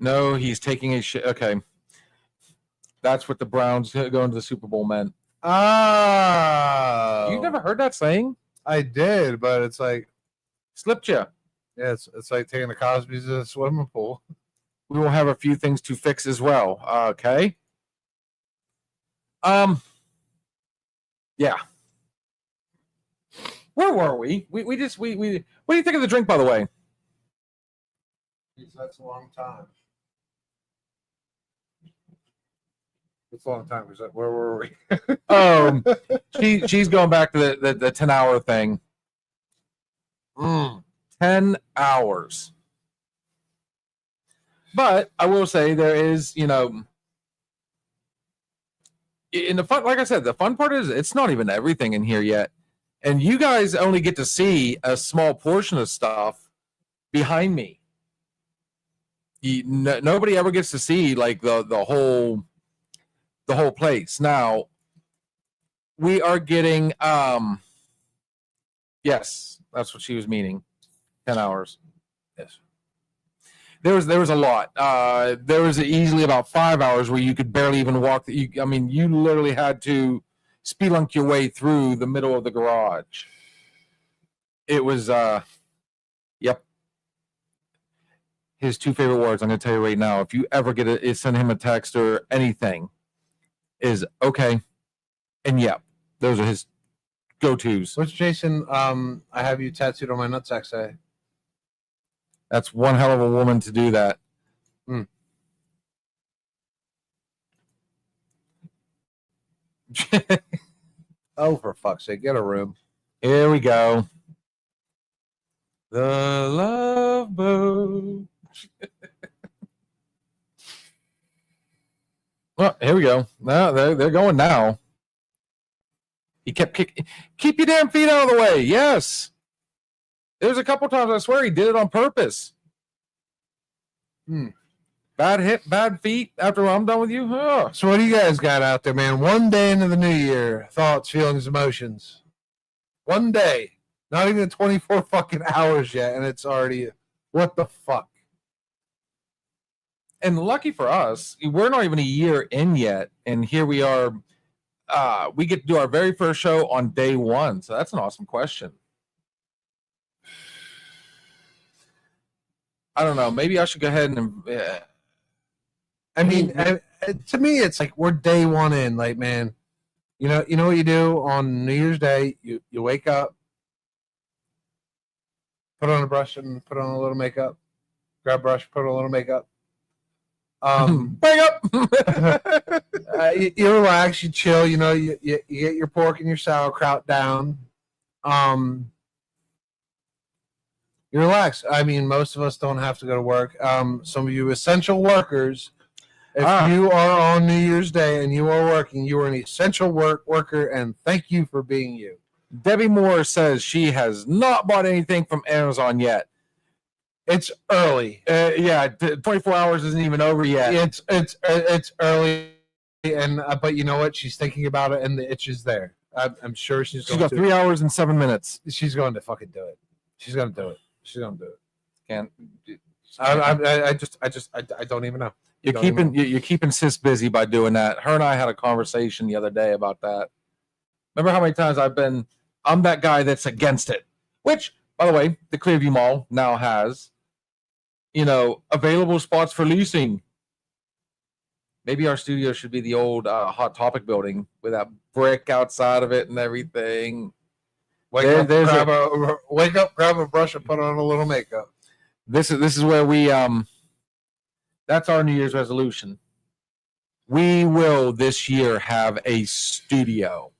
No, he's taking a shit. Okay. That's what the Browns going to the Super Bowl meant. Oh. You never heard that saying? I did, but it's like, Slipped you. yeah, it's like taking the Cosby's to the swimming pool. We will have a few things to fix as well. Okay. Yeah. Where were we? We what do you think of the drink, by the way? That's a long time. It's a long time. Where were we? She's going back to the 10-hour thing. 10 hours. But I will say there is, in the fun, like I said, the fun part is it's not even everything in here yet. And you guys only get to see a small portion of stuff behind me. Nobody ever gets to see like the whole place. Now we are getting yes, that's what she was meaning. 10 hours. Yes. there was a lot. There was easily about 5 hours where you could barely even walk. I mean, you literally had to spelunk your way through the middle of the garage. It was, yep. His two favorite words, I'm going to tell you right now. If you ever get it, send him a text or anything, is okay and yep. Those are his go-tos. What's Jason? I have you tattooed on my nutsack say. That's one hell of a woman to do that. Hmm. Oh, for fuck's sake, get a room. Here we go. The Love Boat. Well, here we go. Now they're going now. He kept kicking. Keep your damn feet out of the way. Yes. There's a couple times I swear he did it on purpose. Bad hip, bad feet. After I'm done with you. Oh. So what do you guys got out there, man? One day into the new year, thoughts, feelings, emotions. One day, not even 24 fucking hours yet, and it's already what the fuck. And lucky for us, we're not even a year in yet, and here we are. We get to do our very first show on day one, so that's an awesome question. I don't know. Maybe I should go ahead and. I mean, to me, it's like we're day one in. Like, man, you know what you do on New Year's Day? You wake up, put on a brush and put on a little makeup. Grab a brush, put on a little makeup. Bang up. You relax, you chill. You know, you get your pork and your sauerkraut down. You relax. I mean, most of us don't have to go to work. Some of you essential workers. If you are on New Year's Day and you are working, you are an essential worker, and thank you for being you. Debbie Moore says she has not bought anything from Amazon yet. It's early. 24 hours isn't even over yet. It's early, and but you know what? She's thinking about it, and the itch is there. I'm sure she's got 3 hours and 7 minutes. She's going to fucking do it. She's going to do it. She's going to do it. Can't. I don't even know. You're keeping sis busy by doing that. Her and I had a conversation the other day about that. Remember how many times I'm that guy that's against it. Which, by the way, the Clearview Mall now has, available spots for leasing. Maybe our studio should be the old Hot Topic building with that brick outside of it and everything. Wake up, grab a brush, and put on a little makeup. This is where we that's our New Year's resolution. We will this year have a studio.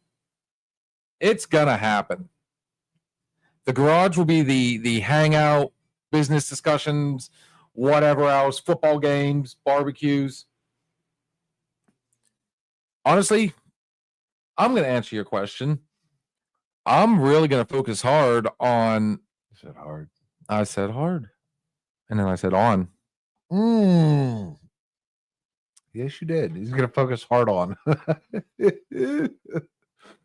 It's gonna happen. The garage will be the hangout, business discussions, whatever else, football games, barbecues. Honestly, I'm gonna answer your question. I'm really gonna focus hard on. You said hard. I said hard. And then I said on. Yes, you did. He's going to focus hard on.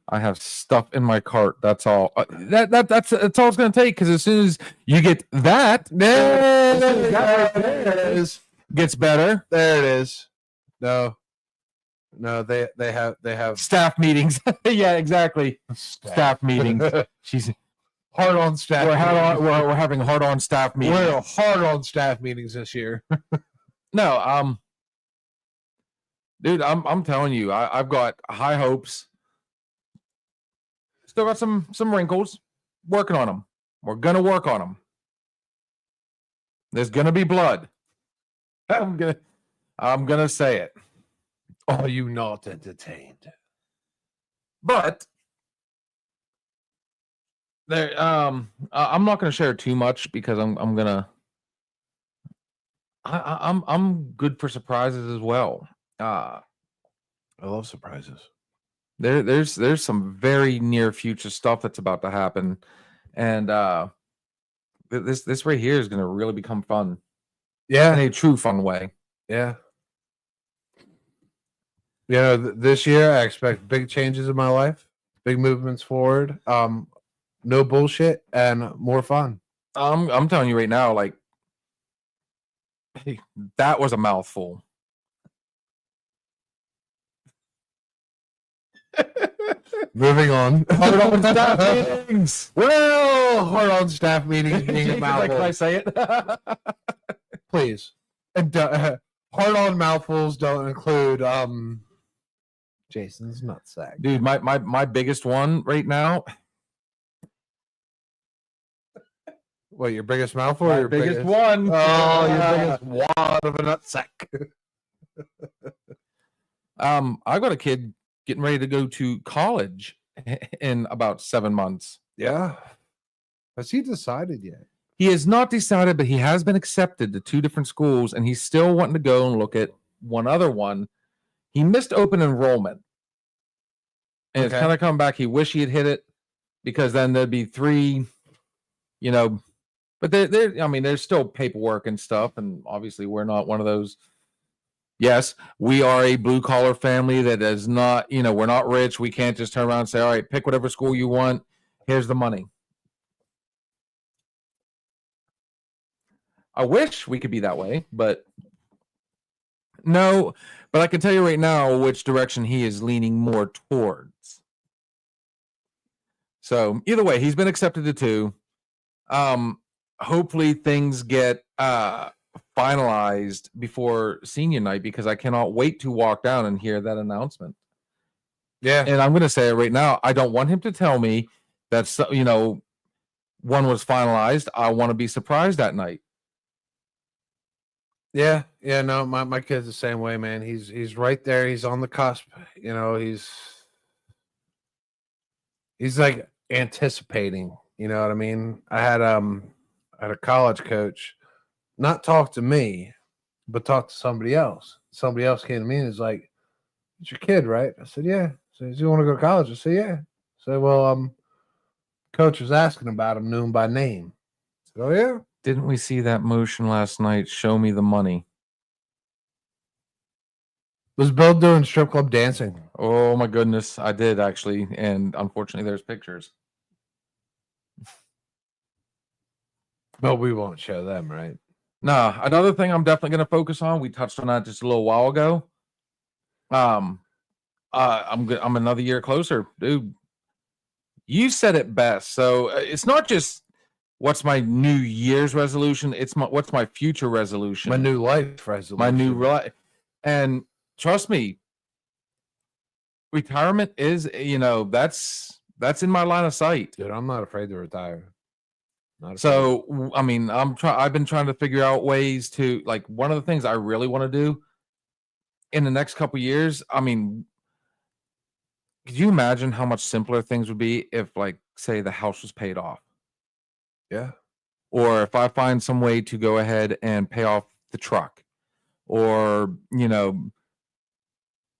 I have stuff in my cart. That's all. That's all it's going to take. Because as soon as you get that, there it is. Gets better. There it is. No, they have staff meetings. Yeah, exactly. Staff meetings. She's. Hard on staff. We're having hard on staff meetings. We're hard on staff meetings this year. No, dude, I'm telling you, I've got high hopes. Still got some wrinkles. Working on them. We're gonna work on them. There's gonna be blood. I'm gonna say it. Are you not entertained? But. There, I'm not going to share too much because I'm good for surprises as well. I love surprises. There's some very near future stuff that's about to happen, and this right here is going to really become fun. Yeah, in a true fun way. Yeah. This year I expect big changes in my life, big movements forward. No bullshit and more fun. I'm telling you right now, like that was a mouthful. Moving on. Hard on staff meetings. Well, hard on staff meetings being a Can I mouthful. say it? Please. And hard on mouthfuls don't include Jason's nutsack. Dude, my biggest one right now. What, your biggest mouthful or My your biggest one. Oh, your biggest wad of a nutsack. I've got a kid getting ready to go to college in about 7 months. Yeah. Has he decided yet? He has not decided, but he has been accepted to 2 different schools, and he's still wanting to go and look at one other one. He missed open enrollment, and it's Okay. kind of come back. He wish he had hit it, because then there'd be 3, you know. But I mean, there's still paperwork and stuff, and obviously we're not one of those. Yes, we are a blue collar family that is not, you know, we're not rich. We can't just turn around and say, all right, pick whatever school you want. Here's the money. I wish we could be that way, but no. But I can tell you right now which direction he is leaning more towards. So either way, he's been accepted to 2. Hopefully things get finalized before senior night, because I cannot wait to walk down and hear that announcement. Yeah. And I'm going to say it right now. I don't want him to tell me that, you know, one was finalized. I want to be surprised that night. Yeah. Yeah. No, my kid's the same way, man. He's right there. He's on the cusp. You know, he's like anticipating. You know what I mean? I had a college coach not talk to me, but talk to somebody else. Somebody else came to me and was like, "It's your kid, right?" I said, "Yeah." So, "Do you want to go to college?" I said, "Yeah." So, "Well, coach was asking about him, knew him by name." I said, "Oh yeah." Didn't we see that motion last night? Show me the money. Was Bill doing strip club dancing? Oh my goodness, I did actually, and unfortunately, there's pictures. But we won't show them, right? No, another thing I'm definitely going to focus on. We touched on that just a little while ago. I'm another year closer, dude. You said it best. So it's not just what's my New Year's resolution. It's what's my future resolution. My new life resolution. My new life. And trust me, retirement is, you know, that's in my line of sight. Dude, I'm not afraid to retire. So, I mean, I've been trying to figure out ways to, like, one of the things I really want to do in the next couple years. I mean, could you imagine how much simpler things would be if, like, say the house was paid off? Yeah. Or if I find some way to go ahead and pay off the truck, or, you know,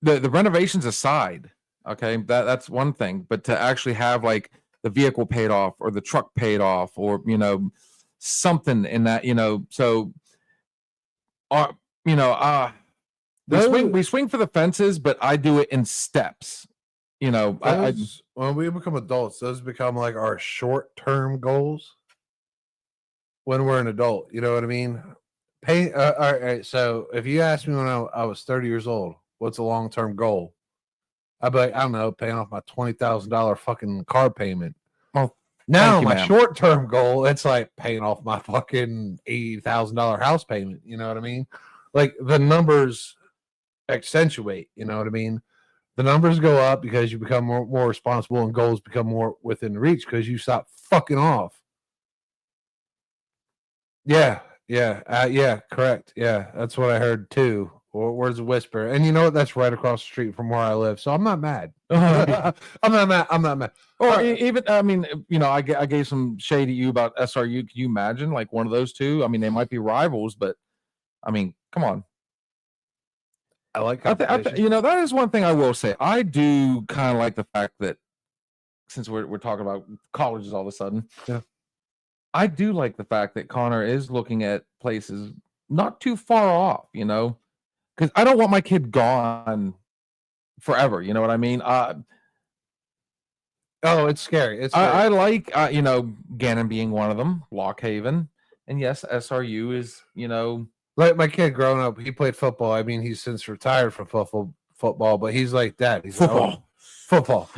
the renovations aside, okay, that's one thing, but to actually have, like, the vehicle paid off or the truck paid off, or, you know, something in that, you know, so, you know, we swing for the fences, but I do it in steps. You know, when we become adults, those become like our short-term goals when we're an adult. You know what I mean? All right. So if you asked me when I was 30 years old, what's a long-term goal? I'd be like, I don't know, paying off my $20,000 fucking car payment. Well, now you, my ma'am. short-term goal, it's like paying off my fucking $80,000 house payment. You know what I mean? Like the numbers accentuate. You know what I mean? The numbers go up because you become more responsible, and goals become more within reach because you stop fucking off. Yeah, correct. Yeah, that's what I heard too. Where's the whisper? And you know what? That's right across the street from where I live, so I'm not mad. I'm not mad. Or even, I mean, you know, I gave some shade at you about SRU. Can you imagine, like, one of those two? I mean, they might be rivals, but I mean, come on. I like you know, that is one thing I will say. I do kind of like the fact that, since we're talking about colleges all of a sudden, yeah, I do like the fact that Connor is looking at places not too far off, you know, because I don't want my kid gone forever. You know what I mean? Oh, it's scary. I like, you know, Gannon being one of them, Lock Haven, and yes, SRU is, you know, Like my kid growing up, he played football. I mean, he's since retired from football, but he's like that. He's like, "Oh, football.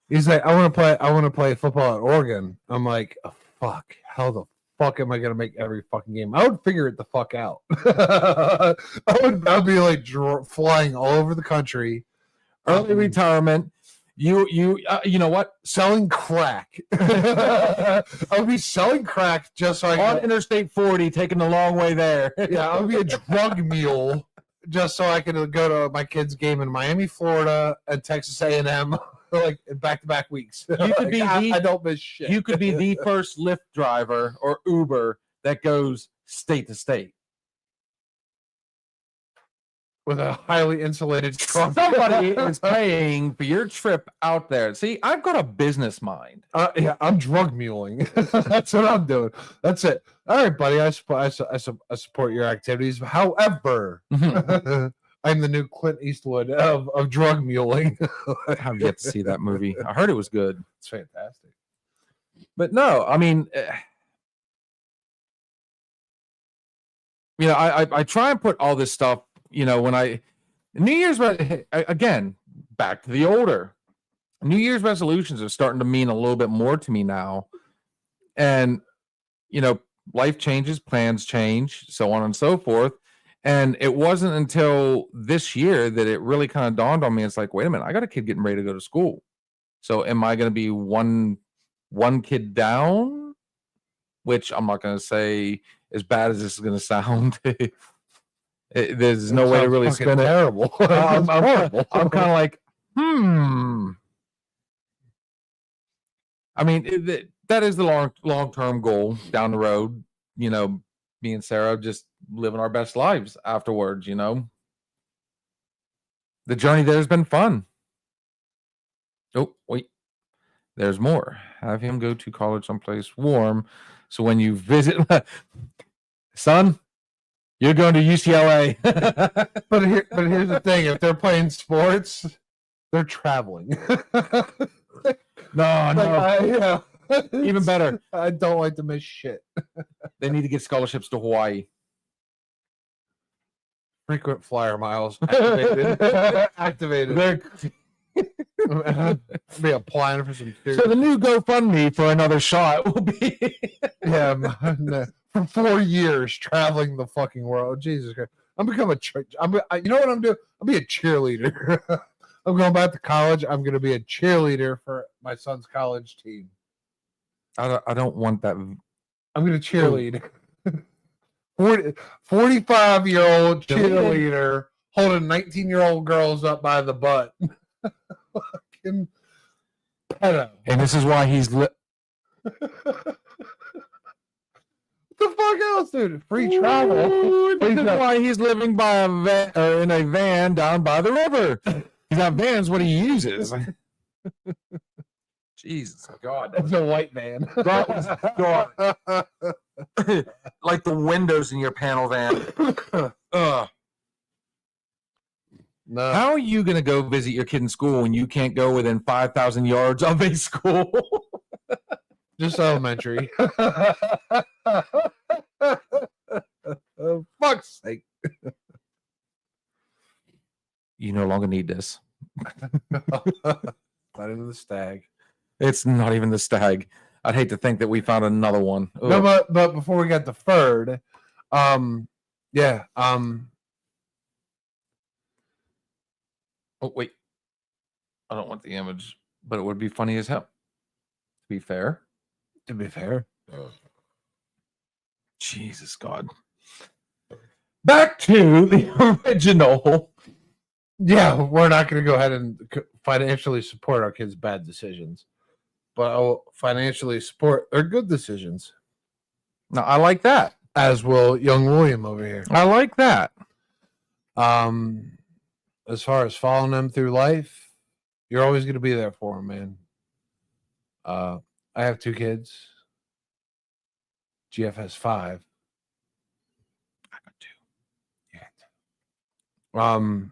He's like, I want to play football at Oregon. I'm like, oh, fuck, how the fuck am I gonna make every fucking game? I would figure it the fuck out. I'd be like flying all over the country, Early retirement. You know what? selling crack. I would be selling crack just so I On could, Interstate 40, taking the long way there. yeah, I would be a drug mule just so I could go to my kid's game in Miami, Florida, and Texas A&M, like in back-to-back weeks. You could be I don't miss shit. You could be the first Lyft driver or Uber that goes state to state. with a highly insulated trunk. Somebody is paying for your trip out there. See, I've got a business mind. Yeah, I'm drug muling. That's what I'm doing. That's it. All right, buddy. I support your activities. However, I'm the new Clint Eastwood of drug muling. I have yet to see that movie. I heard it was good. It's fantastic. But no, I mean, I try and put all this stuff, when New Year's, again, back to the older. New Year's resolutions are starting to mean a little bit more to me now. And, life changes, plans change, so on and so forth. And it wasn't until this year that it really kind of dawned on me. It's like, wait a minute, I got a kid getting ready to go to school. So am I going to be one kid down? Which I'm not going to say as bad as this is going to sound. There's no way to really spin it. Terrible. I'm horrible. kind of like, I mean, that is the long-term goal down the road. Me and Sarah just living our best lives afterwards. The journey there has been fun. Oh, wait. There's more. Have him go to college someplace warm. So when you visit, son, you're going to UCLA. But here's the thing: if they're playing sports, they're traveling. No. Even better. I don't like to miss shit. They need to get scholarships to Hawaii. Frequent flyer miles activated. Activated. Be applying for some. So the new GoFundMe for another shot will be for 4 years traveling the fucking world. Jesus Christ! I'm become a church. You know what I'm doing? I'll be a cheerleader. I'm going back to college. I'm going to be a cheerleader for my son's college team. I don't want that. I'm going to cheerlead. 45-year-old cheerleader holding 19-year-old girls up by the butt. Fucking pedo. And this is why he's What the fuck else, dude? Free travel. This is why he's living by in a van down by the river. He's not vans what he uses. Jesus God. That's a white man. God. Like the windows in your panel van. No. How are you going to go visit your kid in school when you can't go within 5,000 yards of a school? Just elementary. Oh, fuck's sake. You no longer need this. Not even the stag. It's not even the stag. I'd hate to think that we found another one. Ugh. No, but before we got deferred, yeah, Oh, wait. I don't want the image, but it would be funny as hell. To be fair. to be fair, Jesus God. Back to the original. yeah, we're not going to go ahead and financially support our kids' bad decisions, but I'll financially support their good decisions, No, I like that. as will young William over here. I like that. As far as following them through life, you're always going to be there for them, man. I have 2 kids. GF has 5. I got 2.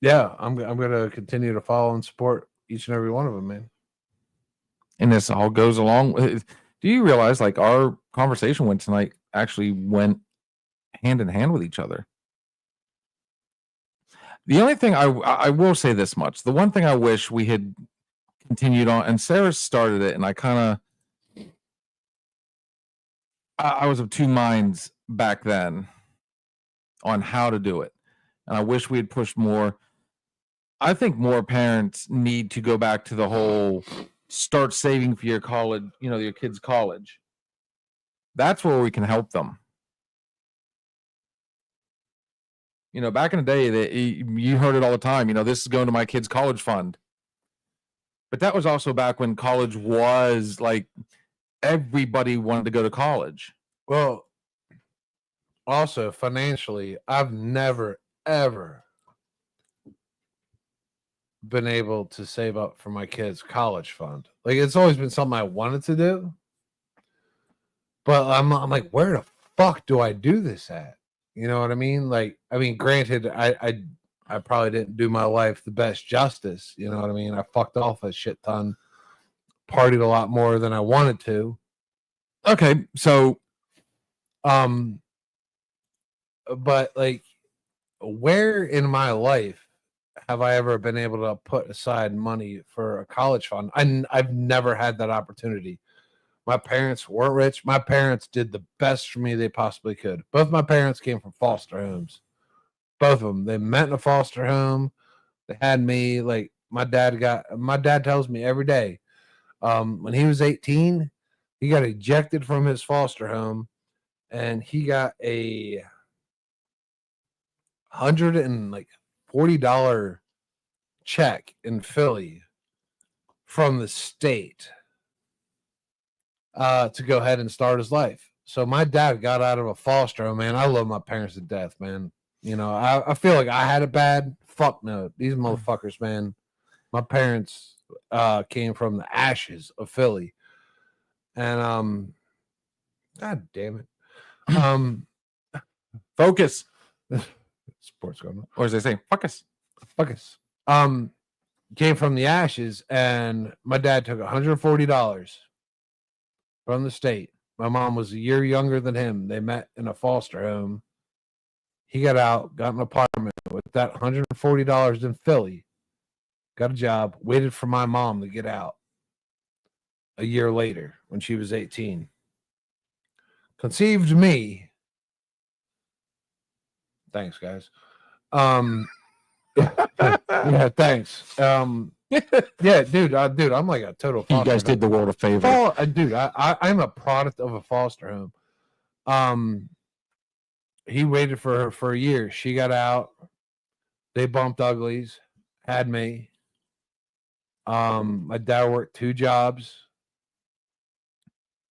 Yeah, I'm going to continue to follow and support each and every one of them, man. And this all goes along with. Do you realize, like, our conversation tonight actually went hand in hand with each other. The only thing I will say this much: the one thing I wish we had continued on, and Sarah started it, and I was of two minds back then on how to do it, and I wish we had pushed more. I think more parents need to go back to the whole start saving for your college, your kids' college. That's where we can help them. Back in the day, you heard it all the time. This is going to my kid's college fund. But that was also back when college was like everybody wanted to go to college. Well, also financially, I've never, ever been able to save up for my kids' college fund. Like, it's always been something I wanted to do. But I'm like, where the fuck do I do this at? You know what I mean? Like, granted, I probably didn't do my life the best justice. You know what I mean? I fucked off a shit ton, partied a lot more than I wanted to. Okay, so, but like, where in my life have I ever been able to put aside money for a college fund? I've never had that opportunity. My parents weren't rich. My parents did the best for me they possibly could. Both my parents came from foster homes. Both of them. They met in a foster home. They had me. Like, my dad tells me every day, when he was 18, he got ejected from his foster home, and he got a $140 check in Philly from the state to go ahead and start his life. So my dad got out of a foster home, man. I love my parents to death, man. I feel like I had it bad. Fuck no. These motherfuckers, man. My parents came from the ashes of Philly. And God damn it. focus. Sports going on. Or as they say, focus. Focus. Came from the ashes, and my dad took $140 from the state. My mom was a year younger than him. They met in a foster home. He got out, got an apartment with that $140 in Philly, got a job, waited for my mom to get out a year later when she was 18. Conceived me. Thanks, guys. Yeah, thanks. Yeah, dude, I'm like a total foster You guys did the world a favor. Dude, I'm a product of a foster home. He waited for her for a year. She got out. They bumped uglies, had me. My dad worked 2 jobs.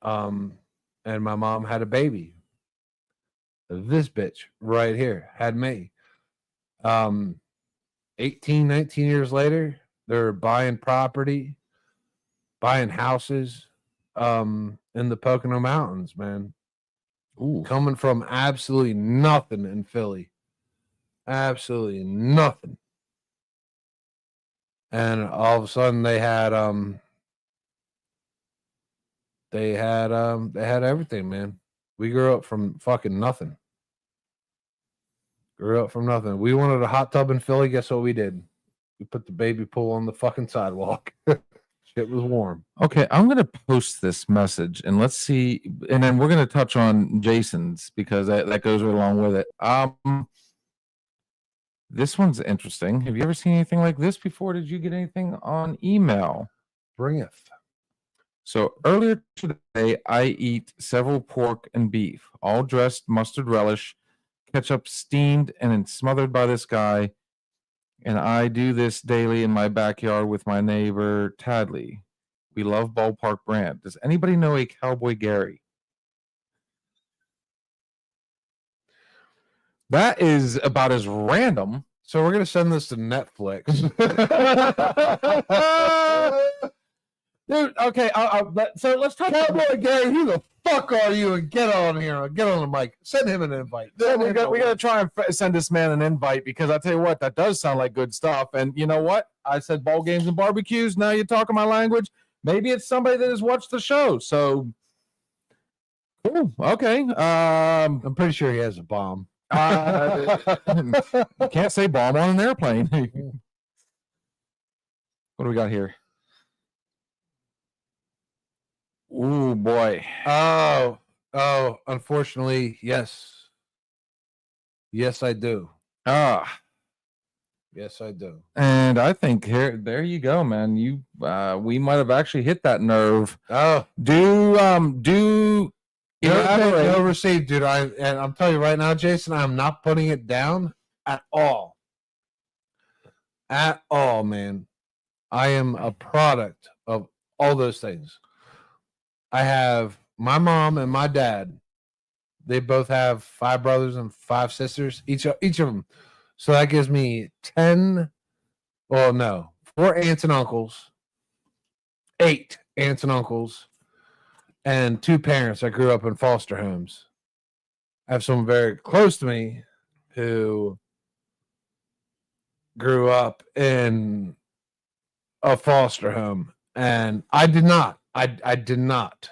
And my mom had a baby. This bitch right here had me. 18, 19 years later, they're buying property, buying houses in the Pocono Mountains, man. Ooh. Coming from absolutely nothing in Philly. Absolutely nothing. And all of a sudden they had everything, man. We grew up from fucking nothing. Grew up from nothing. We wanted a hot tub in Philly. Guess what we did? We put the baby pool on the fucking sidewalk. Shit was warm. Okay, I'm going to post this message and let's see. And then we're going to touch on Jason's because that goes right along with it. This one's interesting. Have you ever seen anything like this before? Did you get anything on email? Bringeth. So earlier today, I eat several pork and beef, all dressed mustard relish, ketchup steamed and then smothered by this guy. And I do this daily in my backyard with my neighbor, Tadley. We love Ballpark brand. Does anybody know a Cowboy Gary? That is about as random. So we're going to send this to Netflix. Dude, okay. So let's talk Cowboy Gary, who the fuck are you? And get on here. Get on the mic. Send him an invite. We got to try and send this man an invite because I tell you what, that does sound like good stuff. And you know what? I said ball games and barbecues. Now you're talking my language. Maybe it's somebody that has watched the show. So Cool. Okay. I'm pretty sure he has a bomb. You can't say bomb on an airplane. What do we got here? Ooh, boy. Oh, unfortunately, yes. Yes, I do. Ah, Yes, I do. and I think there you go, man. We might have actually hit that nerve. Oh, Do no, elaborate. no receipt, dude. And I'm telling you right now, Jason, I'm not putting it down at all. At all, man. I am a product of all those things. I have my mom and my dad. They both have 5 brothers and 5 sisters, each of them. So that gives me 10. Well, no, 4 aunts and uncles, 8 aunts and uncles, and 2 parents that grew up in foster homes. I have someone very close to me who grew up in a foster home, and I did not. I did not.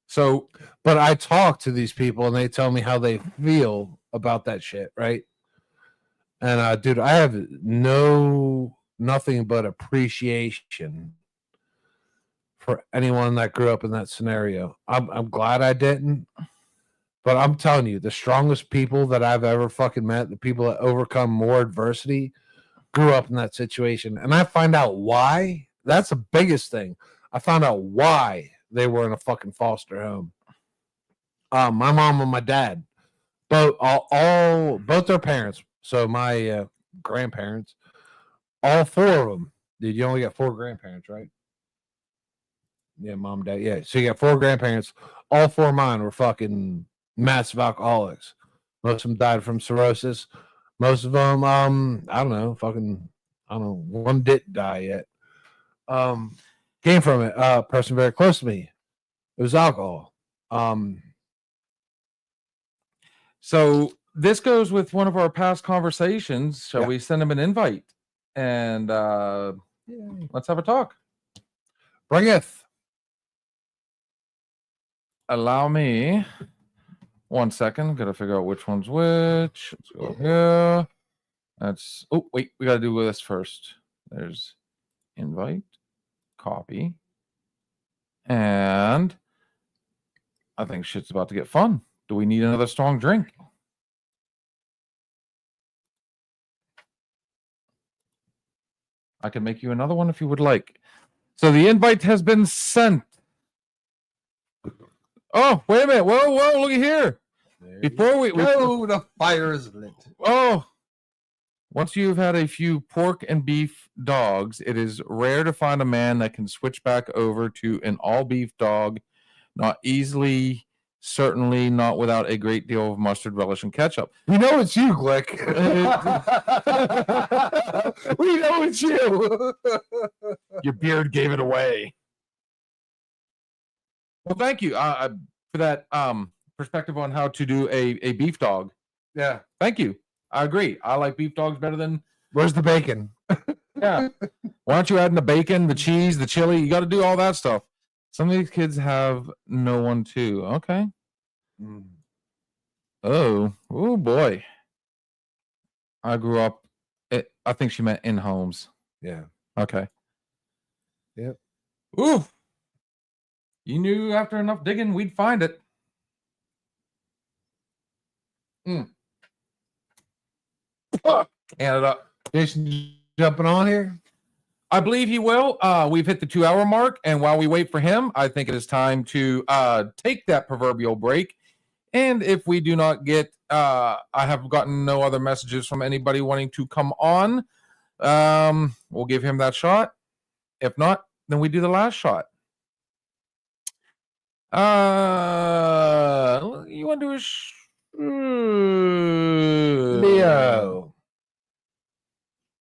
So, but I talk to these people and they tell me how they feel about that shit, right? And dude, I have nothing but appreciation for anyone that grew up in that scenario. I'm glad I didn't, but I'm telling you, the strongest people that I've ever fucking met, the people that overcome more adversity, grew up in that situation. And I find out why. That's the biggest thing. I found out why they were in a fucking foster home. My mom and my dad, both their parents. So my grandparents, all 4 of them. Dude, you only got 4 grandparents, right? Yeah, mom, dad. Yeah, so you got 4 grandparents. All 4 of mine were fucking massive alcoholics. Most of them died from cirrhosis. Most of them, I don't know, one didn't die yet. Came from it. A person very close to me. It was alcohol. So this goes with one of our past conversations. Shall Yeah. we send him an invite and let's have a talk? Bringeth. Allow me 1 second. Got to figure out which one's which. Let's go here. Oh, wait. We got to do this first. There's invite, copy. And I think shit's about to get fun. Do we need another strong drink? I can make you another one if you would like. So the invite has been sent. Oh, wait a minute. Whoa, look at here. Before we the fire is lit. Once you've had a few pork and beef dogs, it is rare to find a man that can switch back over to an all beef dog, not easily, certainly not without a great deal of mustard, relish, and ketchup. We know it's you, Glick. We know it's you. Your beard gave it away. Well, thank you for that perspective on how to do a beef dog. Yeah. Thank you. I agree. I like beef dogs better than. Where's the bacon? Yeah. Why don't you add in the bacon, the cheese, the chili? You got to do all that stuff. Some of these kids have no one too. Okay. Oh boy. I grew up. I think she meant in homes. Yeah. Okay. Yep. Ooh. You knew after enough digging we'd find it. Canada. Jason jumping on here? I believe he will. We've hit the 2-hour mark, and while we wait for him, I think it is time to take that proverbial break. And if we do not get, I have gotten no other messages from anybody wanting to come on, we'll give him that shot. If not, then we do the last shot. You want to do Leo.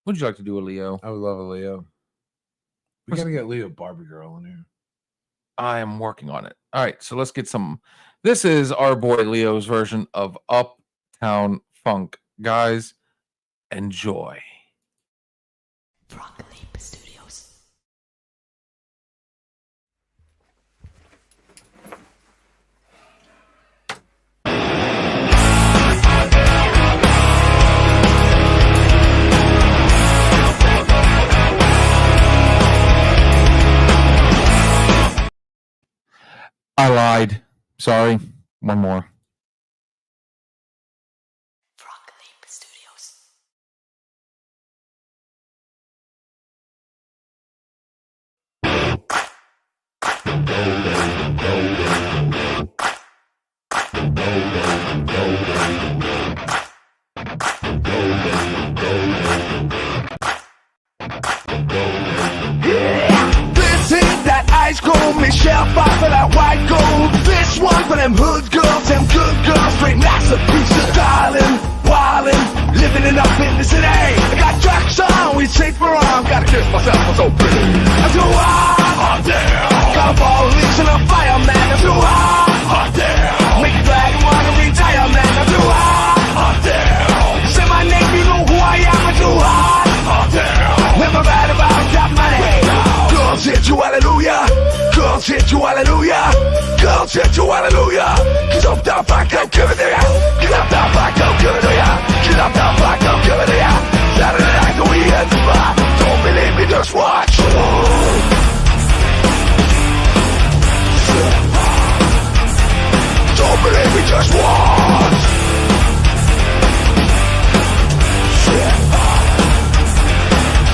Would you like to do a Leo? I would love a Leo. We gotta get Leo Barbie Girl in here. I am working on it. All right, so let's get some. This is our boy Leo's version of Uptown Funk. Guys, enjoy. Frog-Leap Studios. I lied. Sorry. One more. This ain't that ice cold Michelle fight for that white gold. This one for them hood girls, them good girls, straight masterpieces. Styling, wildin', living it up in the city. I got tracks on, we take for arm. Gotta kiss myself, I'm so pretty. I'm too hot, hot damn. Got a ball leaks and a fireman. I'm too hot, hot damn. Make a dragon wanna retire, man. I'm too hot, hot damn. Say my name, you know who I am. I'm too hot, hot damn. Never bad about that money. Girls hit you, hallelujah. Girls hit you, hallelujah. Girls hit you, hallelujah. Get up, down, back, up, give it to ya. Get up, down, back, up, give it to ya. Get up, down, back, up, give it to ya. Saturday night, we at the bar. Don't believe me, just watch. Don't believe me, just watch.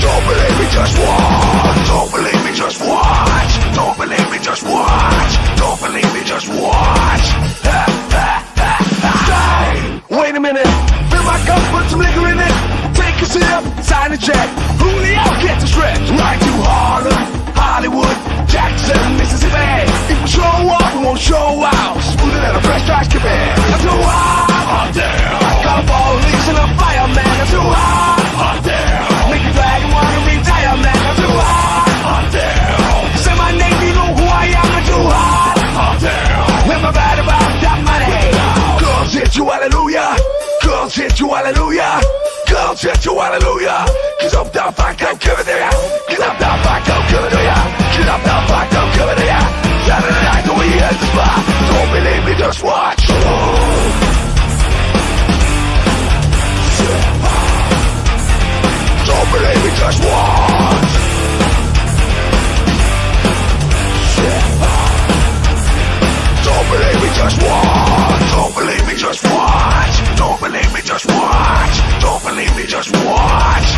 Don't believe me, just watch. Don't believe me, just watch. Don't believe me, just watch. Don't believe me, just watch. Stay. Wait a minute. Fill my cup, put some liquor in it. Take a sip, sign a check. Julio, get the stretch. Right to Harlem, Hollywood, Jackson, Mississippi. If we show up, we won't show out. Smoother than a fresh dry skipping. I'm too hot. Hot damn. Got a ball leaks and a fireman. I'm too hot. Hot damn. Make a dragon wanna retire, man. I'm too hot. Hot damn. Say my name, you know who I am. I'm too hot. Hot damn. Never bad about that money. Girls hit you, hallelujah. Girls hit you, hallelujah. Girls hit you, hallelujah. Get up, down, back, up, give it to ya. Get up, down, back, up, give it to ya. Get up, down, back, up, give it to ya. Saturday night, we at the spot. Don't believe me, just watch. Don't believe me, just watch. Don't believe me, just watch. Don't believe me, just watch. Don't believe me, just watch. Don't believe me, just watch.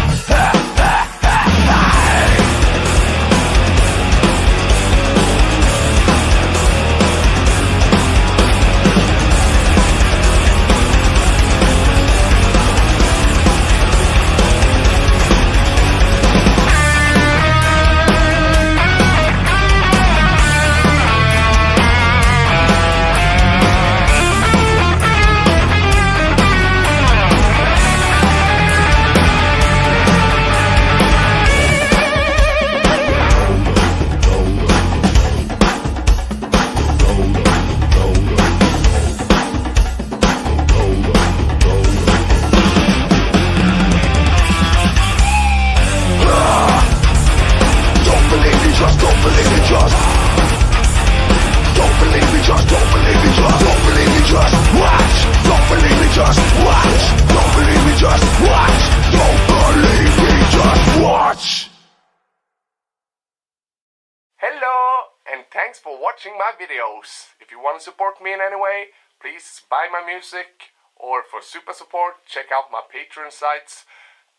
Hello, and thanks for watching my videos. If you want to support me in any way, please buy my music, or for super support, check out my Patreon sites,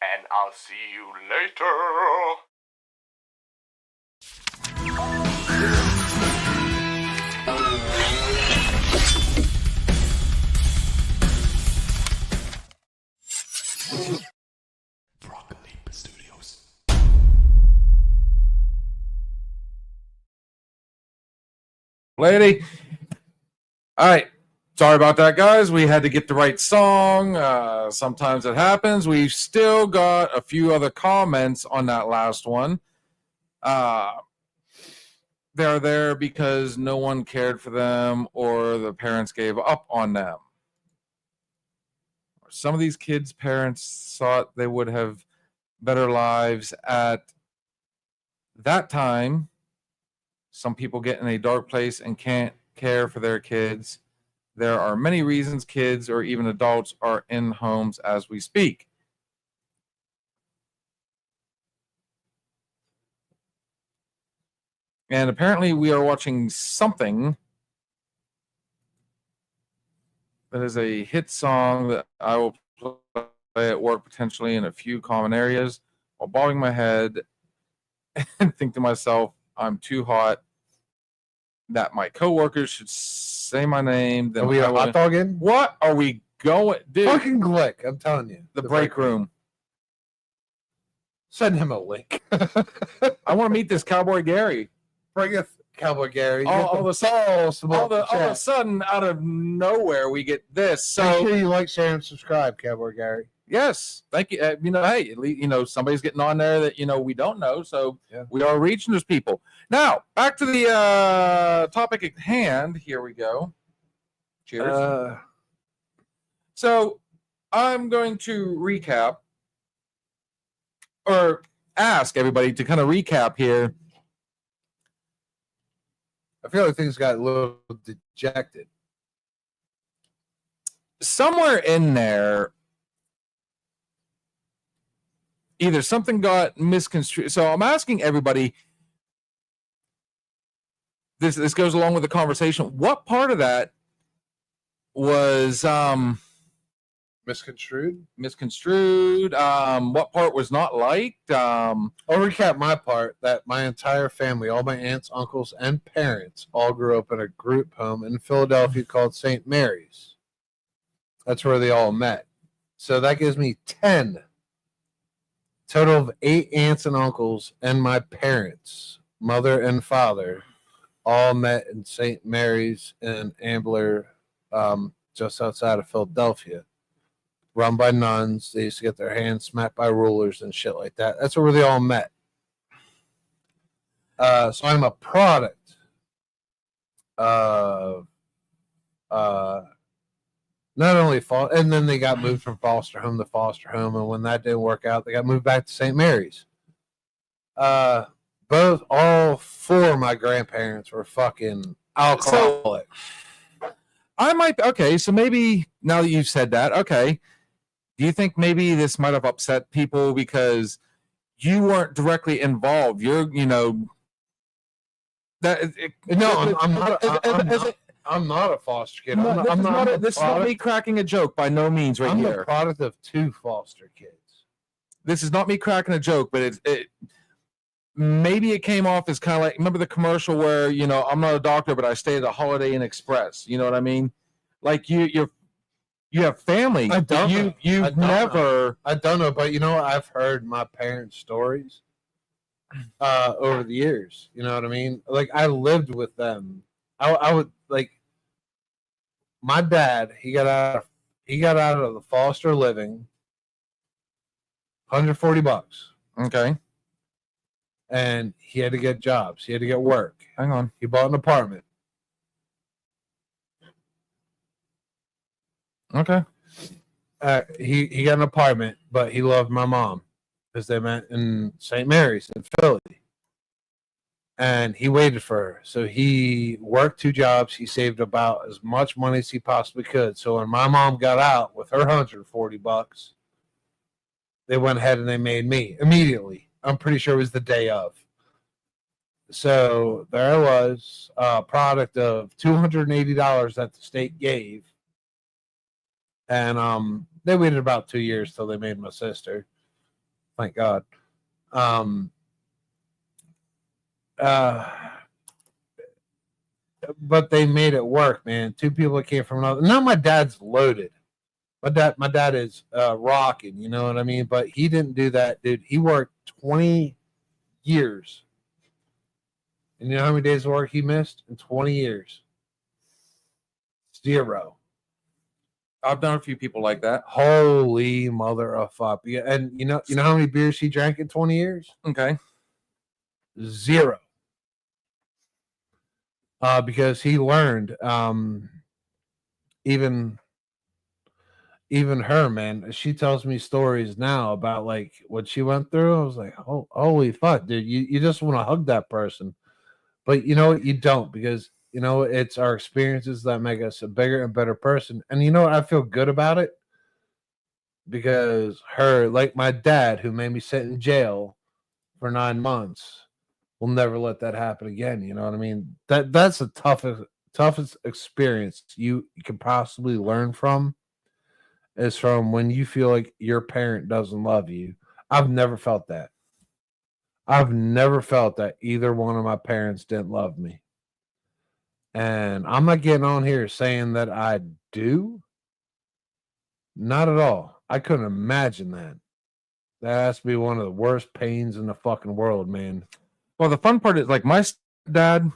and I'll see you later. Lady. All right. Sorry about that, guys. We had to get the right song. Sometimes it happens. We've still got a few other comments on that last one. They're there because no one cared for them or the parents gave up on them. Some of these kids' parents thought they would have better lives at that time. Some people get in a dark place and can't care for their kids. There are many reasons kids or even adults are in homes as we speak. And apparently we are watching something that is a hit song that I will play at work potentially in a few common areas while bobbing my head and think to myself, I'm too hot, that my coworkers should say my name. Then Are we I a will- hot dog in? What are we going, dude? Fucking Glick, I'm telling you. the break room. Send him a link. I want to meet this Cowboy Gary. Bring us Cowboy Gary. All of a sudden, all of a chat. sudden, out of nowhere, we get this. Make So sure you like, share, and subscribe, Cowboy Gary. yes, thank you. Hey, at least, somebody's getting on there that we don't know. So Yeah. we are reaching those people. Now back to the topic at hand. Here we go. Cheers. So I'm going to recap or ask everybody to kind of recap here. I feel like things got a little dejected. Somewhere in there, either something got misconstrued. So I'm asking everybody. This goes along with the conversation. What part of that was Misconstrued? misconstrued? What part was not liked? I'll recap my part that my entire family, all my aunts, uncles, and parents, all grew up in a group home in Philadelphia called St. Mary's. That's where they all met. So that gives me 10. Total of 8 aunts and uncles and my parents, mother and father, all met in St. Mary's in Ambler, just outside of Philadelphia. Run by nuns. They used to get their hands smacked by rulers and shit like that. That's where they all met. So I'm a product of not only and then they got moved from foster home to foster home, and when that didn't work out, they got moved back to St. Mary's. All 4 of my grandparents were fucking alcoholic. So maybe now that you've said that, okay. Do you think maybe this might have upset people because you weren't directly involved? I'm not a foster kid. This is not me cracking a joke by no means right I'm here. the product of 2 foster kids. This is not me cracking a joke, but it maybe it came off as kind of like, remember the commercial where I'm not a doctor, but I stay at a Holiday Inn Express. You know what I mean? Like you have family. I don't know. You've never. I don't know, but I've heard my parents' stories over the years. You know what I mean? Like I lived with them. I would like my dad. He got out of the foster living, $140, Okay, and he had to get jobs. He had to get work. hang on. He bought an apartment. Okay, He got an apartment, but he loved my mom because they met in St. Mary's in Philly. And he waited for her. So he worked 2 jobs. He saved about as much money as he possibly could. So when my mom got out with her $140, they went ahead and they made me immediately. I'm pretty sure it was the day of. So there I was, a product of $280 that the state gave. And they waited about 2 years till they made my sister. Thank God. But they made it work, man. 2 people that came from another. Now my dad's loaded. My dad is rocking, you know what I mean? But he didn't do that, dude. He worked 20 years. And you know how many days of work he missed in 20 years? 0. I've known a few people like that. Holy mother of fuck. Yeah, and you know how many beers he drank in 20 years? Okay, 0. Because he learned, even her, man, she tells me stories now about like what she went through. I was like, oh, holy fuck, dude, you just want to hug that person. But you know what? You don't, because it's our experiences that make us a bigger and better person. And you know what? I feel good about it because her, like my dad, who made me sit in jail for 9 months, will never let that happen again. You know what I mean? That's the toughest experience you can possibly learn from is from when you feel like your parent doesn't love you. I've never felt that. I've never felt that either one of my parents didn't love me. And I'm not getting on here saying that I do. Not at all. I couldn't imagine that. That has to be one of the worst pains in the fucking world, man. Well, the fun part is like my dad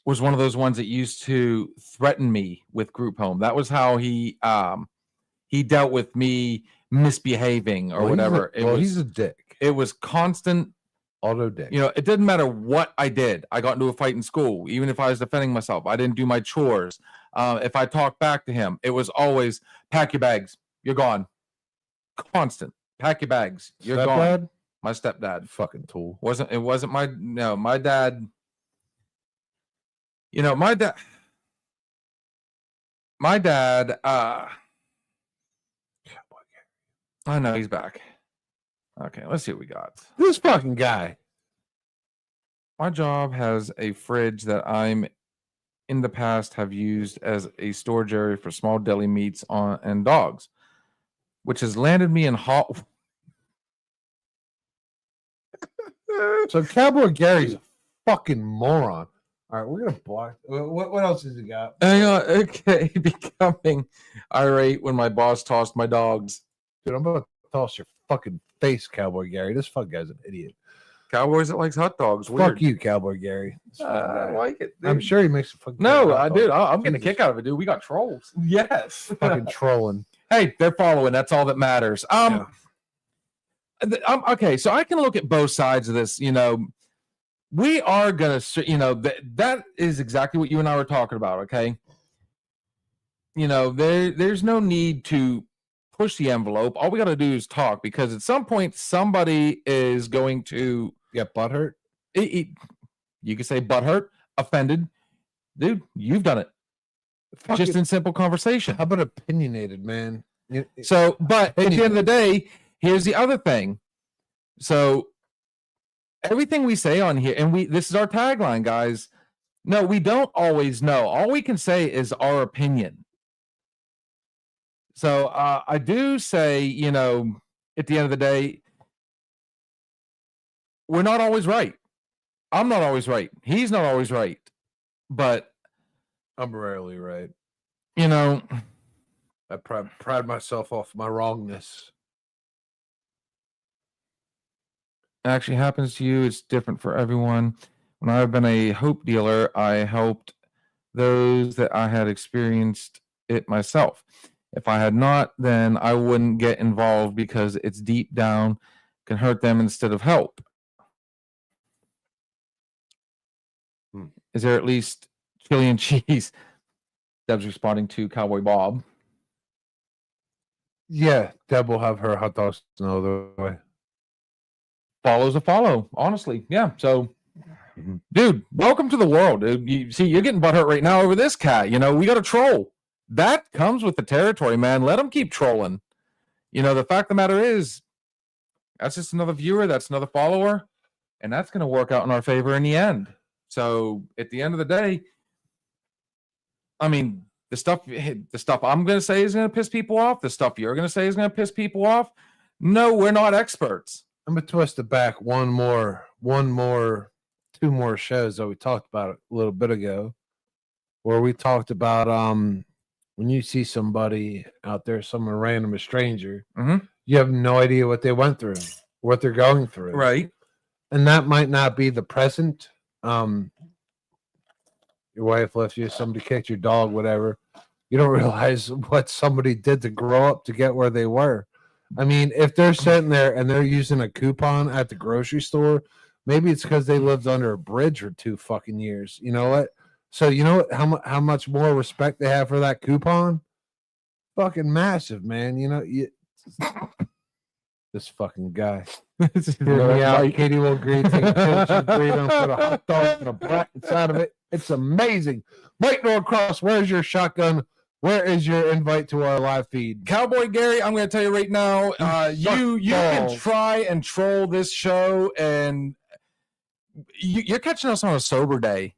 was one of those ones that used to threaten me with group home. That was how he dealt with me misbehaving or Well, whatever. he's a dick. It was constant. Auto dick. You know, it didn't matter what I did. I got into a fight in school, even if I was defending myself. I didn't do my chores. If I talked back to him, it was always pack your bags. You're gone. Constant. Pack your bags. You're gone. Stepdad? My stepdad. Fucking tool. Wasn't my dad. You know, my dad. I know he's back. Okay, let's see what we got. This fucking guy. My job has a fridge that I'm in the past have used as a storage area for small deli meats and dogs, which has landed me in hot. So Cowboy Gary's a fucking moron. All right, we're gonna block. What else has he got? Hang on, okay, becoming irate when my boss tossed my dogs. Dude, I'm about to toss your fucking face, Cowboy Gary. This fucking guy's an idiot. Cowboys that likes hot dogs. Fuck Weird. you, Cowboy Gary. This fucking I guy. like it. I'm dude. sure he makes a fucking No, hot I dog. did. I'm getting a Jesus. kick out of it, dude. We got trolls. Yes. Fucking trolling. Hey, they're following. That's all that matters. Yeah. Okay, so I can look at both sides of this. You know, we are gonna, you know, that is exactly what you and I were talking about. Okay, you know, there's no need to push the envelope. All we got to do is talk, because at some point somebody is going to Get butthurt. you could say butthurt, offended, dude. You've done it. Just in simple conversation. How about opinionated, man? So, but at the end of the day, here's the other thing. So everything we say on here, and this is our tagline, guys. No, we don't always know. All we can say is our opinion. So I do say, you know, at the end of the day, we're not always right. I'm not always right. He's not always right. But I'm rarely right. you know, I pride myself off my wrongness. it actually happens to you. It's different for everyone. When I've been a hope dealer, I helped those that I had experienced it myself. If I had not, then I wouldn't get involved, because it's deep down, can hurt them instead of help. Is there at least chili and cheese? Deb's responding to Cowboy Bob. Yeah, Deb will have her hot dogs no other way. Follows a follow, honestly. Yeah. So, dude, welcome to the world. Dude. You see, you're getting butthurt right now over this cat. You know, we got a troll. That comes with the territory, man. Let them keep trolling. You know, the fact of the matter is, that's just another viewer. That's another follower. And that's going to work out in our favor in the end. So, at the end of the day, I mean, the stuff I'm going to say is going to piss people off. The stuff you're going to say is going to piss people off. No, we're not experts. I'm gonna twist it back two more shows that we talked about a little bit ago, where we talked about when you see somebody out there, someone random, a stranger, you have no idea what they went through, what they're going through, Right. and that might not be the present. Your wife left you, somebody kicked your dog, whatever. You don't realize what somebody did to grow up to get where they were. I mean, if they're sitting there and they're using a coupon at the grocery store, maybe it's because they lived under a bridge for 2 fucking years. You know what? So you know what, how much more respect they have for that coupon? Fucking massive, man. You know, this fucking guy. Hear me out. Katie will agree. Take a picture, put a hot dog and a brat inside of it. It's amazing. Mike Norcross, where's your shotgun? Where is your invite to our live feed? Cowboy Gary, I'm going to tell you right now, you can try and troll this show, and you're catching us on a sober day.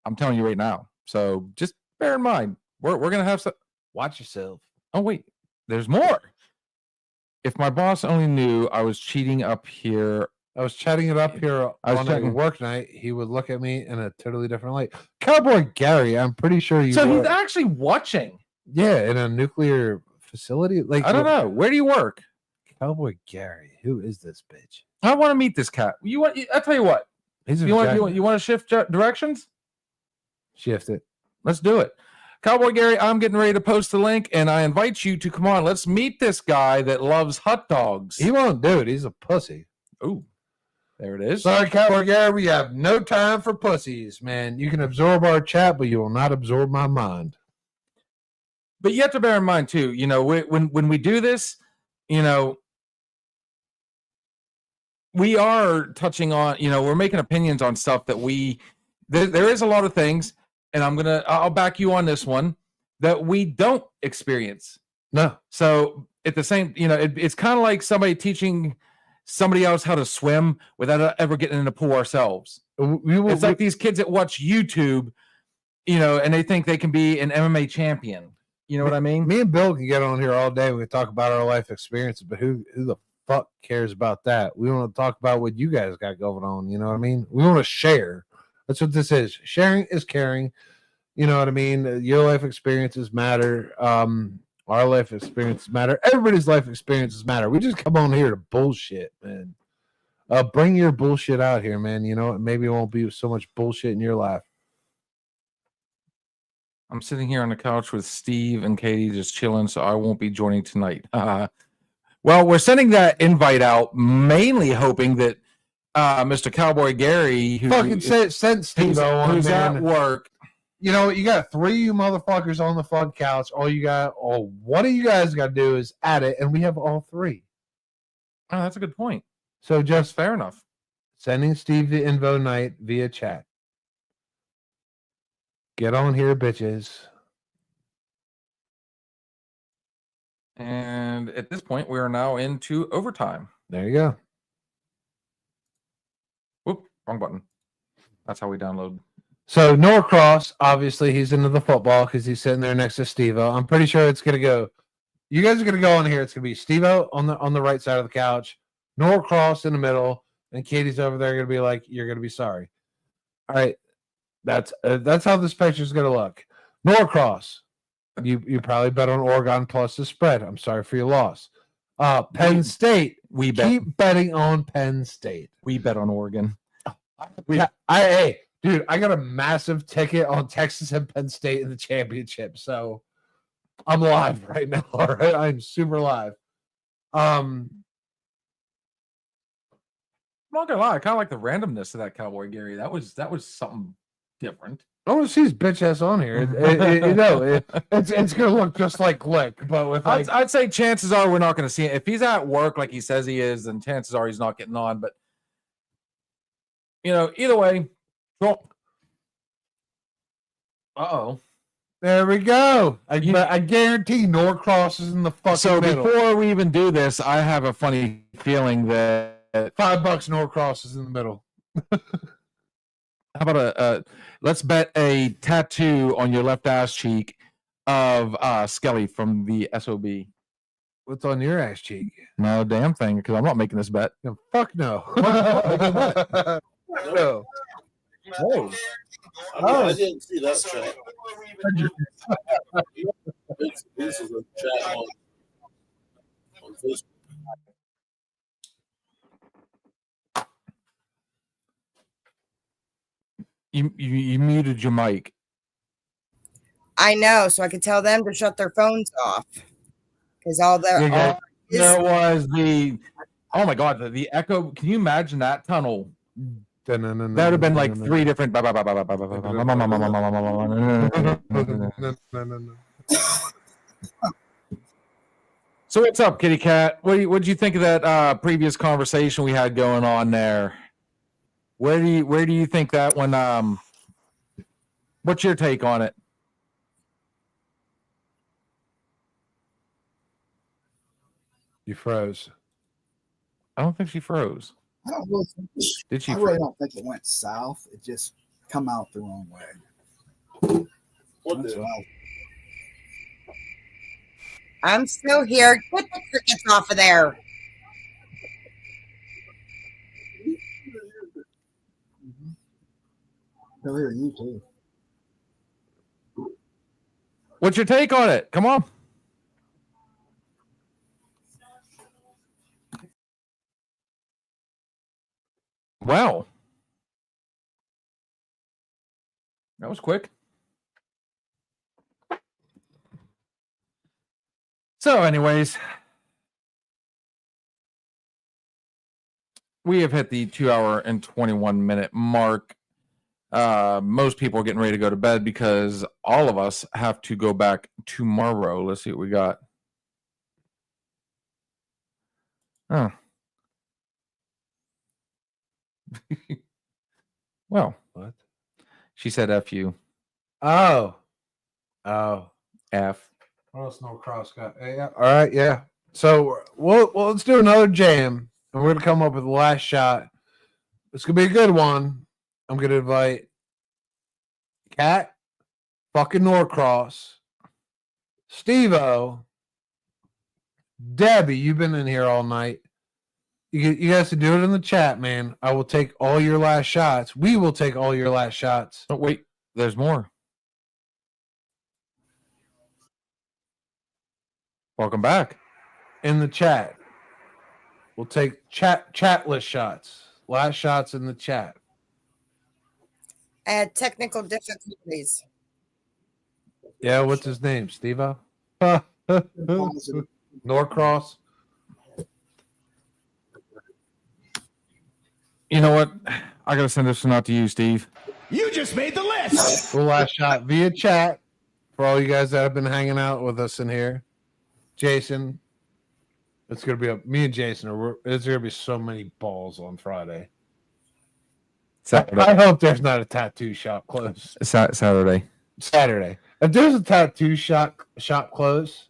I'm telling you right now. So just bear in mind, we're gonna have some. Watch yourself. Oh wait, there's more. If my boss only knew I was cheating up here. I was chatting it up here I was on a chatting- work night. He would look at me in a totally different light. Cowboy Gary, I'm pretty sure you. So he's work- actually watching. yeah, in a nuclear facility. Like I don't know. Where do you work? Cowboy Gary. Who is this bitch? I want to meet this cat. You want? I'll tell you what. He's a You want? giant- You want to shift directions? shift it. Let's do it. Cowboy Gary, I'm getting ready to post the link, and I invite you to come on. Let's meet this guy that loves hot dogs. He won't do it. He's a pussy. Ooh, there it is. Sorry, Cowboy Gary. We have no time for pussies, man. You can absorb our chat, but you will not absorb my mind. But you have to bear in mind too. You know, when we do this, you know, we are touching on. You know, we're making opinions on stuff that we. There is a lot of things, and I'll back you on this one that we don't experience. No. So at the same, you know, it's kind of like somebody teaching somebody else how to swim without ever getting in the pool ourselves. We will, It's like these kids that watch YouTube, you know, and they think they can be an MMA champion. You know what I mean? me and Bill can get on here all day. We can talk about our life experiences, but who the fuck cares about that? We want to talk about what you guys got going on. You know what I mean? We want to share. That's what this is. Sharing is caring. You know what I mean? Your life experiences matter. Our life experiences matter. Everybody's life experiences matter. We just come on here to bullshit, man. Bring your bullshit out here, man. You know, maybe it won't be so much bullshit in your life. I'm sitting here on the couch with Steve and Katie just chilling, so I won't be joining tonight. Well, we're sending that invite out mainly hoping that Mr. Cowboy Gary, Fucking send Steve on, who's man. at work. You know, you got 3 of you motherfuckers on the fucking couch. One of you guys got to do is add it, and we have all 3. Oh, that's a good point. So Just just fair enough. sending Steve the info night via chat. Get on here, bitches. And at this point, we are now into overtime. There you go. Whoop, wrong button. That's how we download. So Norcross, obviously, he's into the football because he's sitting there next to Steve-O. I'm pretty sure it's gonna go. You guys are gonna go on here. It's gonna be Steve-O on the right side of the couch, Norcross in the middle, and Katie's over there gonna be like, "You're gonna be sorry." All right, that's how this picture's gonna look. Norcross, you probably bet on Oregon plus the spread. I'm sorry for your loss. Penn State, We bet. keep betting on Penn State. We bet on Oregon. Hey, dude, I got a massive ticket on Texas and Penn State in the championship, so I'm live right now. All right, I'm super live. I'm not gonna lie, I kind of like the randomness of that Cowboy Gary. That was something different. I want to see his bitch ass on here. It's gonna look just like Glick, but with like I'd say chances are we're not going to see it. If he's at work like he says he is, then chances are he's not getting on. But you know, either way, well, uh-oh. there we go. I guarantee Norcross is in the fucking So middle. before we even do this, I have a funny feeling that $5 Norcross is in the middle. how about let's bet a tattoo on your left ass cheek of Skelly from the SOB. What's on your ass cheek? No damn thing, because I'm not making this bet. No, fuck no. No. Whoa. I didn't see that chat. This is a chat on Facebook. You muted your mic. I know, so I could tell them to shut their phones off because all their Yeah, all is- There was the oh my god, the echo. Can you imagine that tunnel? That would have been like 3 different. So what's up, Kitty Cat? What do you think of that previous conversation we had going on there? Where do you think that one? What's your take on it? You froze. I don't think she froze. I don't really think Did she? I really don't think it went south. It just come out the wrong way. What That's the? right. I'm still here. Get the crickets off of there. They'll hear you too. What's your take on it? Come on. Wow. That was quick. So, anyways, we have hit the 2 hour and 21 minute mark. Most people are getting ready to go to bed because all of us have to go back tomorrow. Let's see what we got. Oh. Well, What? she said F you. Oh. F. What else Norcross got? Yeah. All right. Yeah. So well, let's do another jam, and we're gonna come up with the last shot. It's gonna be a good one. I'm gonna invite Kat, fucking Norcross, Steve-O, Debbie. You've been in here all night. You guys can do it in the chat, man. I will take all your last shots. We will take all your last shots. Oh, wait. There's more. Welcome back. In the chat. We'll take chatless shots. Last shots in the chat. I had technical difficulties. Yeah, what's his name? Steve-O? Positive. Norcross? You know what? I gotta send this one out to you, Steve. You just made the list. The last shot via chat for all you guys that have been hanging out with us in here. Jason. It's gonna be me and Jason it's gonna be so many balls on Friday. Saturday. I hope there's not a tattoo shop closed. Saturday. Saturday. If there's a tattoo shop closed,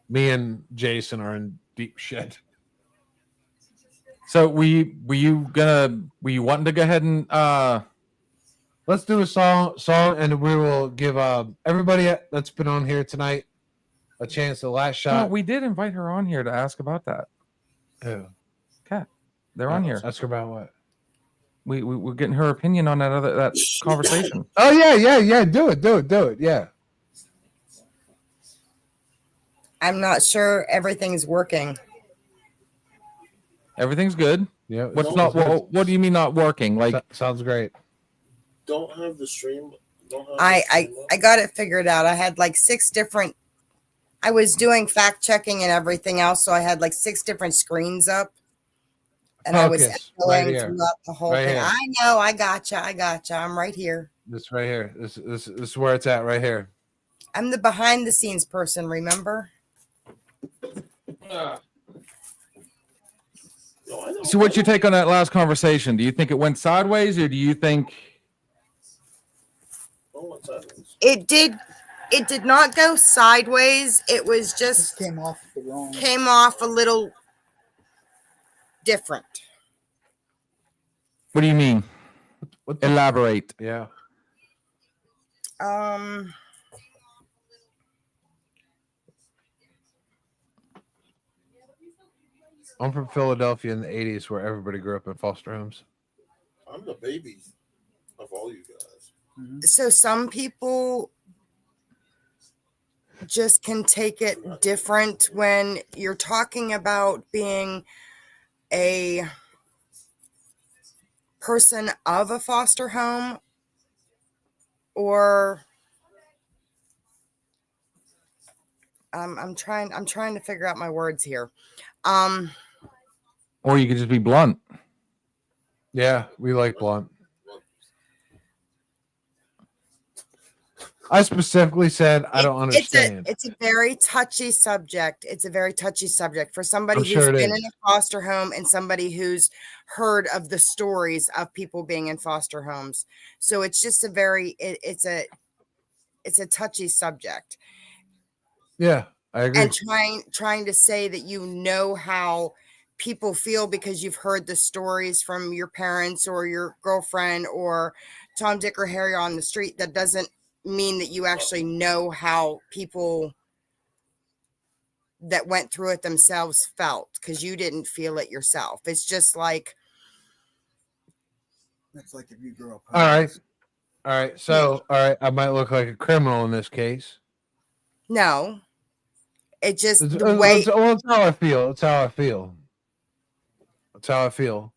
me and Jason are in deep shit. So were you wanting to go ahead and Let's do a song, and we will give everybody that's been on here tonight a chance. The last no, shot. we did invite her on here to ask about that. Who? Kat. They're on here. Ask her about what? We're getting her opinion on that conversation. Oh yeah. Do it. Yeah. I'm not sure everything's working. Everything's good. Yeah. What's not? What do you mean not working? Like Sounds great. Don't have the stream. Don't have the I stream up. got it figured out. I had like 6 different. I was doing fact checking and everything else, so I had like 6 different screens up, and I was Focus, right echoing here. throughout the whole Right thing. here. I know. I gotcha. I'm right here. This right here. This is where it's at right here. I'm the behind the scenes person. Remember? No, I know. So what's your take on that last conversation? Do you think it went sideways, or do you think No one's sideways. It did not go sideways. It was Just just came off the wrong. came off a little different. what do you mean? What the, Elaborate. yeah. I'm from Philadelphia in the 80s where everybody grew up in foster homes. I'm the baby of all you guys. So some people just can take it different when you're talking about being a person of a foster home, or I'm trying to figure out my words here. Or you could just be blunt. Yeah, we like blunt. I specifically said I don't understand. It's a very touchy subject. It's a very touchy subject for somebody I'm who's sure it been is. in a foster home and somebody who's heard of the stories of people being in foster homes. So it's just a very it's a touchy subject. Yeah, I agree. And trying to say that you know how people feel because you've heard the stories from your parents or your girlfriend or Tom, Dick, or Harry on the street, that doesn't mean that you actually know how people that went through it themselves felt, because you didn't feel it yourself. It's just like, That's like if you grow up. All right. All right. So, all right. I might look like a criminal in this case. no, it just It's, the way it's how I feel. It's how I feel. That's how I feel.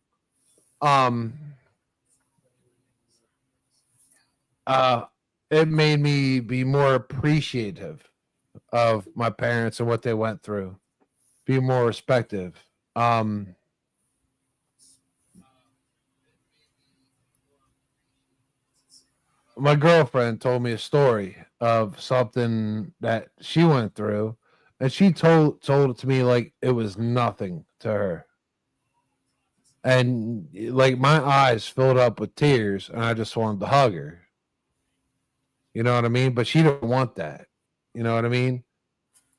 It made me be more appreciative of my parents and what they went through. Be more respective. My girlfriend told me a story of something that she went through, and she told it to me like it was nothing to her. And like my eyes filled up with tears, and I just wanted to hug her. You know what I mean? But she don't want that. You know what I mean?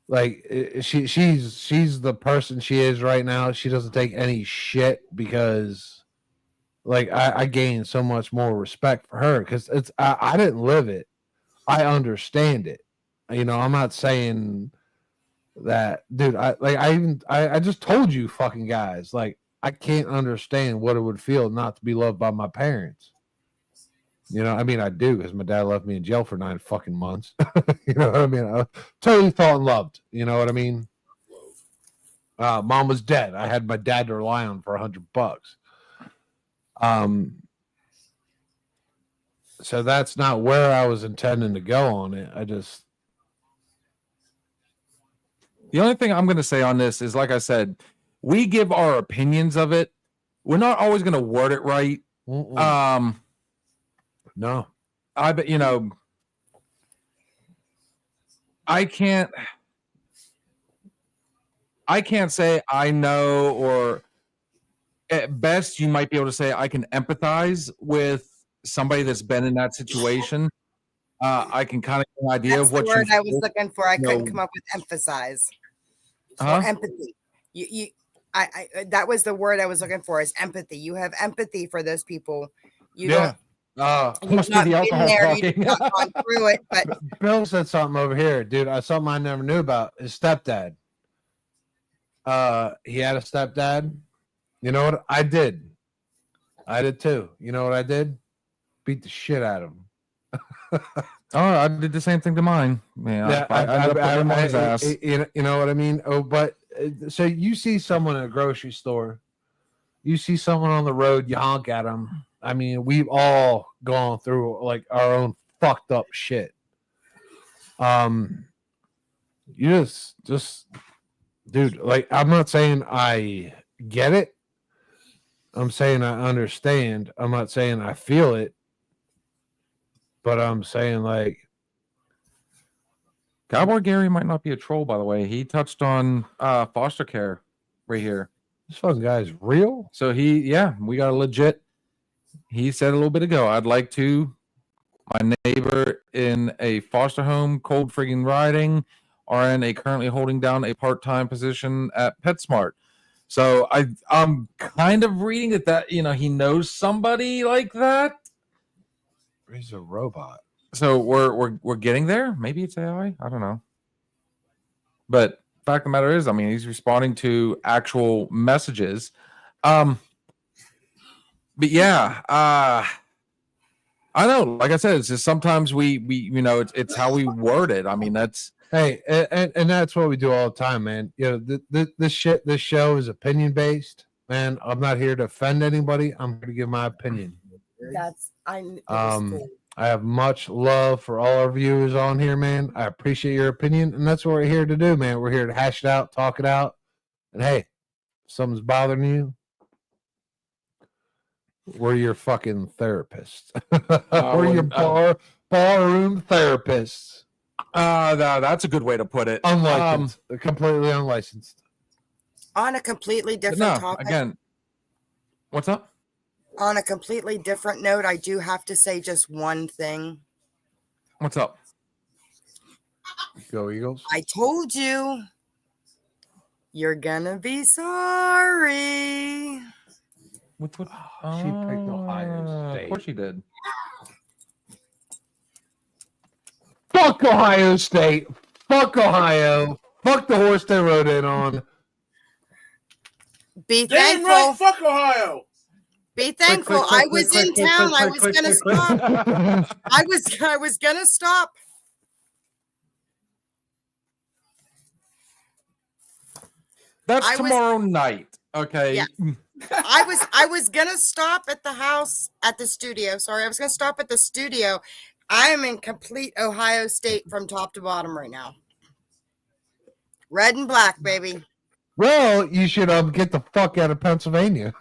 Like she's the person she is right now. She doesn't take any shit because like I gained so much more respect for her because I didn't live it. I understand it. You know, I'm not saying that, dude. I just told you fucking guys, like, I can't understand what it would feel not to be loved by my parents. You know, I mean, I do because my dad left me in jail for 9 fucking months. You know what I mean? I totally felt and loved. You know what I mean? Mom was dead. I had my dad to rely on for $100. So that's not where I was intending to go on it. The only thing I'm going to say on this is, like I said, we give our opinions of it. We're not always going to word it right. No. I bet, you know, I can't say I know, or at best you might be able to say I can empathize with somebody that's been in that situation. I can kind of get an idea that's of what the word you I was looking for. I you couldn't know- come up with emphasize Huh? or empathy. I that was the word I was looking for, is empathy. You have empathy for those people. You Yeah. You've Must be not the been alcohol there, talking. you've not gone through it, but Bill said something over here, dude. Something I never knew about his stepdad. He had a stepdad. You know what? I did too. You know what I did? Beat the shit out of him. Oh, I did the same thing to mine. Yeah, I ended up putting him on his ass. You know what I mean? Oh, but so you see someone in a grocery store, you see someone on the road, you honk at them. I mean, we've all gone through like our own fucked up shit. You just, dude. Like, I'm not saying I get it. I'm saying I understand. I'm not saying I feel it. But I'm saying, like, Cowboy Gary might not be a troll, by the way. He touched on foster care right here. this fucking guy is real. So we got a legit. He said a little bit ago, I'd like to, my neighbor in a foster home, cold friggin' riding, RN currently holding down a part-time position at PetSmart. So I'm kind of reading that you know, he knows somebody like that. He's a robot. So we're getting there. Maybe it's AI. I don't know. But fact of the matter is, I mean, he's responding to actual messages. But yeah, I know. Like I said, it's just sometimes we you know, it's how we word it. I mean, that's Hey, and that's what we do all the time, man. You know, this show is opinion based, man. I'm not here to offend anybody. I'm here to give my opinion. that's I have much love for all our viewers on here, man. I appreciate your opinion, and that's what we're here to do, man. We're here to hash it out, talk it out, and hey, if something's bothering you, we're your fucking therapists. We're your barroom therapists. no, that's a good way to put it. Unlicensed, completely unlicensed. on a completely But different no, topic. again, what's up? On a completely different note, I do have to say just one thing. What's up? Go Eagles. I told you, you're gonna be sorry. What? She picked Ohio Of State. course she did. Fuck Ohio State. Fuck Ohio. Fuck the horse they rode in on. Be Damn thankful. right, fuck Ohio. Be thankful. I was in town. I was gonna stop. I was gonna stop. That's I was- tomorrow night. Okay. Yeah. I was gonna stop at the house at the studio. Sorry, I was gonna stop at the studio. I am in complete Ohio State from top to bottom right now. Red and black, baby. Well, you should get the fuck out of Pennsylvania.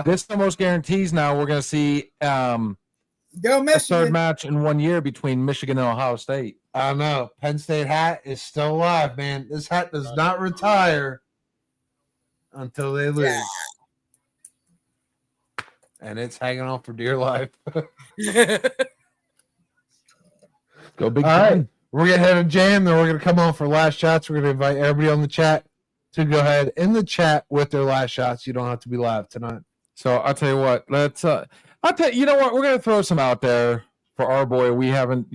This almost guarantees now we're going to see Go a third Michigan. match in 1 year between Michigan and Ohio State. I don't know. Penn State hat is still alive, man. This hat does not retire until they lose. Yeah. And it's hanging on for dear life. Go Big All right. Ten. We're going to head a jam. Then we're going to come on for last shots. We're going to invite everybody on the chat to go ahead in the chat with their last shots. You don't have to be live tonight. So I'll tell you what. You know what? We're going to throw some out there for our boy. We haven't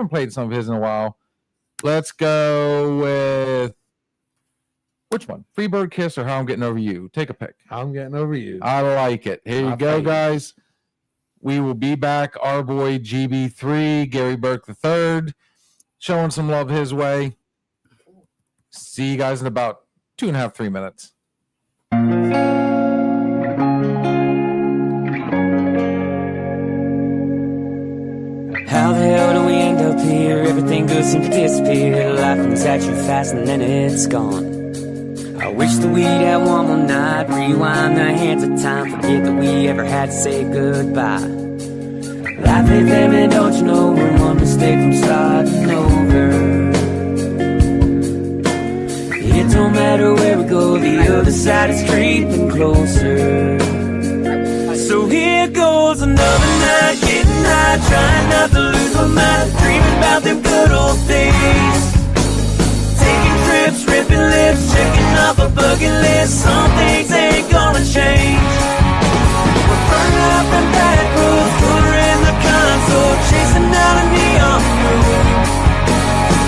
played some of his in a while. Let's go with which one? Freebird Kiss or How I'm Getting Over You? Take a pick. I'm getting over you. I like it. Here you I'll go, take it. guys. We will be back. Our boy GB3, Gary Burke III, showing some love his way. See you guys in about 2.5, 3 minutes. How the hell do we end up here? Everything good seems to disappear. Life comes at you fast and then it's gone. I wish that we'd have one more night. Rewind the hands of time. Forget that we ever had to say goodbye. Life ain't fair, man, don't you know? We're one mistake from starting over. It don't matter where we go, the other side is creeping closer. So here goes another night, getting high, trying not to lose my mind, dreaming about them good old days. Taking trips, ripping lips, checking off a bucket list. Some things ain't gonna change. We're burning up in back roads, cooler in the console, chasing down a neon road.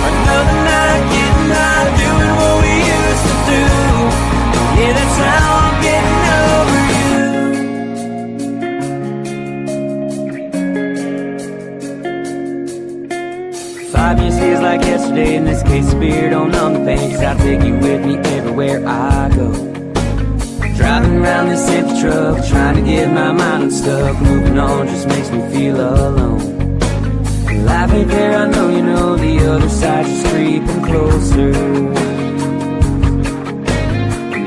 Another night, getting high, doing what we used to do. Yeah, that's how I'm getting over you. 5 years feels like yesterday. In this case, the beer don't numb the pain, 'cause I'll take you with me everywhere I go. Driving around this empty truck, trying to get my mind unstuck. Moving on just makes me feel alone. Life ain't fair, I know you know. The other side's just creeping closer.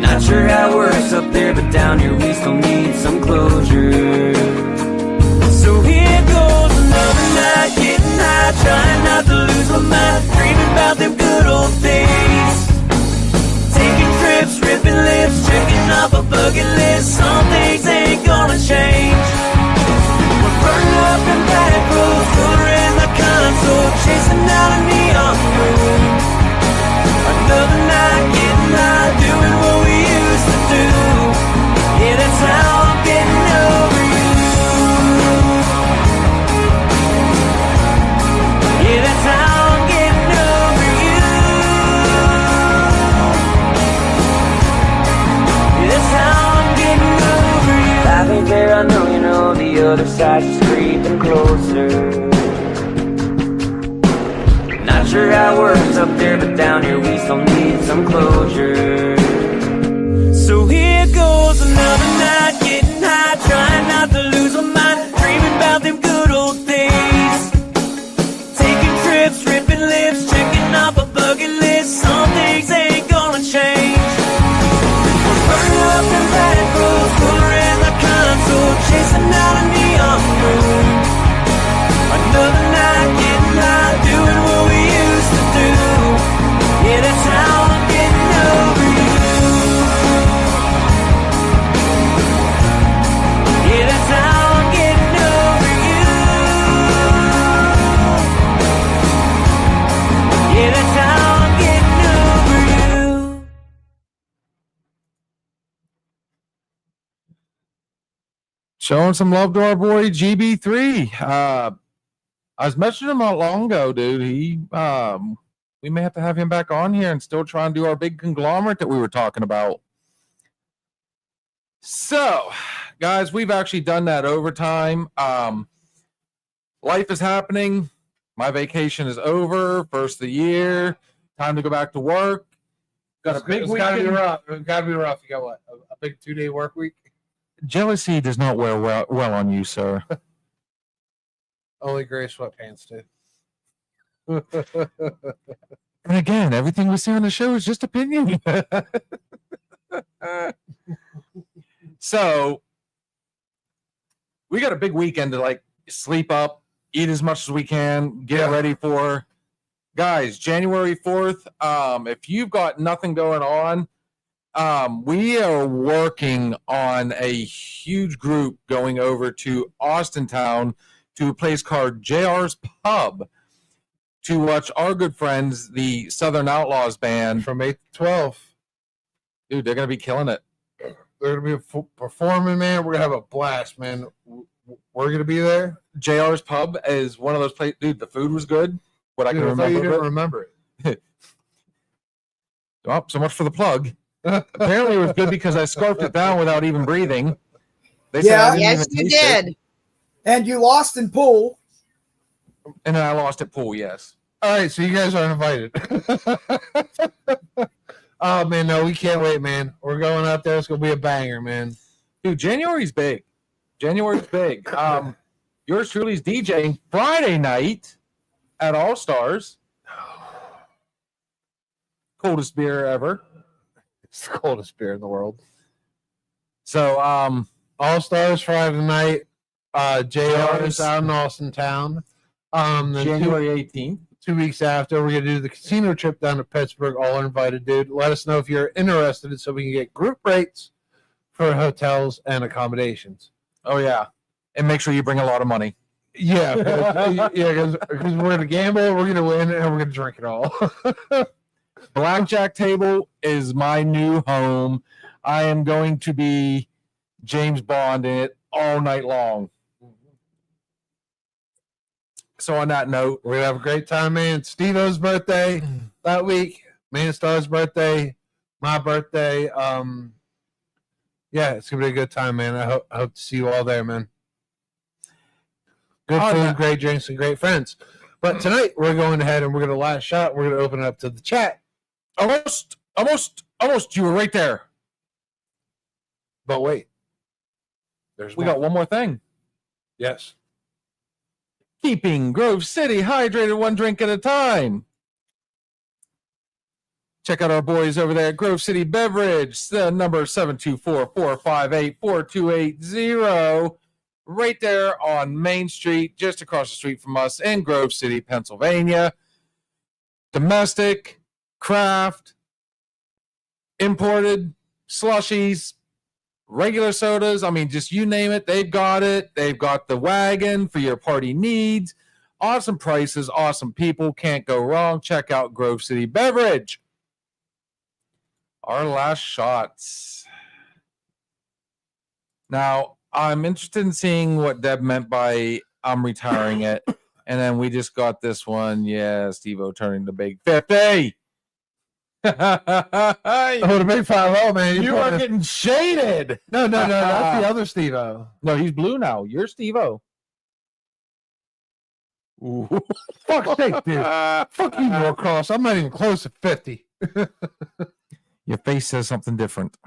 Not sure how it works up there, but down here we still need some closure. So here goes another night, getting high, trying not to lose my mind, dreaming about them good old days. Taking trips, ripping lips, checking off a bucket list. Some things ain't gonna change. We're burning up in back roads, cooler in the console, chasing down a neon road. Another night, getting high, doing what we used to do. Yeah, that's how I'm getting over you. Yeah, that's how I'm getting over you. Yeah, that's how I'm getting over you. Life ain't fair, I know you know. The other side's just creeping closer. Not sure how it works up there, but down here we still need some closure. So here goes another night, getting high, trying not to lose my mind, dreaming about them good old days. Taking trips, ripping lips, checking off a bucket list. Some things ain't gonna change. We're burning up in back roads, cooler in the console, chasing out a neon road. Another night, getting high, doing what we used to do. Yeah, that's how I'm getting over you. Yeah, that's how I'm getting over you. Yeah, that's how I'm getting over you. Showing some love to our boy GB3. I was messaging him not long ago, dude. We may have to have him back on here and still try and do our big conglomerate that we were talking about. So, guys, we've actually done that overtime. Life is happening. My vacation is over. First of the year. Time to go back to work. Got a big It's gotta be weekend. rough. It's gotta be rough. You got what? A big 2-day work week? Jealousy does not wear well on you, sir. Only gray sweatpants do. And again, everything we say on the show is just opinion. So we got a big weekend to like sleep up, eat as much as we can, get ready for. Guys, January 4th. If you've got nothing going on, we are working on a huge group going over to Austintown to a place called JR's Pub to watch our good friends, the Southern Outlaws band. From 8 to 12. Dude, they're going to be killing it. They're going to be performing, man. We're going to have a blast, man. We're going to be there. JR's Pub is one of those places. Dude, the food was good. What I can Dude, I thought you remember. didn't of it. remember it. Oh, so much for the plug. Apparently, it was good because I scarfed it down without even breathing. They said I didn't Yes, even you taste it. did. And you lost in pool. And then I lost at pool, yes. All right, so you guys are invited. Oh, man, no, we can't wait, man. We're going out there. It's going to be a banger, man. Dude, January's big. January's big. Yours truly's DJing Friday night at All Stars. Coldest beer ever. It's the coldest beer in the world. So, All Stars Friday night. JR is JR's out in Austin Town. Then January 18th. 2 weeks after, we're going to do the casino trip down to Pittsburgh. All are invited, dude. Let us know if you're interested so we can get group rates for hotels and accommodations. Oh, yeah. And make sure you bring a lot of money. Yeah, because we're going to gamble, we're going to win, and we're going to drink it all. Blackjack table is my new home. I am going to be James Bond in it all night long. So on that note, We're going to have a great time, man. Steve-O's birthday that week, Man Star's birthday, my birthday. Yeah, it's going to be a good time, man. I hope to see you all there, man. Good On food, that- great drinks, and great friends. But tonight, we're going ahead and we're going to last shot. We're going to open it up to the chat. almost, you were right there. But wait. There's We more. got one more thing. Yes. Keeping Grove City hydrated one drink at a time. Check out our boys over there at Grove City Beverage. The number 724-458-4280. Right there on Main Street, just across the street from us in Grove City, Pennsylvania. Domestic, craft, imported, slushies, regular sodas. I mean, just you name it, they've got it. They've got the wagon for your party needs. Awesome prices, awesome people. Can't go wrong. Check out Grove City Beverage. Our last shots. Now, I'm interested in seeing what Deb meant by I'm retiring it. And then we just got this one. Yeah, Steve-O turning the big 50. Oh, the big 5-0, man. You are getting shaded. No, that's the other Steve-O. No, he's blue now. You're Steve-O. Fuck's sake, dude. Fuck you, Norcross. I'm not even close to 50. Your face says something different.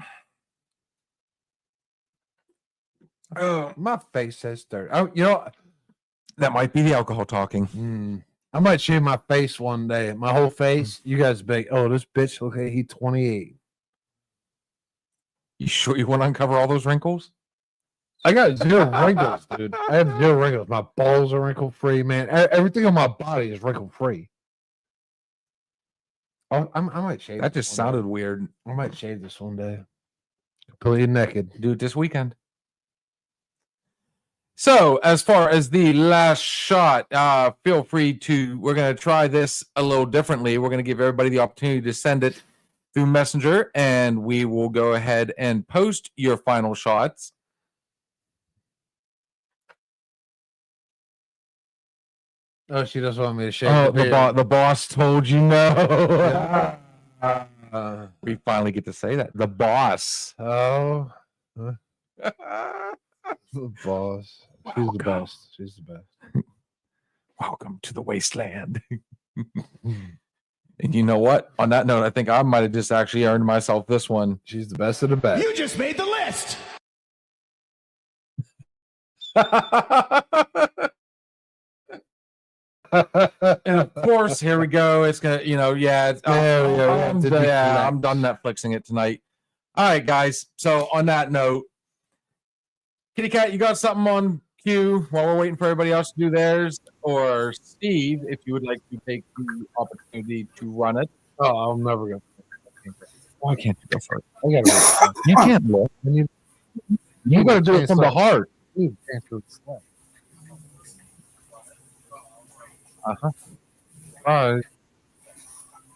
Oh, my face says 30. Oh, you know, That might be the alcohol talking. I might shave my face one day. My whole face. You guys big. Oh, this bitch. Okay, he's 28. You sure you want to uncover all those wrinkles? I got 0 wrinkles, dude. I have 0 wrinkles. My balls are wrinkle free, man. Everything on my body is wrinkle free. I might shave. That this just one day. sounded weird. I might shave this one day. Completely naked. Do it this weekend. So, as far as the last shot, feel free to. We're going to try this a little differently. We're going to give everybody the opportunity to send it through Messenger, and we will go ahead and post your final shots. Oh, she doesn't want me to shave. Oh, the beard. the boss told you no. Uh, We finally get to say that. The boss. oh, the boss. She's the best. She's the best. Welcome to the wasteland. And you know what? On that note, I think I might have just actually earned myself this one. She's the best of the best. You just made the list. And of course, here we go. It's gonna, it's, Yeah, we have to do that. I'm done Netflixing it tonight. All right, guys. So on that note, Kitty Cat, you got something on cue while we're waiting for everybody else to do theirs, or Steve, if you would like to take the opportunity to run it. Oh, I'm never going to. Why can't you go first? I got to You can't look. You got to do it from the heart. Uh-huh.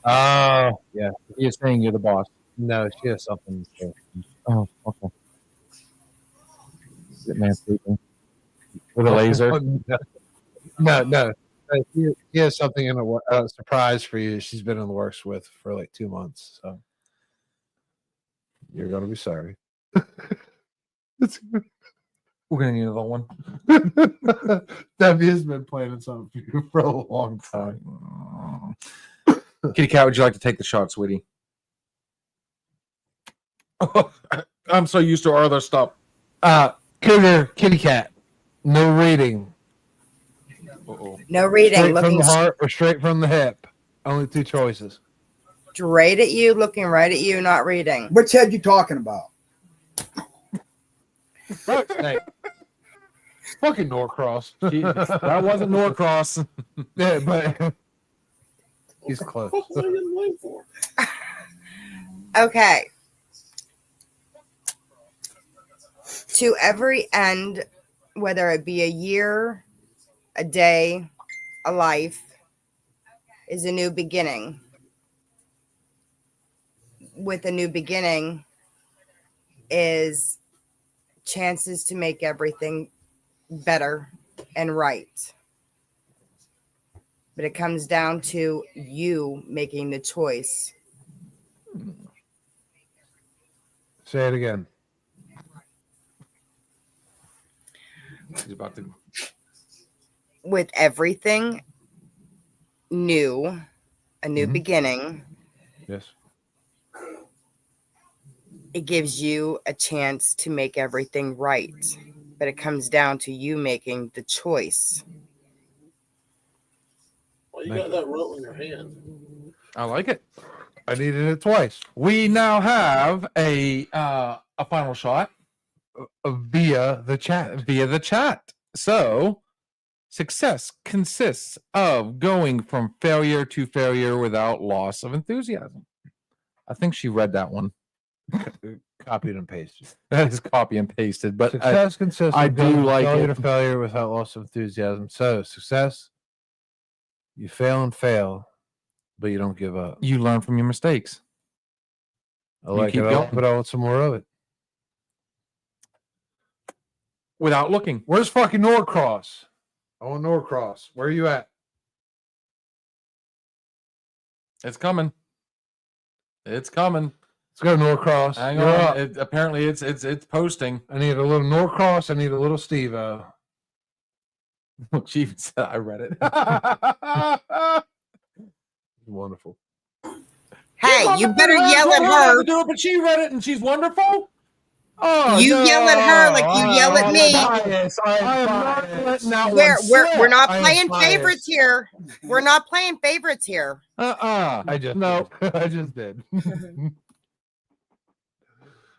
Oh, yeah. You're saying you're the boss. No, she has something to say. Oh, okay. Is it man sleeping with a laser? No. She has something in a surprise for you. She's been in the works with for like 2 months. So you're gonna be sorry. We're gonna need another one. Debbie has been planning something for you for a long time. Kitty Cat, would you like to take the shot, sweetie? I'm so used to our other stuff. Cougar, Kitty Cat. No reading. No reading. Straight from Looking the heart or straight from the hip. Only 2 choices. straight at you, looking right at you, not reading. Which head you talking about? Hey. Fucking Norcross. That wasn't Norcross. Yeah, but he's close. What was I getting blamed for? Okay. To every end, whether it be a year, a day, a life, is a new beginning. With a new beginning is chances to make everything better and right. But it comes down to you making the choice. Say it again. He's about to. With everything new, a new beginning, Yes. it gives you a chance to make everything right. But it comes down to you making the choice. Well, you got that rope in your hand. I like it. I needed it twice. We now have a final shot Via the chat. via the chat. So, success consists of going from failure to failure without loss of enthusiasm. I think she read that one. Copied and pasted. That is copy and pasted, but Success consists I of do going from like failure it. to failure without loss of enthusiasm. So success, you fail and fail, but you don't give up. you learn from your mistakes. I You like keep it, going. but I want some more of it. Without looking. Where's fucking Norcross? I want Norcross. Where are you at? It's coming. It's coming. Let's go Norcross. Hang You're on. up. Apparently it's posting. I need a little Norcross. I need a little Steve-O. She even said I read it. Wonderful. Hey, you better yell at her. Do it, but she read it and she's wonderful. Oh, You yell at her like you yell at me. I am not letting that We're one not I am playing biased. favorites here. We're not playing favorites here. I just no. did. I just did.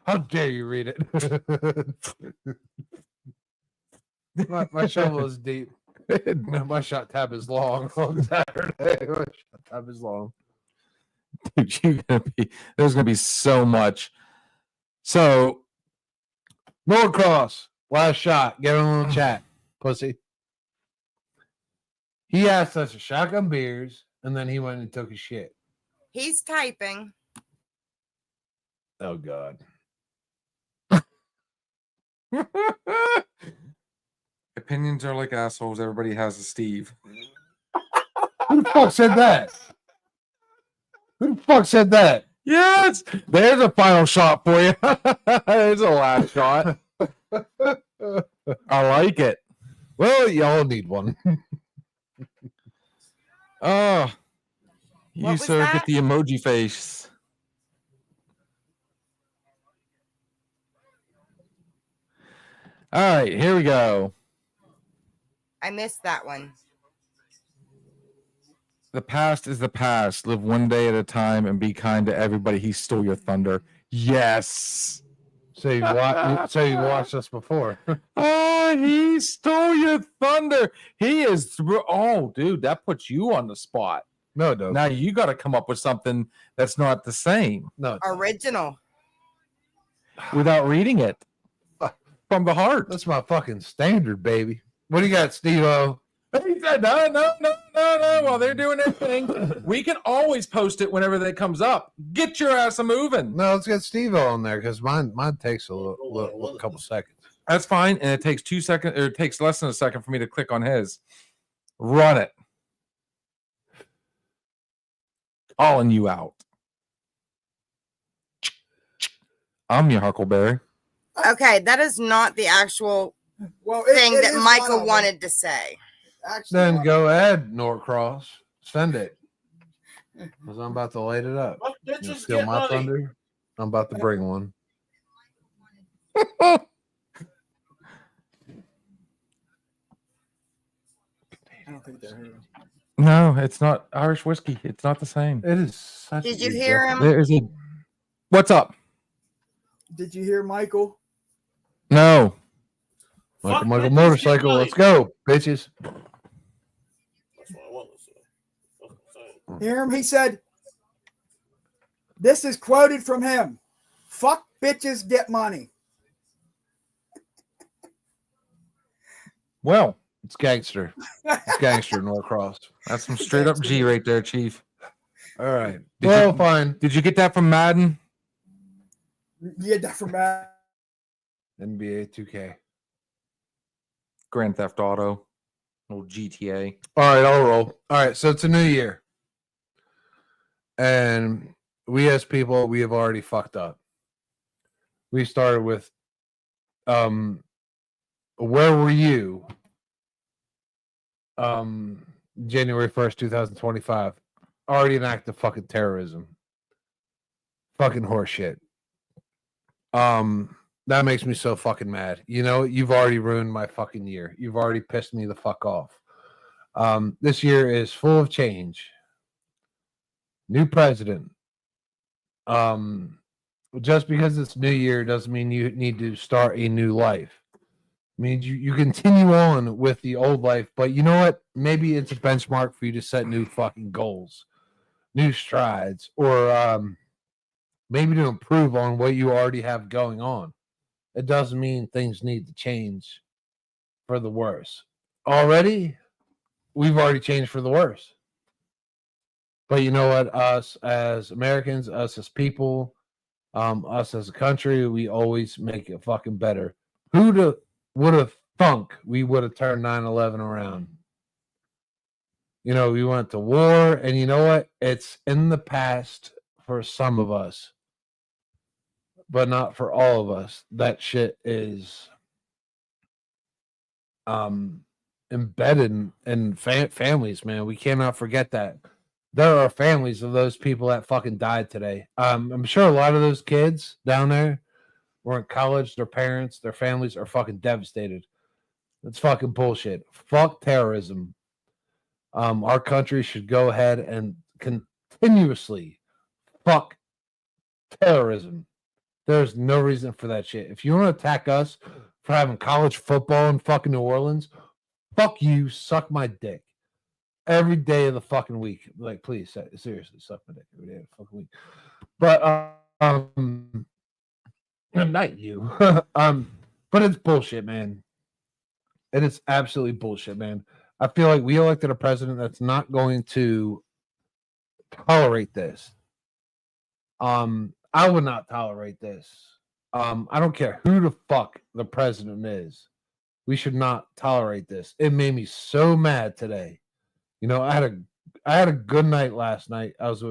How dare you read it? my shovel is deep. My shot tab is long on Saturday. My shot tab is long. Dude, there's gonna be so much. So Norcross, last shot. Get him in the chat, pussy. He asked us for shotgun beers, and then he went and took a shit. He's typing. Oh God. opinions are like assholes. Everybody has a Steve. fuck said that? Who the fuck said that? Yes, there's a final shot for you. There's a last shot. I like it. Well, y'all need one. Oh, you What was sir that? get the emoji face. All right, here we go. I missed that one. The past is the past. Live one day at a time and be kind to everybody. He stole your thunder. Yes. So you watched us before. Oh, he stole your thunder. He is. Oh, dude, that puts you on the spot. No, no. Now you got to come up with something that's not the same No. Original. without reading it from the heart. That's my fucking standard, baby. What do you got, Steve-O? He said, no. While they're doing their thing, we can always post it whenever that comes up. Get your ass a moving. No, let's get Steve-O on there because mine takes a couple seconds. That's fine. And it takes 2 seconds, or it takes less than a second for me to click on his. Run it. Calling you out. I'm your Huckleberry. Okay, that is not the actual Well, thing it that is one Michael of them. wanted to say. Actually, Then go ahead, Norcross. Send it. Because I'm about to light it up. You Bitches steal get my money. thunder? I'm about to bring one. I don't think they're here. No, it's not Irish whiskey. It's not the same. It is such Did a you huge hear difference. him? There is a. What's up? Did you hear Michael? No. Michael, Fuck Michael bitches, Motorcycle, get let's go, bitches. That's what I want to say. That's what I'm saying. Hear him? He said, this is quoted from him. Fuck bitches, get money. Well, It's gangster. It's gangster, Norcross. that's some straight up G right there, Chief. All right. Did Well, you- fine. Did you get that from Madden? Yeah, that from Matt. NBA 2K. Grand Theft Auto, old GTA. All right, I'll roll. All right, so it's a new year. And we as people, we have already fucked up. We started with where were you? January 1st, 2025. Already an act of fucking terrorism. Fucking horseshit. That makes me so fucking mad. You know, you've already ruined my fucking year. You've already pissed me the fuck off. This year is full of change. New president. Just because it's new year doesn't mean you need to start a new life. I mean, you continue on with the old life, but you know what? Maybe it's a benchmark for you to set new fucking goals, new strides, or maybe to improve on what you already have going on. It doesn't mean things need to change for the worse. We've already changed for the worse. But you know what? Us as Americans, us as people, us as a country, we always make it fucking better. Who would have thunk we would have turned 9/11 around? You know, we went to war, and you know what? It's in the past for some of us, but not for all of us. That shit is embedded in families, man. We cannot forget that. There are families of those people that fucking died today. I'm sure a lot of those kids down there were in college. Their parents, their families are fucking devastated. That's fucking bullshit. Fuck terrorism. Our country should go ahead and continuously fuck terrorism. There's no reason for that shit. If you want to attack us for having college football in fucking New Orleans, fuck you, suck my dick. Every day of the fucking week. Like, please, seriously, suck my dick every day of the fucking week. But not you. But it's bullshit, man. It is absolutely bullshit, man. I feel like we elected a president that's not going to tolerate this. I would not tolerate this. I don't care who the fuck the president is. We should not tolerate this. It made me so mad today. You know, I had had a good night last night. I was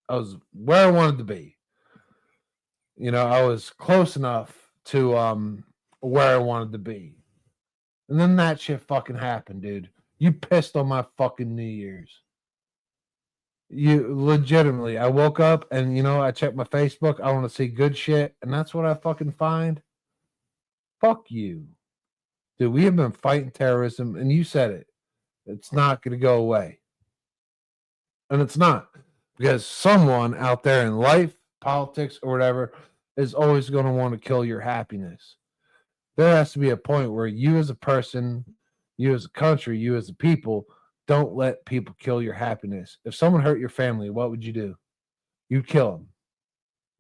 I was where I wanted to be. I was close enough to where I wanted to be. And then that shit fucking happened, dude. You pissed on my fucking New Year's. You legitimately, I woke up and I checked my Facebook. I want to see good shit, and that's what I fucking find. Fuck you. Dude, we have been fighting terrorism, and you said it. It's not going to go away. And it's not. Because someone out there in life, politics, or whatever is always going to want to kill your happiness. There has to be a point where you as a person, you as a country, you as a people, don't let people kill your happiness. If someone hurt your family, what would you do? You'd kill them.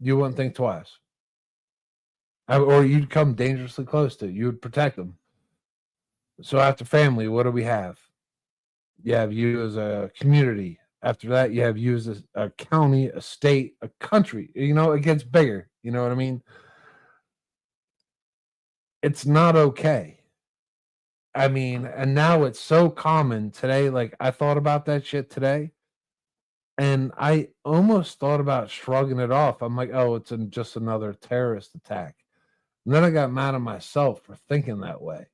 You wouldn't think twice. Or you'd come dangerously close to it. You would protect them. So after family, what do we have? You have you as a community. After that, you have you as a county, a state, a country. It gets bigger. You know what I mean? It's not okay. I mean, and now it's so common today. Like, I thought about that shit today, and I almost thought about shrugging it off. I'm like, oh, it's just another terrorist attack. And then I got mad at myself for thinking that way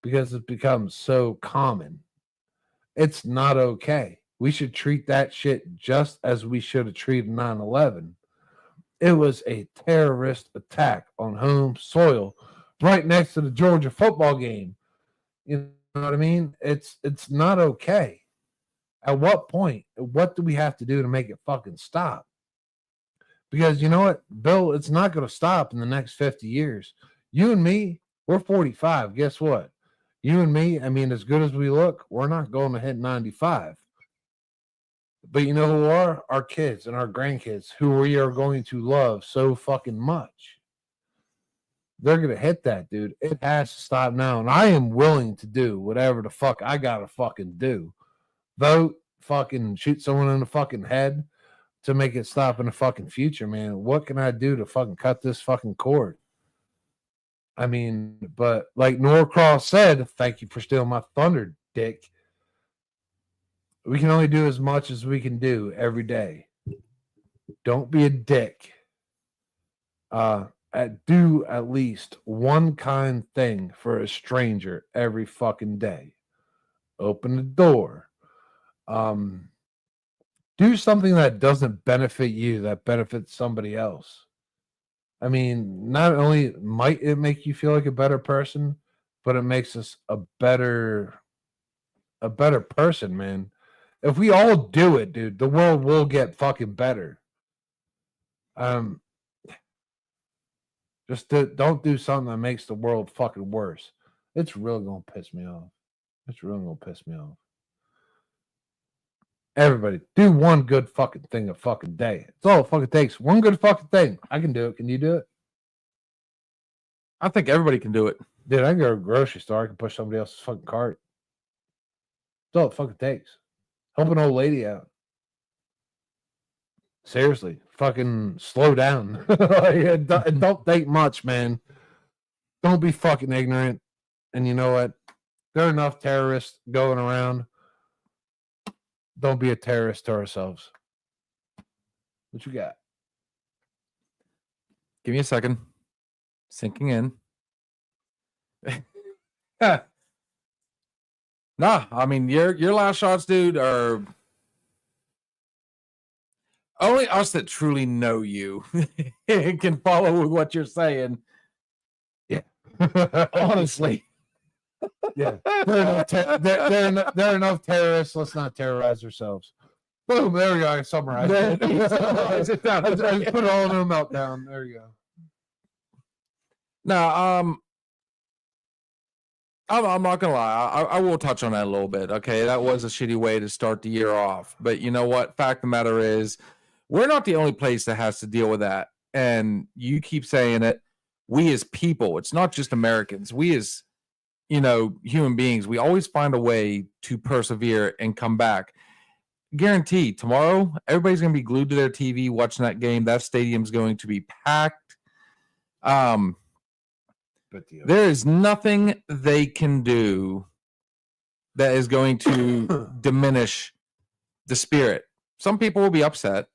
because it becomes so common. It's not okay. We should treat that shit just as we should have treated 9/11. It was a terrorist attack on home soil right next to the Georgia football game. You know what I mean? It's not okay. At what point? What do we have to do to make it fucking stop? Because you know what, Bill, it's not going to stop in the next 50 years. You and me, we're 45. Guess what? You and me, I mean, as good as we look, we're not going to hit 95. But you know who are? Our kids and our grandkids, who we are going to love so fucking much. They're going to hit that, dude. It has to stop now. And I am willing to do whatever the fuck I got to fucking do. Vote, fucking shoot someone in the fucking head to make it stop in the fucking future, man. What can I do to fucking cut this fucking cord? I mean, but like Norcross said, thank you for stealing my thunder, dick. We can only do as much as we can do every day. Don't be a dick. Do at least one kind thing for a stranger every fucking day. Open the door. Do something that doesn't benefit you, that benefits somebody else. I mean, not only might it make you feel like a better person, but it makes us a better person, man. If we all do it, dude, the world will get fucking better. Just don't do something that makes the world fucking worse. It's really gonna piss me off. It's really gonna piss me off. Everybody, do one good fucking thing a fucking day. It's all it fucking takes. One good fucking thing. I can do it. Can you do it? I think everybody can do it. Dude, I can go to a grocery store. I can push somebody else's fucking cart. That's all it fucking takes. Help an old lady out. Seriously, fucking slow down. it don't take much, man. Don't be fucking ignorant. And you know what? There are enough terrorists going around. Don't be a terrorist to ourselves. What you got? Give me a second. Sinking in. Nah, I mean your last shots, dude, are only us that truly know you can follow what you're saying. Yeah. Honestly. Yeah. There are enough terrorists. Let's not terrorize ourselves. Boom. There we go. I summarized it. I just put it all in a meltdown. There you go. Now, I'm not gonna lie. I will touch on that a little bit. Okay, that was a shitty way to start the year off. But you know what? Fact of the matter is, we're not the only place that has to deal with that. And you keep saying it. We as people, it's not just Americans. We as human beings, we always find a way to persevere and come back. Guarantee tomorrow, everybody's gonna be glued to their TV watching that game. That stadium's going to be packed. There is nothing they can do that is going to diminish the spirit. Some people will be upset.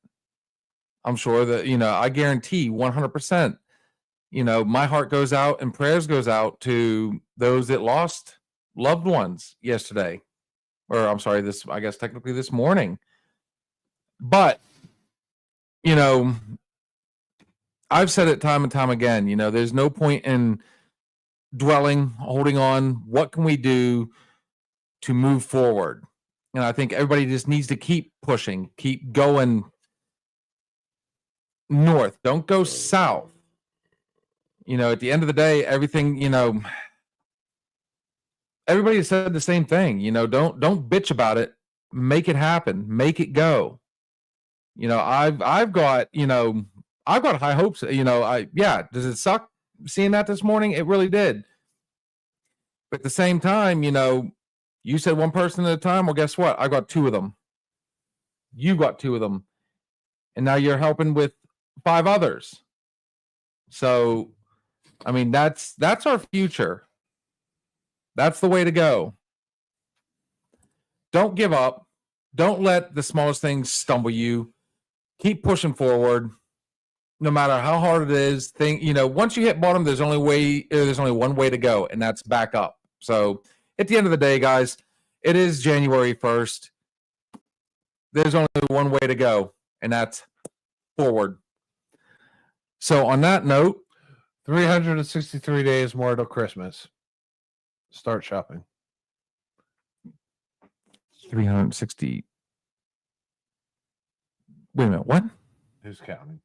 I'm sure that, I guarantee 100%, my heart goes out and prayers goes out to those that lost loved ones yesterday. Or I'm sorry, I guess technically this morning. But, I've said it time and time again, there's no point in holding on. What can we do to move forward? And I think everybody just needs to keep pushing, keep going north. Don't go south. At the end of the day, everything, everybody said the same thing. Don't bitch about it. Make it happen. Make it go. I've got high hopes. Does it suck seeing that this morning? It really did. But at the same time, you said one person at a time. Well, guess what? I got two of them. You got two of them. And now you're helping with 5 others. So, I mean, that's our future. That's the way to go. Don't give up. Don't let the smallest things stumble you. Keep pushing forward. No matter how hard it is, once you hit bottom, there's only one way to go, and that's back up. So at the end of the day, guys, it is January 1st. There's only one way to go, and that's forward. So on that note, 363 days more till Christmas. Start shopping. 360. Wait a minute, what? Who's counting?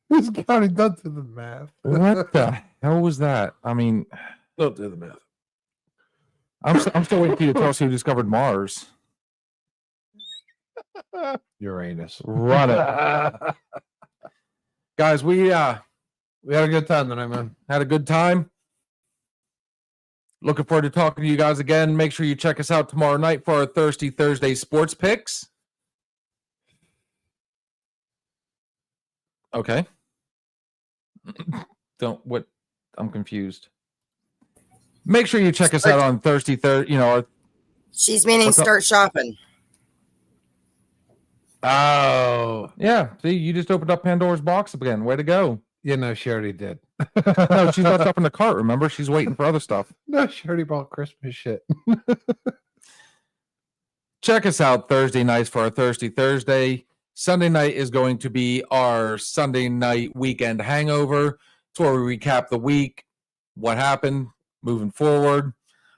Who's counting? Don't do the math. What the hell was that? I mean, Don't do the math. I'm still waiting for you to tell us who discovered Mars. Uranus. Run it. Guys, we had a good time tonight, man. had a good time. Looking forward to talking to you guys again. Make sure you check us out tomorrow night for our Thirsty Thursday sports picks. Okay. I'm confused. Make sure you check us out on Thirsty Thursday, She's meaning What's up? start shopping. Oh. yeah. See, you just opened up Pandora's box again. Way to go. No, she already did. No, she's not up in the cart, remember? She's waiting for other stuff. No, she already bought Christmas shit. Check us out Thursday nights for our Thirsty Thursday. Sunday night is going to be our Sunday night weekend hangover. It's where we recap the week, what happened, moving forward.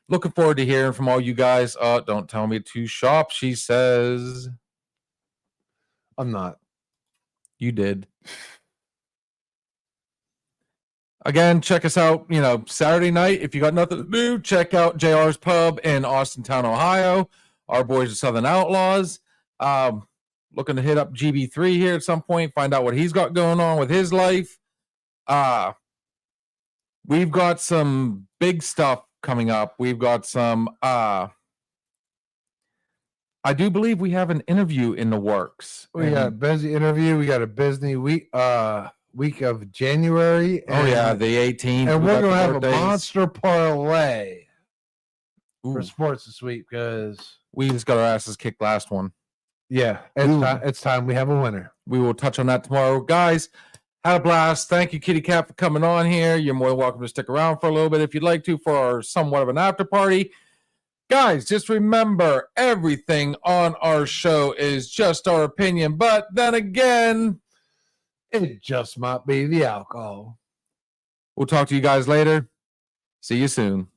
Looking forward to hearing from all you guys. Don't tell me to shop, she says. I'm not. You did. Again, check us out, Saturday night. If you got nothing to do, check out JR's Pub in Austintown, Ohio. Our boys are Southern Outlaws. Looking to hit up GB3 here at some point, find out what he's got going on with his life. We've got some big stuff coming up. We've got some, I do believe we have an interview in the works. We got a busy interview. We got a busy week of January. Oh, yeah, the 18th. And we're got going to the have a birthdays. monster parlay for Ooh, sports this week because, we just got our asses kicked last one. yeah, Ooh. it's time we have a winner. We will touch on that tomorrow. Guys, had a blast. Thank you, Kitty Cat, for coming on here. You're more than welcome to stick around for a little bit if you'd like to for our somewhat of an after party. Guys, just remember, everything on our show is just our opinion. But then again, It just might be the alcohol. we'll talk to you guys later. See you soon.